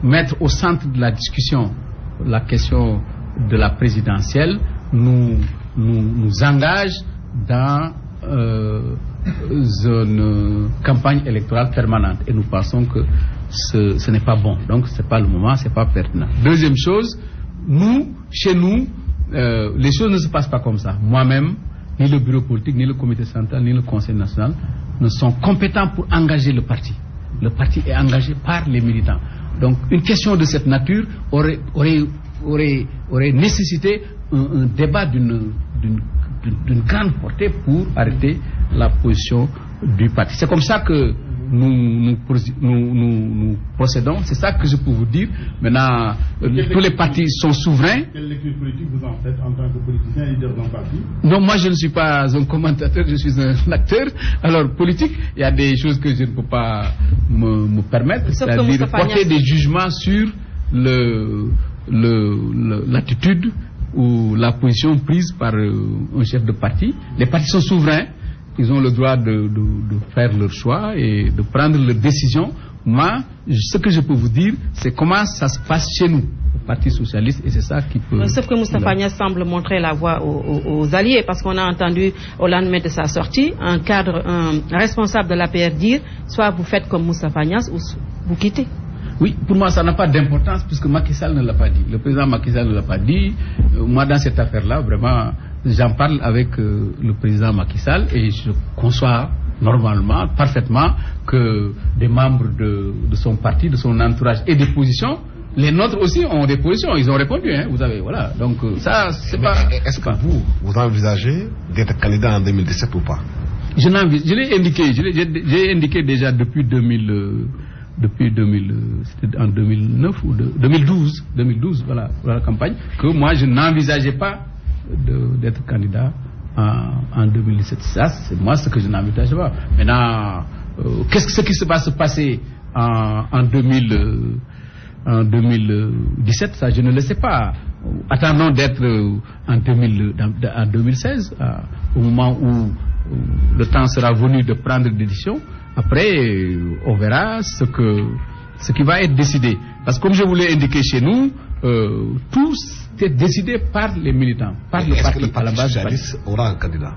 Mettre au centre de la discussion la question de la présidentielle nous engage dans une campagne électorale permanente et nous pensons que ce n'est pas bon. Donc ce n'est pas le moment, ce n'est pas pertinent. Deuxième chose, chez nous, les choses ne se passent pas comme ça. Moi-même, ni le bureau politique, ni le comité central, ni le conseil national ne sont compétents pour engager le parti. Le parti est engagé par les militants. Donc une question de cette nature aurait nécessité un débat d'une grande portée pour arrêter la position du parti. C'est comme ça que nous procédons. C'est ça que je peux vous dire. Maintenant, tous les partis sont souverains. Quelle lecture politique vous en faites en tant que politicien et leader d'un parti? Non, moi je ne suis pas un commentateur, je suis un acteur. Alors, politique, il y a des choses que je ne peux pas me permettre, c'est-à-dire porter des jugements sur l'attitude ou la position prise par un chef de parti. Les partis sont souverains. Ils ont le droit de faire leur choix et de prendre leurs décisions. Moi, ce que je peux vous dire, c'est comment ça se passe chez nous, au Parti Socialiste, et c'est ça qui peut... Sauf que Moustapha Niasse semble montrer la voie aux alliés, parce qu'on a entendu, au lendemain de sa sortie, un responsable de l'APR dire, soit vous faites comme Moustapha Niasse, ou vous quittez. Oui, pour moi, ça n'a pas d'importance, puisque Macky Sall ne l'a pas dit. Le président Macky Sall ne l'a pas dit. Moi, dans cette affaire-là, vraiment... J'en parle avec le président Macky Sall et je conçois normalement, parfaitement, que des membres de son parti, de son entourage et des positions, les nôtres aussi ont des positions. Ils ont répondu, hein, vous savez, voilà. Donc ça, c'est pas... Est-ce que vous envisagez d'être candidat en 2017 ou pas? Je l'ai indiqué, j'ai indiqué déjà depuis 2000... c'était en 2009 ou 2012, voilà, la campagne, que moi je n'envisageais pas d'être candidat en 2017. Ça, c'est moi ce que je n'envisage pas. Maintenant, qu'est-ce qui va se passer en 2017, ça je ne le sais pas. Attendons d'être en 2016, au moment où le temps sera venu de prendre des décisions. Après, on verra ce qui va être décidé. Parce que comme je vous l'ai indiqué chez nous, tout est décidé par les militants, par le parti, à la base. Socialiste aura un candidat?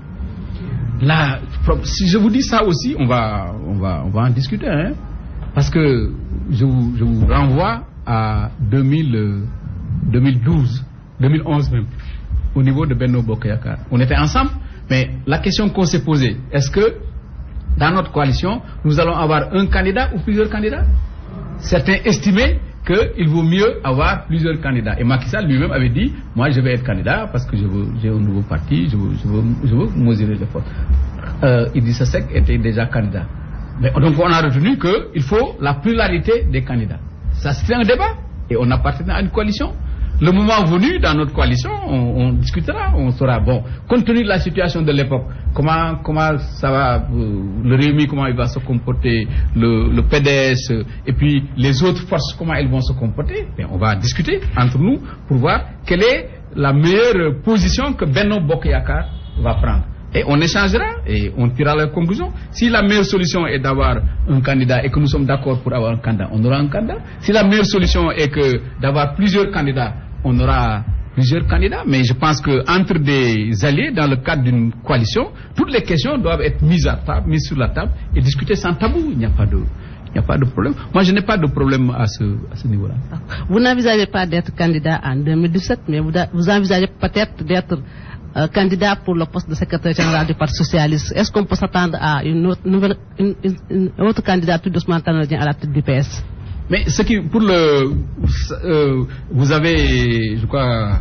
Là, si je vous dis ça aussi, on va en discuter, hein. Parce que je vous renvoie à 2012, 2011 même, au niveau de Benno Bokk Yakaar. On était ensemble, mais la question qu'on s'est posée, est-ce que dans notre coalition, nous allons avoir un candidat ou plusieurs candidats? Certains estimaient qu'il vaut mieux avoir plusieurs candidats. Et Macky Sall lui-même avait dit, moi je vais être candidat parce que j'ai un nouveau parti, je veux mesurer les forces. Idrissa Seck était déjà candidat. Mais, donc on a retenu qu'il faut la pluralité des candidats. Ça c'était un débat et on appartenait à une coalition. Le moment venu, dans notre coalition, on discutera, on saura, bon, compte tenu de la situation de l'époque, comment ça va, le Rewmi, comment il va se comporter, le PDS, et puis les autres forces, comment elles vont se comporter. Bien, on va discuter entre nous pour voir quelle est la meilleure position que Benno Bokk Yakaar va prendre. Et on échangera et on tirera la conclusion. Si la meilleure solution est d'avoir un candidat et que nous sommes d'accord pour avoir un candidat, on aura un candidat. Si la meilleure solution est d'avoir plusieurs candidats, on aura plusieurs candidats. Mais je pense qu'entre des alliés, dans le cadre d'une coalition, toutes les questions doivent être mises sur la table et discutées sans tabou. Il n'y a pas de problème. Moi, je n'ai pas de problème à ce niveau-là. Vous n'envisagez pas d'être candidat en 2017, mais vous envisagez peut-être d'être candidat pour le poste de secrétaire général du Parti socialiste. Est-ce qu'on peut s'attendre à une autre candidature d'Ousmane Tanor Dieng à la tête du PS? Mais vous avez, je crois,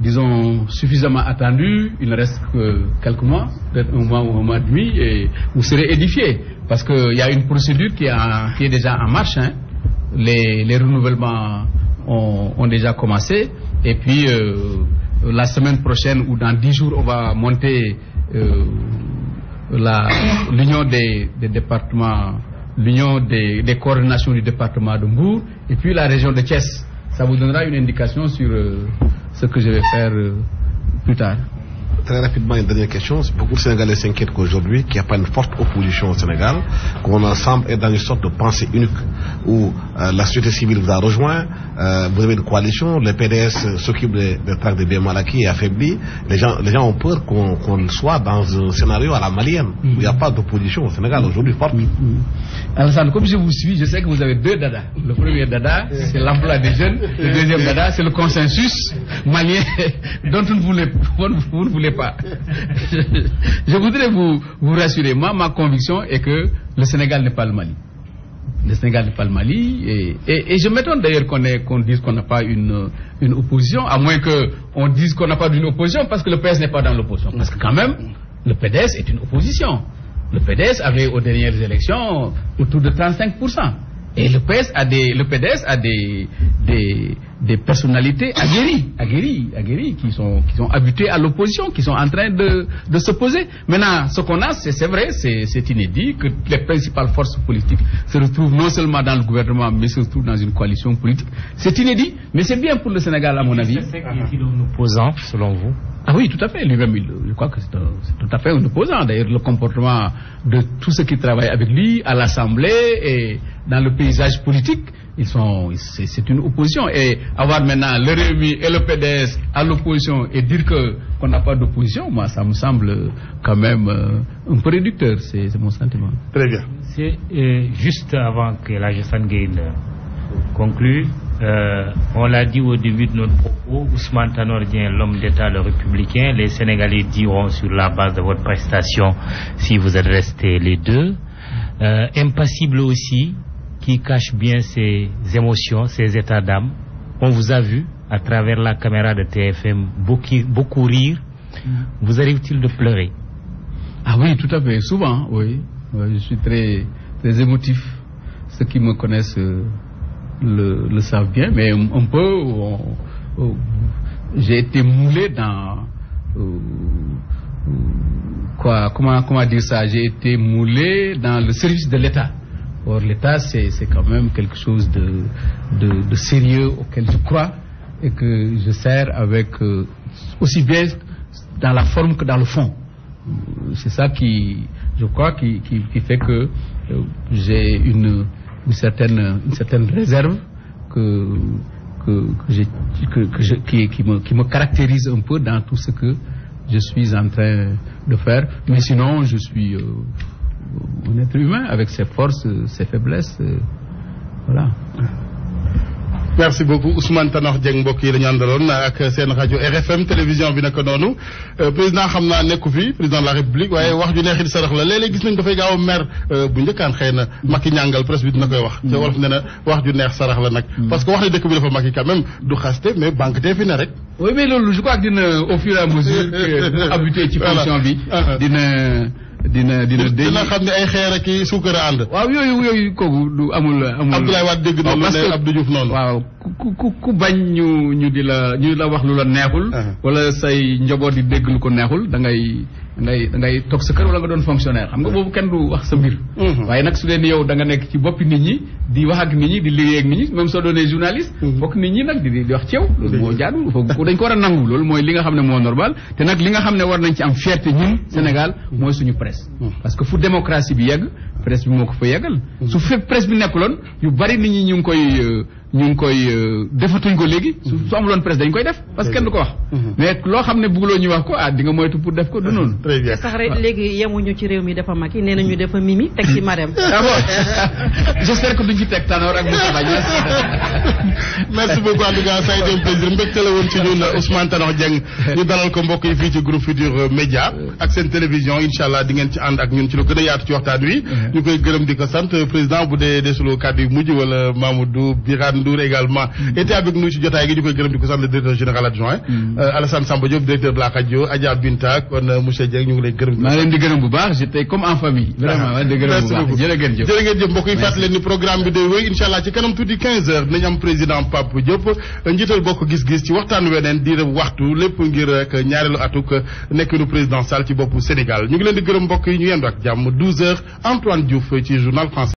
disons, suffisamment attendu. Il ne reste que quelques mois, peut-être un mois ou un mois et demi, et vous serez édifiés. Parce qu'il y a une procédure qui est déjà en marche, hein. Les renouvellements ont déjà commencé. Et puis, la semaine prochaine ou dans 10 jours, on va monter l'union des départements, l'union des coordinations du département de Mbour et puis la région de Thiès. Ça vous donnera une indication sur ce que je vais faire plus tard. Très rapidement, une dernière question. Beaucoup de Sénégalais s'inquiètent qu'aujourd'hui, qu'il n'y a pas une forte opposition au Sénégal, qu'on ensemble est dans une sorte de pensée unique où la société civile vous a rejoint, vous avez une coalition, le PDS s'occupe des tracts de biens mal acquis et affaiblis. Les gens ont peur qu'on soit dans un scénario à la malienne où il n'y a pas d'opposition au Sénégal aujourd'hui forte. Alassane, comme je vous suis, je sais que vous avez deux dadas. Le premier dada, c'est l'emploi des jeunes. Le deuxième dada, c'est le consensus malien dont vous ne voulez pas. Je voudrais vous rassurer. Moi, ma conviction est que le Sénégal n'est pas le Mali. Le Sénégal n'est pas le Mali. Et je m'étonne d'ailleurs qu'on dise qu'on n'a pas une opposition, à moins qu'on dise qu'on n'a pas d'une opposition parce que le PS n'est pas dans l'opposition. Parce que quand même, le PDS est une opposition. Le PDS avait aux dernières élections autour de 35%. Et le PDS a des personnalités aguerries qui sont habituées à l'opposition, qui sont en train de s'opposer. Maintenant, ce qu'on a, c'est vrai, c'est inédit, que les principales forces politiques se retrouvent non seulement dans le gouvernement, mais se retrouvent dans une coalition politique. C'est inédit, mais c'est bien pour le Sénégal, à mon avis. C'est un opposant, selon vous? Ah oui, tout à fait. Lui-même, je crois que c'est tout à fait un opposant. D'ailleurs, le comportement de tous ceux qui travaillent avec lui à l'Assemblée et dans le paysage politique, c'est une opposition. Et avoir maintenant le Rewmi et le PDS à l'opposition et dire qu'on n'a pas d'opposition, moi, ça me semble quand même un peu réducteur. C'est mon sentiment. Très bien. C'est juste avant que la Alassane Gueye conclue. On l'a dit au début de notre propos, Ousmane Tanor Dieng, l'homme d'État, le républicain. Les Sénégalais diront sur la base de votre prestation si vous êtes restés les deux. Impassible aussi, qui cache bien ses émotions, ses états d'âme. On vous a vu à travers la caméra de TFM beaucoup rire. Vous arrive-t-il de pleurer? Ah oui, tout à fait, souvent, oui. Je suis très, très émotif. Ceux qui me connaissent le savent bien, mais un peu, j'ai été moulé dans comment dire ça, j'ai été moulé dans le service de l'État. Or l'État, c'est quand même quelque chose de sérieux auquel je crois et que je sers avec aussi bien dans la forme que dans le fond. C'est ça qui, je crois, qui fait que j'ai une certaine réserve qui me caractérise un peu dans tout ce que je suis en train de faire. Mais sinon, je suis un être humain avec ses forces, ses faiblesses. Voilà. Merci beaucoup Ousmane Tanor Dieng mbokk yi la ñu àndaloon ak seen rajo RFM télévision bi naka noonu président xam naa nekku fi président de la république waaye wax ju neexit sarax la léeg-léeg gis nañ dafay gaaw a mer bu njëkkaan xëy na Macky ñàngal presse bi dina koy wax te wolof ne na wax ju neex sarax la nag parce que wax ne dëkk bi dafa Macky quand même du xaste mais banque tee fi ne rek. Oui mais loolu je crois que dina au fur et à mesure que habitué ci position bi dina xam ne ay xeer ak i suukar a ànd. waaw yooyu kooku du amul. Abdoulaye Wade dégg noonu ne Abdou Diouf noonu. waaw ku bañ ñu di la wax lu la neexul. wala say njaboot di dégg lu ko neexul da ngay toog sa kër wala nga doon fonctionnaire xam nga boobu kenn du wax sa mbir. waaye nag su dee ni yow da nga nekk ci boppi nit ñi di wax ak nit ñi di liggéey ak nit ñi même soo doonee journaliste. fokk nit ñi nag di wax ci yow. loolu moo jaadu dañ ko war a nangu loolu mooy li nga xam ne moo normal te nag li nga xam ne war nañ ci am fierté ñun Sénégal mooy suñu presse. parce que fu démocratie bi yegg presse bi moo ko fa yeggal. su fekk presse bi nekkuloon yu bari nit ñi ñu ngi koy defatuñ ko léegi. su amuloon presse dañ koy def parce que kenn du ko wax. mais loo xam ne bëgguloo ñu wax ko di nga moytu pour def ko du noonu. très bien sax rek léegi yemuñu ci réew mi dafa Macky nee nañu dafa Mimi teg ci Marème. ah bon j'espère que duñ ci teg Tanor ak Moustapha Niasse. merci beaucoup en tout cas ça a été un plaisir mbégte la woon ci ñun Ousmane Tanor Dieng ñu dalal ko mbokk yi fii ci groupe Futurs Médias ak seen télévision incha allah di ngeen ci ànd ak ñun ci lu gën a yaatu ci waxtaan wi. ñu koy gërëm di ko sant président bu dee desuloo kàddu yu mujj wala Mamadou Birane Ndour également était avec nous ci jotaay gi ñu koy gërëm di ko sant le directeur général adjoint Alassane Samba Diop directeur de la radio Adja Binta kon monsieur Dieng ñu ngi lay gërëm. maa leen di gërëm bu baax j'étais comme en famille. vraiment di gërëm bu baax jërëjëf mbokk yi fàttali leen ni programme bi day wéy incha allah ci kanam tuuti 15h dinañ am président Pape Diop njiital bokk gis-gis ci waxtaan weneen di waxtu lépp ngir rek ñaareelu atuk nekkinu président Sall ci boppu Sénégal ñu ngi leen di gërëm mbokk yi ñu yendu ak jàmm 12h Antoine Diouf ci journal français.